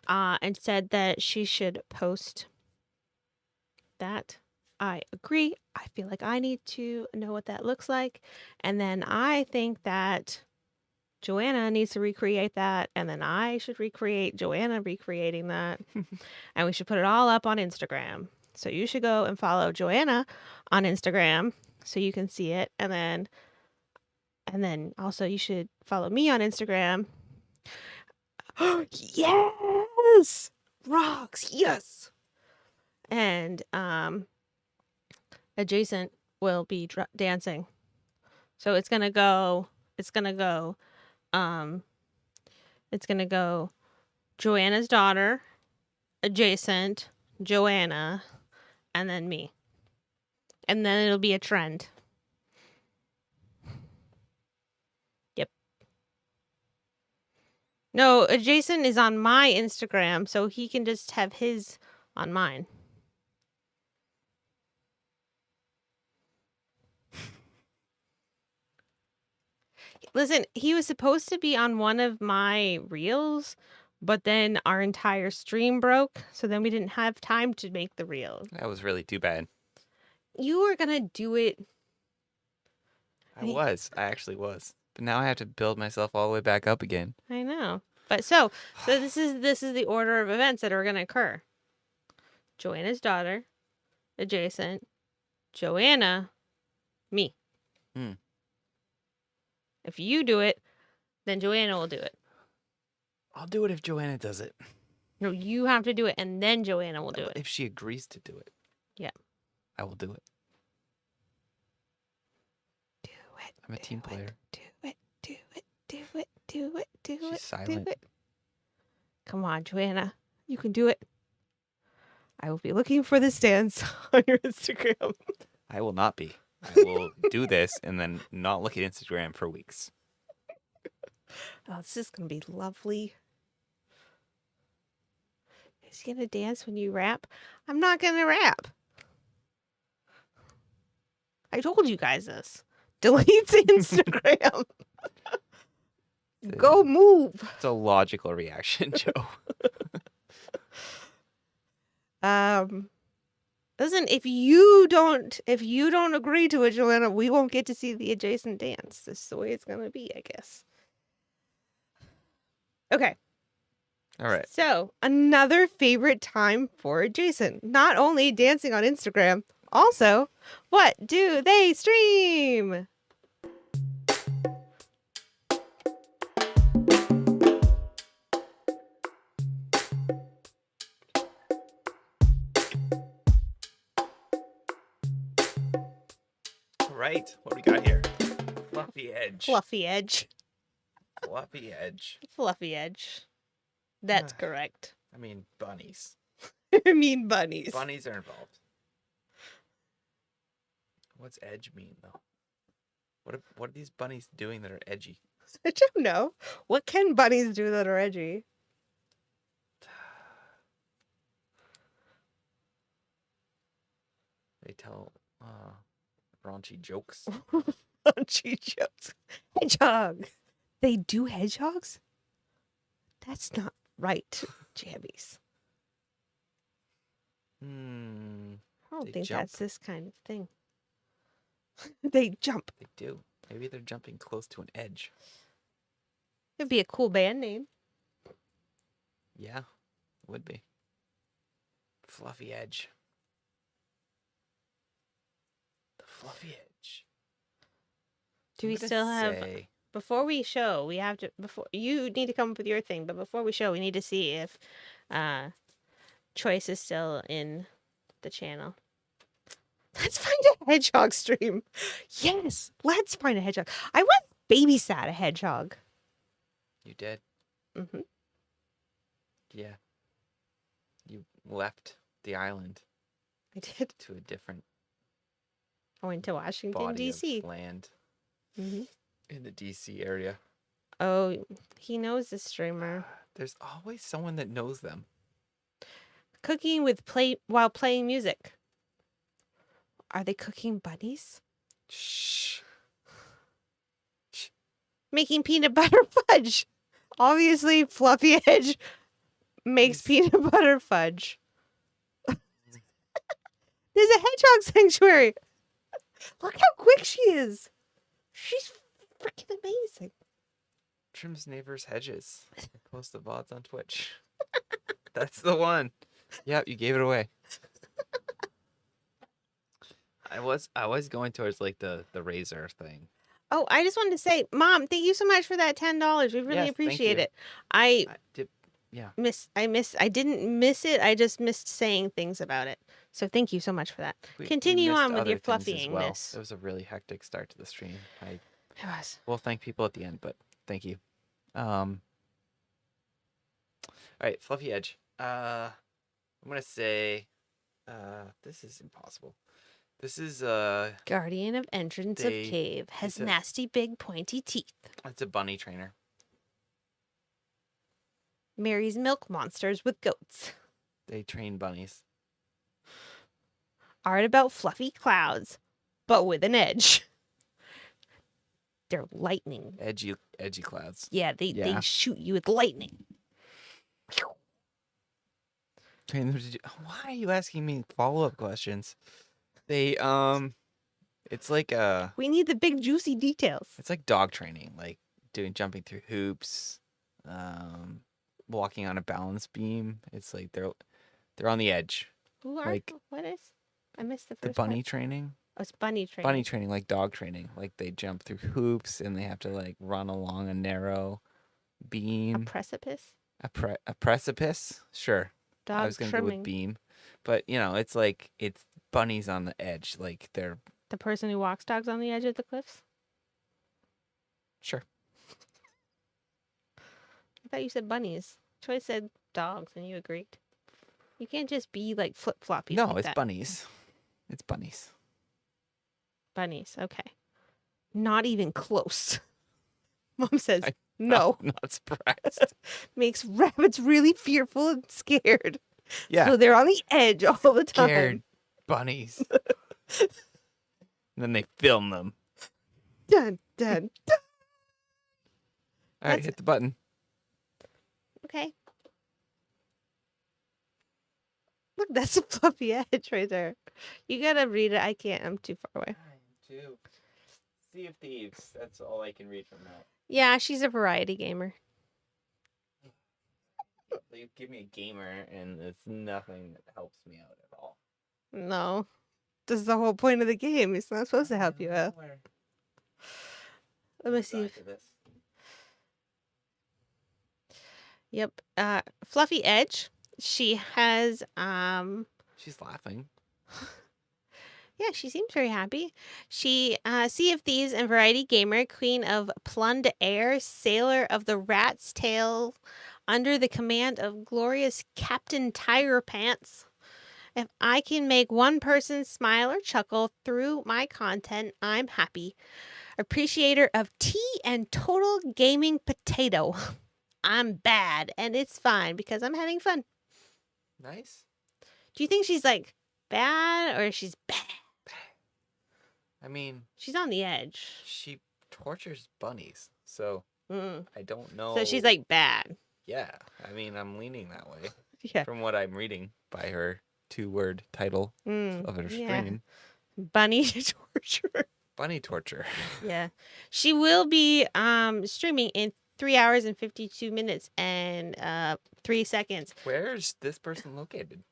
and said that she should post that. I agree. I feel like I need to know what that looks like. And then I think that Joanna needs to recreate that. And then I should recreate Joanna recreating that. And we should put it all up on Instagram. So you should go and follow Joanna on Instagram so you can see it. And then also you should follow me on Instagram. Yes! Rocks, yes! And Adjacent will be dancing. So it's gonna go Joanna's daughter, Adjacent, Joanna, and then me. And then it'll be a trend. Yep. No, Adjacent is on my Instagram, so he can just have his on mine. Listen, he was supposed to be on one of my reels, but then our entire stream broke, so then we didn't have time to make the reel. That was really too bad. You were gonna do it. I actually was. But now I have to build myself all the way back up again. I know. But so this is the order of events that are gonna occur. Joanna's daughter, Adjacent, Joanna, me. If you do it, then Joanna will do it. I'll do it if Joanna does it. No, you have to do it, and then Joanna will do it. If she agrees to do it. Yeah. I will do it. Do it. I'm a team player. Do it. Do it. Do it. Do it. Do it. She's silent. Do it. Come on, Joanna. You can do it. I will be looking for this dance on your Instagram. I will not be. I will do this and then not look at Instagram for weeks. Oh, this is going to be lovely. Is he going to dance when you rap? I'm not going to rap. I told you guys this. Delete Instagram. Go move. It's a logical reaction, Joe. Listen, if you don't agree to it, Joanna, we won't get to see the Adjacent dance. This is the way it's gonna be, I guess. Okay. All right. So, another favorite time for Jason. Not only dancing on Instagram, also, what do they stream? All right. What do we got here? Fluffy Edge. Fluffy Edge. Fluffy Edge. Fluffy Edge. That's correct. I mean, bunnies. I mean bunnies. Bunnies are involved. What's edge mean, though? What are these bunnies doing that are edgy? I don't know. What can bunnies do that are edgy? They tell raunchy jokes. Raunchy jokes. Hedgehog. They do hedgehogs? That's not right, Jambies. I don't They think jump. that's this kind of thing. They jump. They do. Maybe they're jumping close to an edge. It'd be a cool band name. Yeah, would be. Fluffy Edge. The Fluffy Edge. Do we I'm gonna still have... say- Before we show, we have to... You need to come up with your thing, but before we show, we need to see if Choice is still in the channel. Let's find a hedgehog stream. Yes, let's find a hedgehog. I once babysat a hedgehog. You did? Mm-hmm. Yeah. You left the island I did. to a different I went to Washington, body D.C. of land Mm-hmm. in the D.C. area. Oh, he knows the streamer. There's always someone that knows them. Cooking with while playing music. Are they cooking bunnies? Shh. Making peanut butter fudge. Obviously, Fluffy Edge makes peanut butter fudge. There's a hedgehog sanctuary. Look how quick she is. She's freaking amazing. Trims neighbors hedges. Post the VODs on Twitch. That's the one. Yep, you gave it away. I was going towards like the razor thing. Oh, I just wanted to say, Mom, thank you so much for that $10. We really Yes, thank appreciate you. it. I Yeah. didn't miss it. I just missed saying things about it. So thank you so much for that. We Continue missed on with other your things as fluffyingness. well. It was a really hectic start to the stream. It was. We'll thank people at the end, but thank you. All right, Fluffy Edge. I'm gonna say, this is impossible. This is Guardian of Entrance of Cave has it's a- nasty big pointy teeth. it's a bunny trainer. Marries milk monsters with goats. They train bunnies. Art about fluffy clouds, but with an edge. They're lightning. Edgy clouds. Yeah, they shoot you with lightning. Train them to do. Why are you asking me follow-up questions? They it's like We need the big juicy details. it's like dog training, like jumping through hoops, walking on a balance beam. It's like they're on the edge. Who are Like what is? I missed the the first bunny part. training. Oh, it's bunny training. Bunny training, like dog training. Like they jump through hoops and they have to like run along a narrow A beam. precipice. A precipice? Sure. Dog I was gonna go trimming. with beam. But it's like it's bunnies on the edge. Like they're The person who walks dogs on the edge of the cliffs. sure. I thought you said bunnies. Troy said dogs, and you agreed. You can't just be like flip floppy. No, like it's that. bunnies. It's bunnies. Bunnies. Okay. Not even close. Mom says I'm no. Not surprised. Makes rabbits really fearful and scared. Yeah. So they're on the edge all the time. Scared bunnies. And then they film them. Dun, dun, dun. All right, That's- hit the button. Okay. Look, that's a fluffy edge right there. You gotta read it. I can't. I'm too far away. Two. Sea of Thieves. That's all I can read from that. Yeah, she's a variety gamer. They you give me a gamer, and it's nothing that helps me out at all. No. This is the whole point of the game. It's not supposed to help you out. Let me see. Yep. Fluffy Edge. She has She's laughing. yeah, she seems very happy. She Sea of Thieves and Variety Gamer, Queen of Plumbed Air, Sailor of the Rat's Tail, under the command of glorious Captain Tire Pants. If I can make one person smile or chuckle through my content, I'm happy. Appreciator of tea and total gaming potato. I'm bad, and it's fine because I'm having fun. Nice. Do you think she's like bad or she's bad? I mean, She's on the edge. she tortures bunnies, so I don't know. So she's like bad. Yeah, I mean, I'm leaning that way Yeah. from what I'm reading by her 2-word title of her stream. Bunny torture. Bunny torture. Yeah. She will be streaming in 3 hours and 52 minutes and 3 seconds. Where's this person located?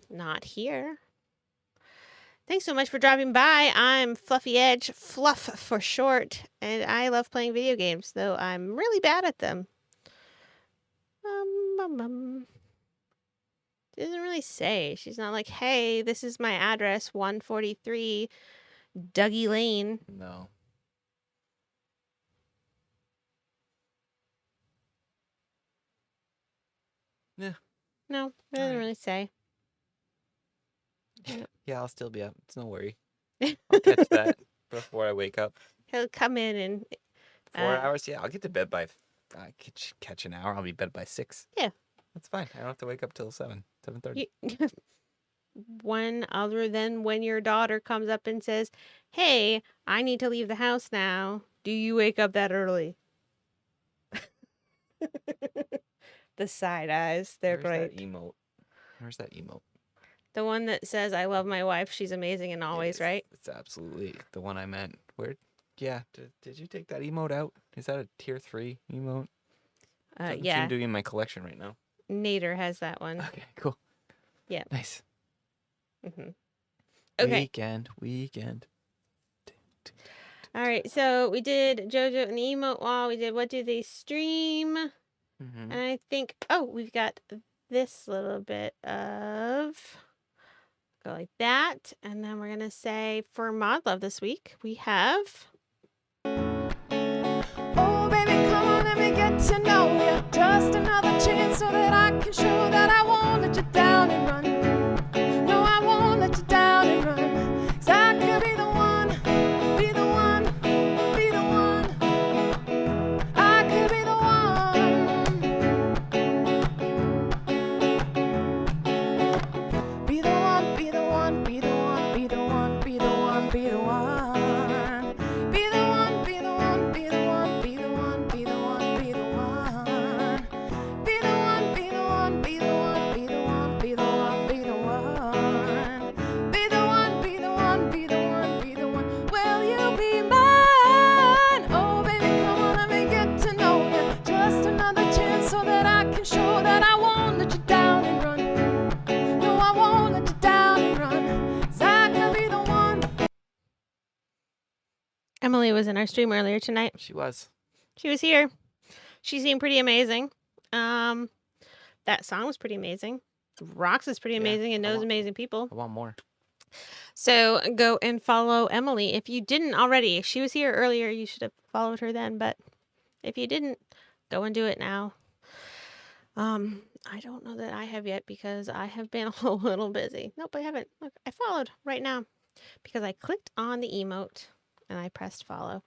Not here. Thanks so much for dropping by. I'm Fluffy Edge, Fluff for short, and I love playing video games, though I'm really bad at them. She doesn't really say. She's not like, hey, this is my address, 143 Dougie Lane. No. Yeah. No, it doesn't really say. Yeah, I'll still be up. It's no worry. I'll catch that before I wake up. He'll come in and 4 hours? Yeah, I'll get to bed by... I catch an hour. I'll be bed by 6. Yeah. That's fine. I don't have to wake up till 7:30. One other than when your daughter comes up and says, hey, I need to leave the house now. Do you wake up that early? The side eyes. They're great. Where's that emote? The one that says, I love my wife. She's amazing and always, right? It's absolutely the one I meant. Where? Yeah. Did you take that emote out? Is that a tier 3 emote? Doesn't Yeah. seem to be in my collection right now. Nader has that one. Okay, cool. Yeah. Nice. Mm-hmm. Okay. Weekend. All right. So we did JoJo and the emote wall. We did What Do They Stream? Mm-hmm. And I think, we've got this little bit of... Go like that. And then we're going to say for Mod Love this week, we have... Oh, baby, come on, let me get to know you. Just another chance so that I can show that I won't let you down and run. No, I won't let you down and run. 'Cause I could be the one, be the one, be the one. I could be the one. Be the one, be the one, be the one, be the one, be the one, be the one. Be the one, be the one, be the one, be the one, be the one, be the one. Be the one, be the one, be the one, be the one, be the one, be the one. Be the one, be the one, be the one, be the one. Will you be mine? Oh, baby, come on, let me get to know you. Just another chance so that I can show that I won't let you down and run. No, I won't let you down and run. 'Cause I can be the one. Emily was in our stream earlier tonight. She was. She was here. She seemed pretty amazing. That song was pretty amazing. Rox is pretty amazing and knows amazing people. I want more. So go and follow Emily. If you didn't already, if she was here earlier, you should have followed her then. But if you didn't, go and do it now. I don't know that I have yet because I have been a little busy. Nope, I haven't. Look, I followed right now because I clicked on the emote and I pressed follow.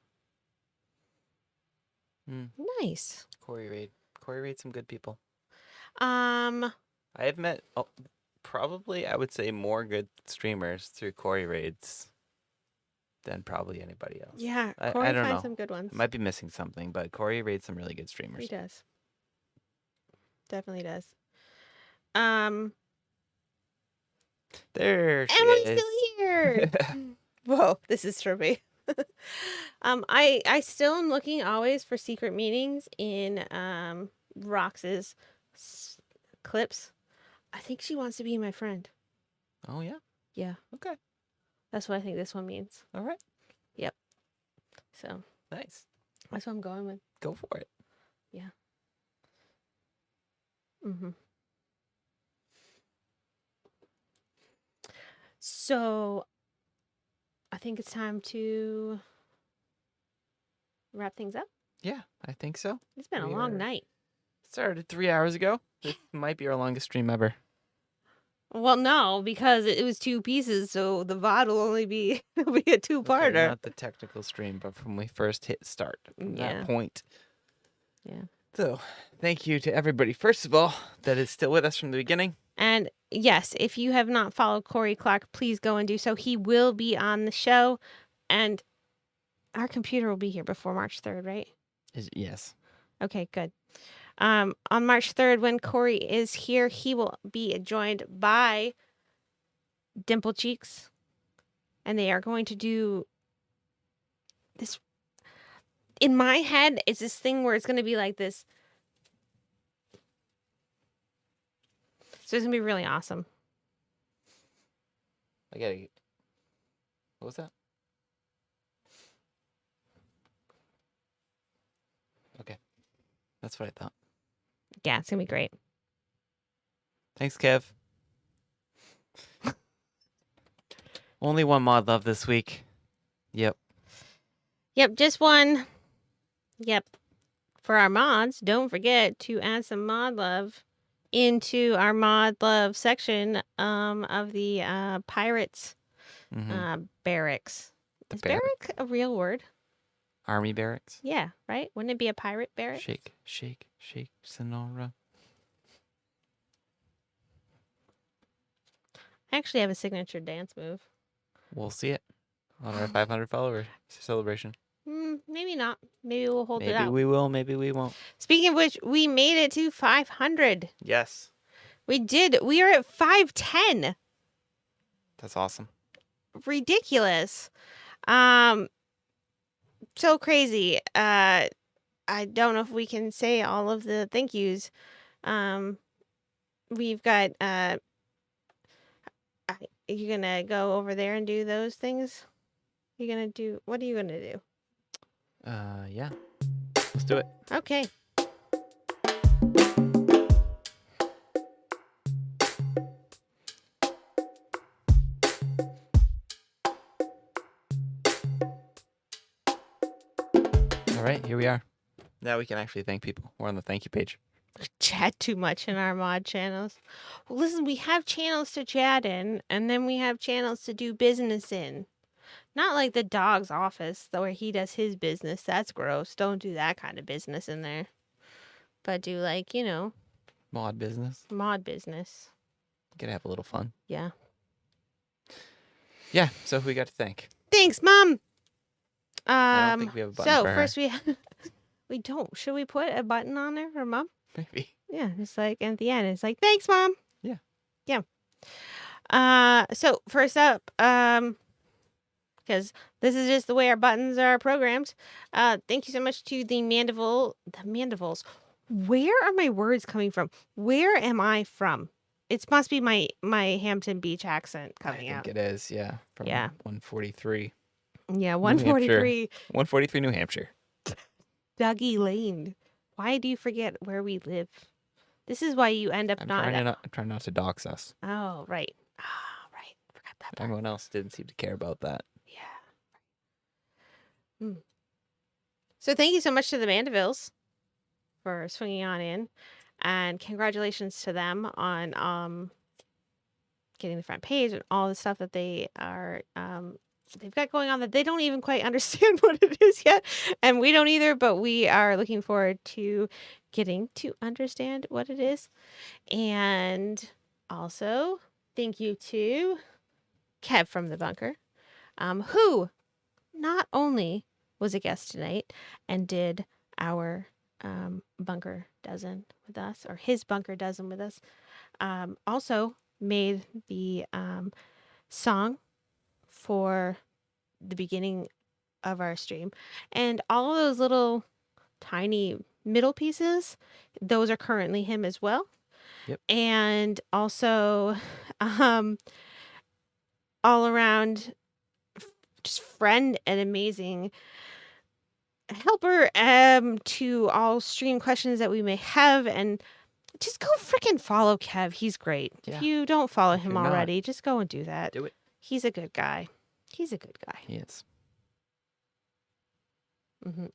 Nice. Corey Raid, some good people. Um, I have met probably I would say more good streamers through Corey Raids than probably anybody else. yeah, I Corey don't finds know. some good ones. I might be missing something, but Corey raids some really good streamers. He does. Definitely does. There she Emily's is. still here. Whoa, this is for me. I still am looking always for secret meetings in Rox's clips. I think she wants to be my friend. Oh, yeah? Yeah. Okay. That's what I think this one means. All right. Yep. So Nice. that's what I'm going with. Go for it. Yeah. Mm-hmm. So I think it's time to wrap things up. Yeah, I think so. It's been a We long are- night. Started 3 hours ago. This might be our longest stream ever. Well, no, because it was 2 pieces, so the VOD will only be it'll be a 2-parter. Okay, not the technical stream, but from we first hit start. From that point. Yeah. So, thank you to everybody, first of all, that is still with us from the beginning. And yes, if you have not followed Corey Clark, please go and do so. He will be on the show, and our computer will be here before March 3rd, right? Yes. Okay, good. On March 3rd, when Corey is here, he will be joined by Dimple Cheeks, and they are going to do this. In my head, it's this thing where it's going to be like this. So it's going to be really awesome. I gotta get... What was that? Okay. That's what I thought. Yeah, it's going to be great. Thanks, Kev. Only one mod love this week. Yep. Yep, just one. Yep. For our mods, don't forget to add some mod love into our mod love section of the pirates barracks. Is barrack a real word? Army barracks. Yeah, right? Wouldn't it be a pirate barrack? Shake, shake, shake, Sonora. I actually have a signature dance move. We'll see it on our 500 follower celebration. Maybe not. Maybe we'll hold it out. Maybe we will, maybe we won't. Speaking of which, we made it to 500. Yes. We did. We are at 510. That's awesome. Ridiculous. So crazy. I don't know if we can say all of the thank yous. We've got you gonna go over there and do those things? What are you gonna do? Yeah. Let's do it. Okay. All right, here we are. Now we can actually thank people. We're on the thank you page. We chat too much in our mod channels. Well, listen, we have channels to chat in, and then we have channels to do business in. Not like the dog's office, where he does his business. That's gross. Don't do that kind of business in there. But do Mod business. mod business. Gotta have a little fun. Yeah. Yeah, so who we got to thank? Thanks, Mom. I don't think we have a button So for her. first we don't. Should we put a button on there for Mom? Maybe. Yeah, it's like at the end, it's like, thanks, Mom. Yeah. Yeah. So first up, because this is just the way our buttons are programmed. Thank you so much to the Mandevilles. Where are my words coming from? Where am I from? It must be my Hampton Beach accent coming out. I think it is, yeah. From 143. Yeah, 143. 143 New Hampshire. Dougie Lane. Why do you forget where we live? This is why you end up I'm not. trying not to dox us. Oh, right. Right. Forgot that part. Everyone else didn't seem to care about that. Yeah. So thank you so much to the Mandevilles for swinging on in, and congratulations to them on getting the front page and all the stuff that they are they've got going on that they don't even quite understand what it is yet, and we don't either, but we are looking forward to getting to understand what it is. And also thank you to Kev from the Bunker, who not only was a guest tonight and did our bunker dozen with us, or his bunker dozen with us, also made the song for the beginning of our stream, and all of those little tiny middle pieces. Those are currently him as well. Yep. And also all around just friend and amazing helper to all stream questions that we may have. And just go freaking follow Kev. He's great. Yeah. If you don't follow If him you're not, already, just go and do that. do it. He's a good guy. He's a good guy. He is.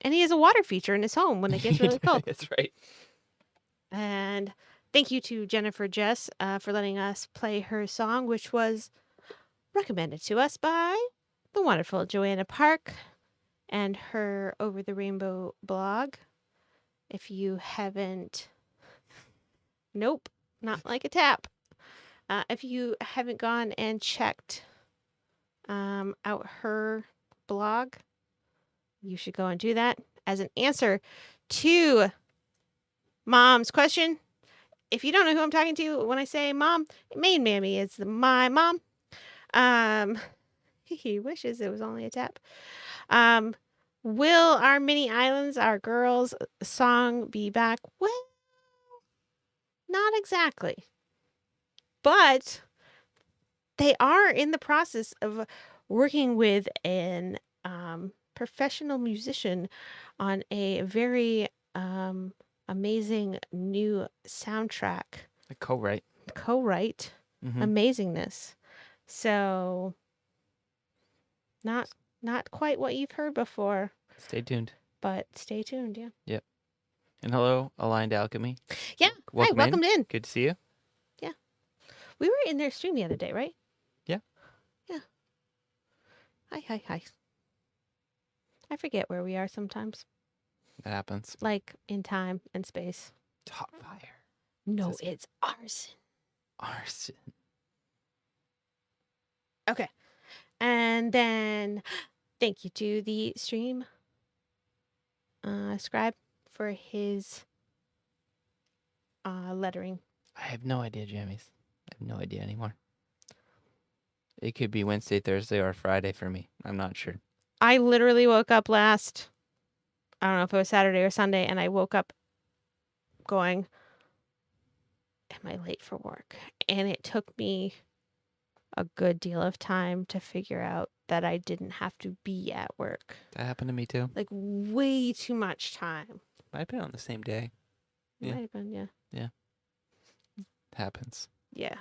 And he has a water feature in his home when it gets really cold. That's right. And thank you to Jennifer Jess for letting us play her song, which was recommended to us by the wonderful Joanna Park and her Over the Rainbow blog. If you haven't, nope, not like a tap. If you haven't gone and checked out her blog, you should go and do that as an answer to Mom's question. If you don't know who I'm talking to when I say mom, main mammy is my mom. He wishes it was only a tap. Will our mini islands, our girls song be back? Well, not exactly. But they are in the process of working with an professional musician on a very amazing new soundtrack. A co-write. Amazingness. So not quite what you've heard before, Stay tuned. but stay tuned. Yeah. Yep. And hello, Aligned Alchemy. Yeah. Welcome Hi, welcome in. Good to see you. We were in their stream the other day, right? Yeah. Yeah. Hi. I forget where we are sometimes, That happens. like in time and space. Top fire. No, Says- it's arson. Arson. Okay. And then thank you to the stream scribe for his lettering. I have no idea, Jammies. I have no idea anymore. It could be Wednesday, Thursday, or Friday for me. I'm not sure. I literally woke up I don't know if it was Saturday or Sunday, and I woke up going, am I late for work? And it took me a good deal of time to figure out that I didn't have to be at work. That happened to me too. Like way too much time. Might have been on the same day. Yeah. Might have been, yeah. Happens. Yeah.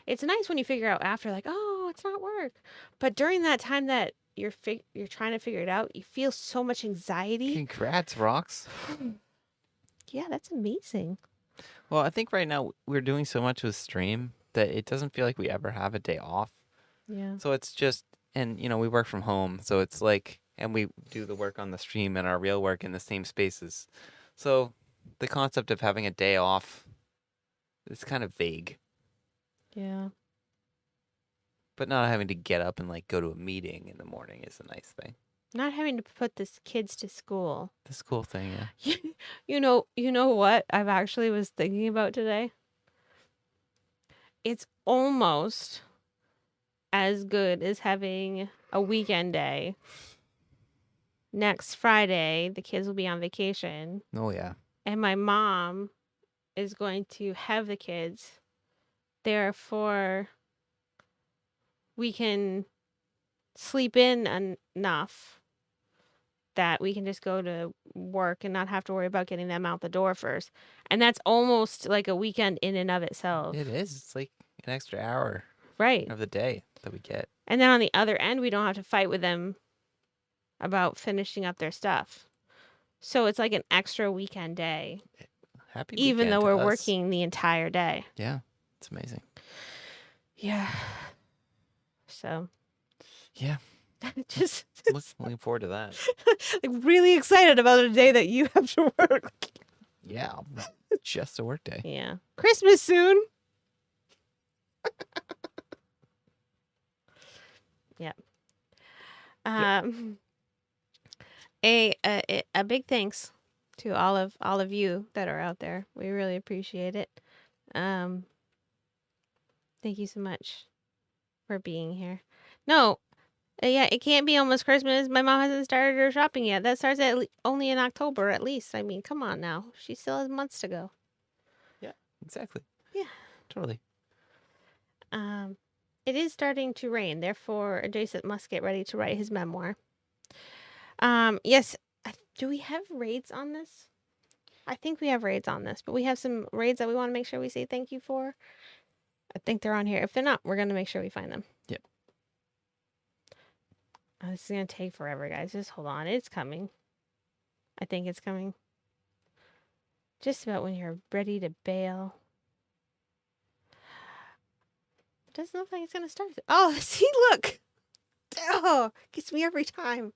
It's nice when you figure out after, like, oh, it's not work. But during that time that you're trying to figure it out, you feel so much anxiety. Congrats, Rocks. Yeah, that's amazing. Well, I think right now we're doing so much with stream that it doesn't feel like we ever have a day off. Yeah. So it's just, and we work from home. So it's like, and we do the work on the stream and our real work in the same spaces. So the concept of having a day off, it's kind of vague. Yeah. But not having to get up and like go to a meeting in the morning is a nice thing. Not having to put the kids to school. The school thing, yeah. You know what I've actually was thinking about today? It's almost as good as having a weekend day. Next Friday, the kids will be on vacation, Oh, yeah. and my mom is going to have the kids. Therefore, we can sleep in enough that we can just go to work and not have to worry about getting them out the door first. And that's almost like a weekend in and of itself. It is. It's like an extra hour Right. of the day that we get. And then on the other end, we don't have to fight with them about finishing up their stuff. So it's like an extra weekend day, Happy even weekend though to we're us. working the entire day. Yeah, it's amazing. Yeah. So Yeah, just looking forward to that. like really excited about a day that you have to work. Yeah, just a work day. Yeah. Christmas soon. Yep. A big thanks to all of you that are out there. We really appreciate it. Thank you so much for being here. No, Yeah, it can't be almost Christmas. My mom hasn't started her shopping yet. That starts only in October at least. I mean, come on now. She still has months to go. Yeah, exactly. Yeah. Totally. It is starting to rain. Therefore, Adjacent must get ready to write his memoir. Yes. Do we have raids on this? I think we have raids on this, but we have some raids that we want to make sure we say thank you for. I think they're on here. If they're not, we're going to make sure we find them. Yep. Oh, this is going to take forever, guys. Just hold on. It's coming. I think it's coming. Just about when you're ready to bail. It doesn't look like it's going to start. Oh, see, look. Oh, gets me every time.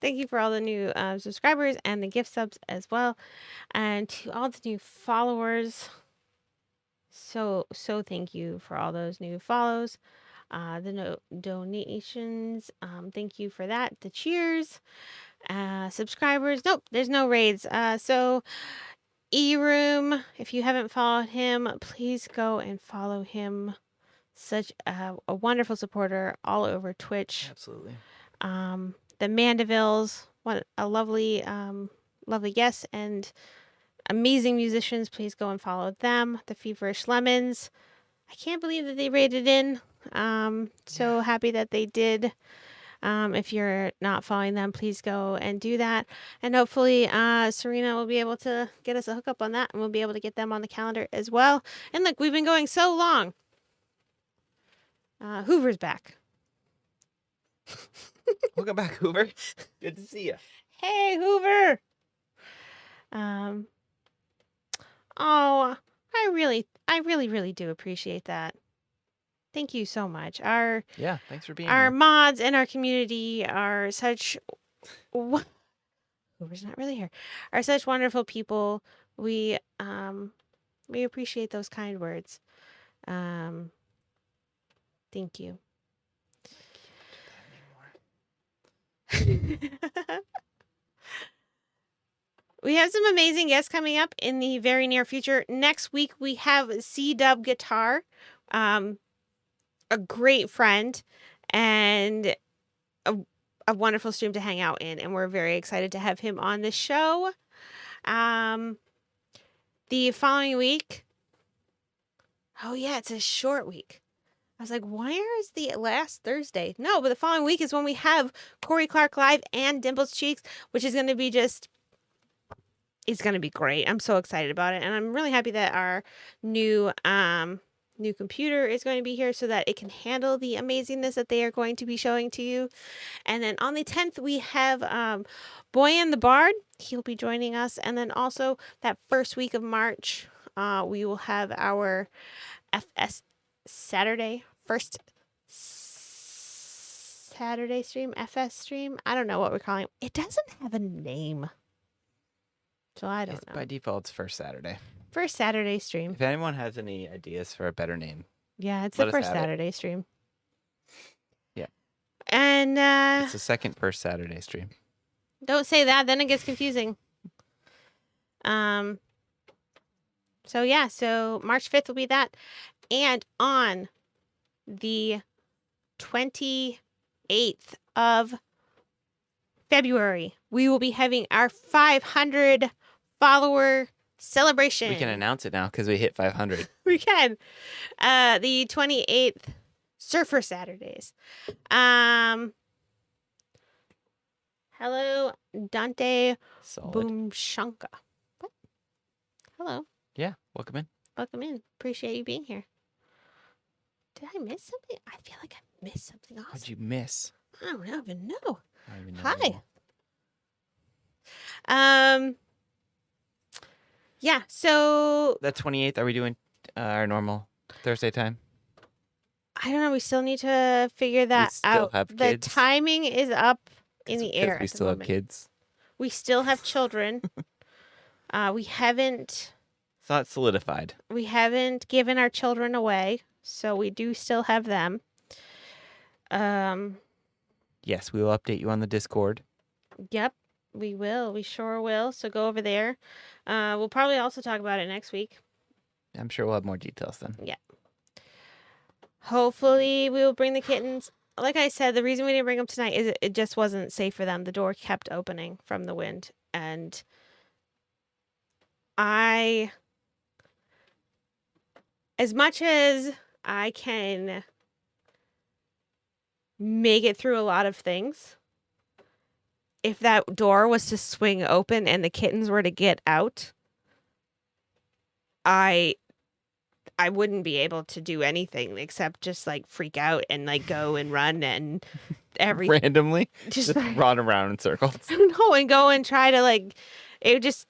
Thank you for all the new subscribers and the gift subs as well. And to all the new followers. So thank you for all those new follows. The donations. Thank you for that. The cheers. Subscribers. Nope, there's no raids. So E-Room, if you haven't followed him, please go and follow him. Such a wonderful supporter all over Twitch. Absolutely. The Mandevilles, what a lovely guest and amazing musicians. Please go and follow them. The Feverish Lemons. I can't believe that they rated in. So happy that they did. If you're not following them, please go and do that. And hopefully, Serena will be able to get us a hookup on that, and we'll be able to get them on the calendar as well. And look, we've been going so long. Hoover's back. Welcome back, Hoover. Good to see you. Hey, Hoover. Oh, I really do appreciate that. Thank you so much. Yeah, thanks for being Our here. mods and our community are such. Hoover's not really here. Are such wonderful people. We appreciate those kind words. Thank you. We have some amazing guests coming up in the very near future. Next week we have C-Dub Guitar, a great friend and a wonderful stream to hang out in, and we're very excited to have him on the show. The following week, oh yeah, it's a short week. I was like, where is the last Thursday? No, but the following week is when we have Corey Clark Live and Dimples Cheeks, which is going to be it's going to be great. I'm so excited about it. And I'm really happy that our new computer is going to be here so that it can handle the amazingness that they are going to be showing to you. And then on the 10th, we have Boyan the Bard. He'll be joining us. And then also that first week of March, we will have our FS Saturday, first Saturday stream, FS stream. I don't know what we're calling it. It doesn't have a name. So I don't know. By default, it's first Saturday. First Saturday stream. If anyone has any ideas for a better name, Yeah, it's let the us first have it. Saturday stream. Yeah. And It's the second first Saturday stream. don't say that, then it gets confusing. So yeah, so March 5th will be that. And on the 28th of February, we will be having our 500 follower celebration. We can announce it now because we hit 500. We can. The 28th Surfer Saturdays. Hello, Dante Solid. Boomshanka. What? Hello. Yeah, welcome in. Welcome in. Appreciate you being here. Did I miss something? I feel like I missed something awesome. What'd you miss? I don't even know. I don't even know Hi. anymore. Yeah, so The 28th, are we doing our normal Thursday time? I don't know. We still need to figure that still out. have The kids? timing is up in the air. We at the still have moment. kids. We still have children. We haven't It's not solidified. given our children away, so we do still have them. Yes, we will update you on the Discord. Yep, we will. We sure will. So go over there. We'll probably also talk about it next week. I'm sure we'll have more details then. Hopefully, we will bring the kittens like I said, the reason we didn't bring them tonight is it just wasn't safe for them. The door kept opening from the wind, and as much as I can make it through a lot of things, if that door was to swing open and the kittens were to get out, I wouldn't be able to do anything except just like freak out and like go and run and everything. Randomly, Just just run around in circles. No, and go and try to like, it would just,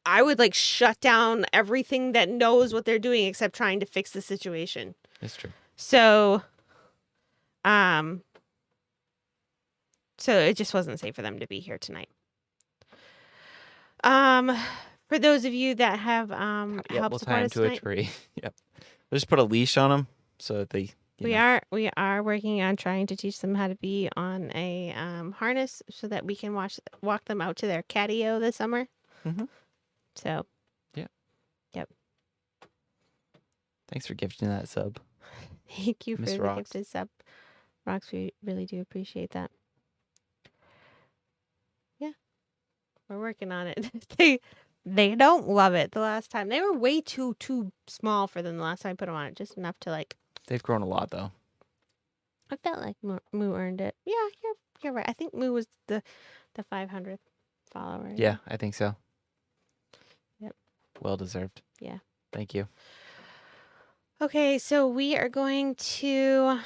I would like shut down everything that knows what they're doing except trying to fix the situation. That's true. So it just wasn't safe for them to be here tonight. For those of you that have Yep, helped we'll support tie him us to a tonight, tree. Yep. We'll just put a leash on them so that they. we are working on trying to teach them how to be on a harness so that we can walk them out to their catio this summer. Mm-hmm. So. Yeah. Yep. Thanks for gifting that sub. Thank you for Miss the Rox. gifted sub. Rox, we really do appreciate that. Yeah. We're working on it. They don't love it. The last time they were way too small for them the last time I put them on it, just enough to like. They've grown a lot though. I felt like Moo earned it. Yeah, you're right. I think Moo was the 500th follower. Yeah, I think so. Yep. Well deserved. Yeah. Thank you. Okay, so we are going to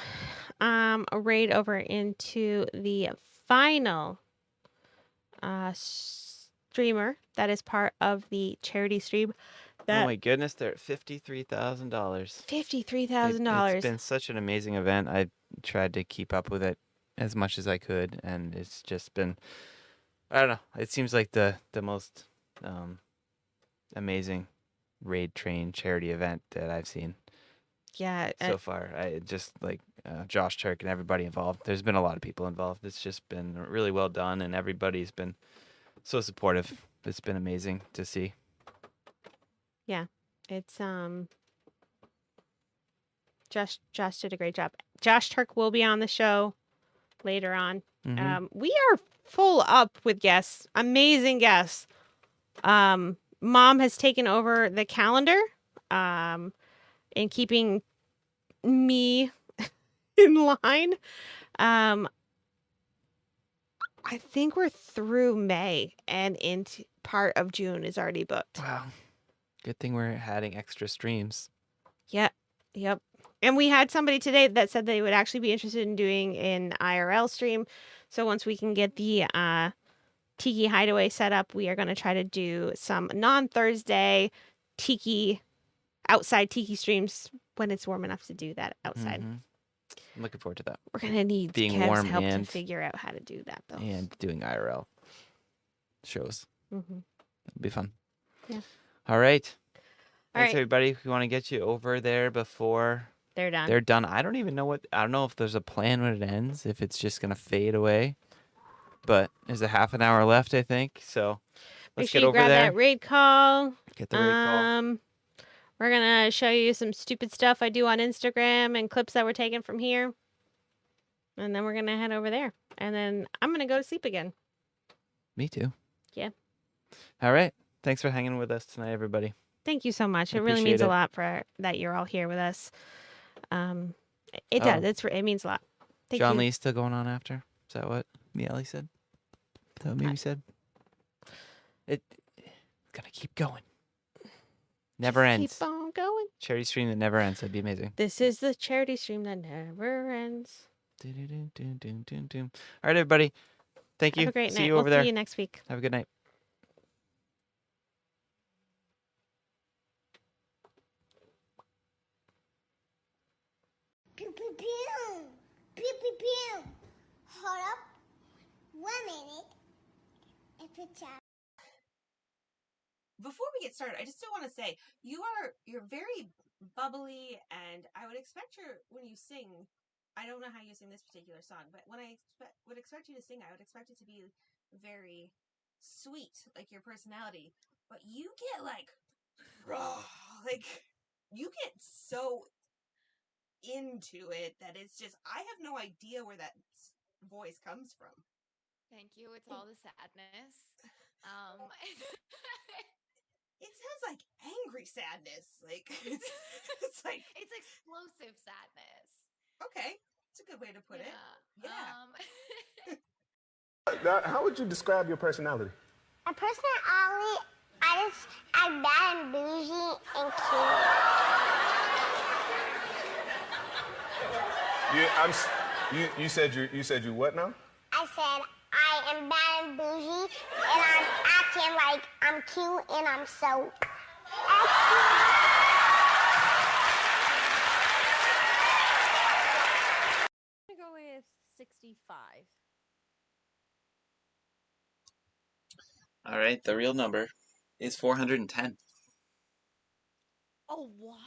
raid over into the final streamer that is part of the charity stream. Oh my goodness, they're at $53,000. $53,000. It's been such an amazing event. I tried to keep up with it as much as I could, and it's just been, I don't know. It seems like the most amazing raid train charity event that I've seen. Yeah. So far, I just like Josh Turk and everybody involved. There's been a lot of people involved. It's just been really well done, and everybody's been so supportive. It's been amazing to see. Yeah, it's Josh did a great job. Josh Turk will be on the show later on. Mhm. We are full up with guests, amazing guests. Mom has taken over the calendar, and keeping me in line. I think we're through May and into part of June is already booked. Wow. Good thing we're adding extra streams. Yep. And we had somebody today that said they would actually be interested in doing an IRL stream. So once we can get the Tiki Hideaway set up, we are going to try to do some non-Thursday outside Tiki streams when it's warm enough to do that outside. Mhm. I'm looking forward to that. We're going to need Being Kev's warm help to and- figure out how to do that, though. And doing IRL shows. Mm-hmm. It'll be fun. Yeah. All right. All Thanks, right. everybody. We want to get you over there before They're done. they're done. I don't know if there's a plan when it ends, if it's just going to fade away. But there's a half an hour left, I think. So Make let's sure get you over grab there. that raid call. Get the raid call. We're going to show you some stupid stuff I do on Instagram and clips that were taken from here. And then we're going to head over there. And then I'm going to go to sleep again. Me too. Yeah. All right. Thanks for hanging with us tonight, everybody. Thank you so much. I It really means appreciate a it. lot for that you're all here with us. It does. It means a lot. Thank John you. Lee's still going on after? Is that what Mealy said? Is that what Mimi said? It's gonna keep going. Never ends. Keep on going. Charity stream that never ends. That'd be amazing. This is the charity stream that never ends. Doo-doo-doo-doo-doo-doo. All right, everybody. Thank you. Have a great See night. you We'll over there. see you next week. Have a good night. Pew, pew, pew. Pew, pew, pew. Hold up. 1 minute. If it's out. Before we get started, I just still want to say you're very bubbly, and I would expect when you sing. I don't know how you sing this particular song, but when I would expect you to sing, I would expect it to be very sweet, like your personality. But you get like raw, like you get so into it that it's just, I have no idea where that voice comes from. Thank you. It's all the sadness. It sounds like angry sadness. Like it's like it's explosive sadness. Okay, it's a good way to put it. Yeah. How would you describe your personality? My personality, I'm bad and bougie and cute. You said you what now? I said I am bad and bougie, and I'm acting like I'm cute, and I'm so. I'm gonna go with 65. All right, the real number is 410. Oh, what?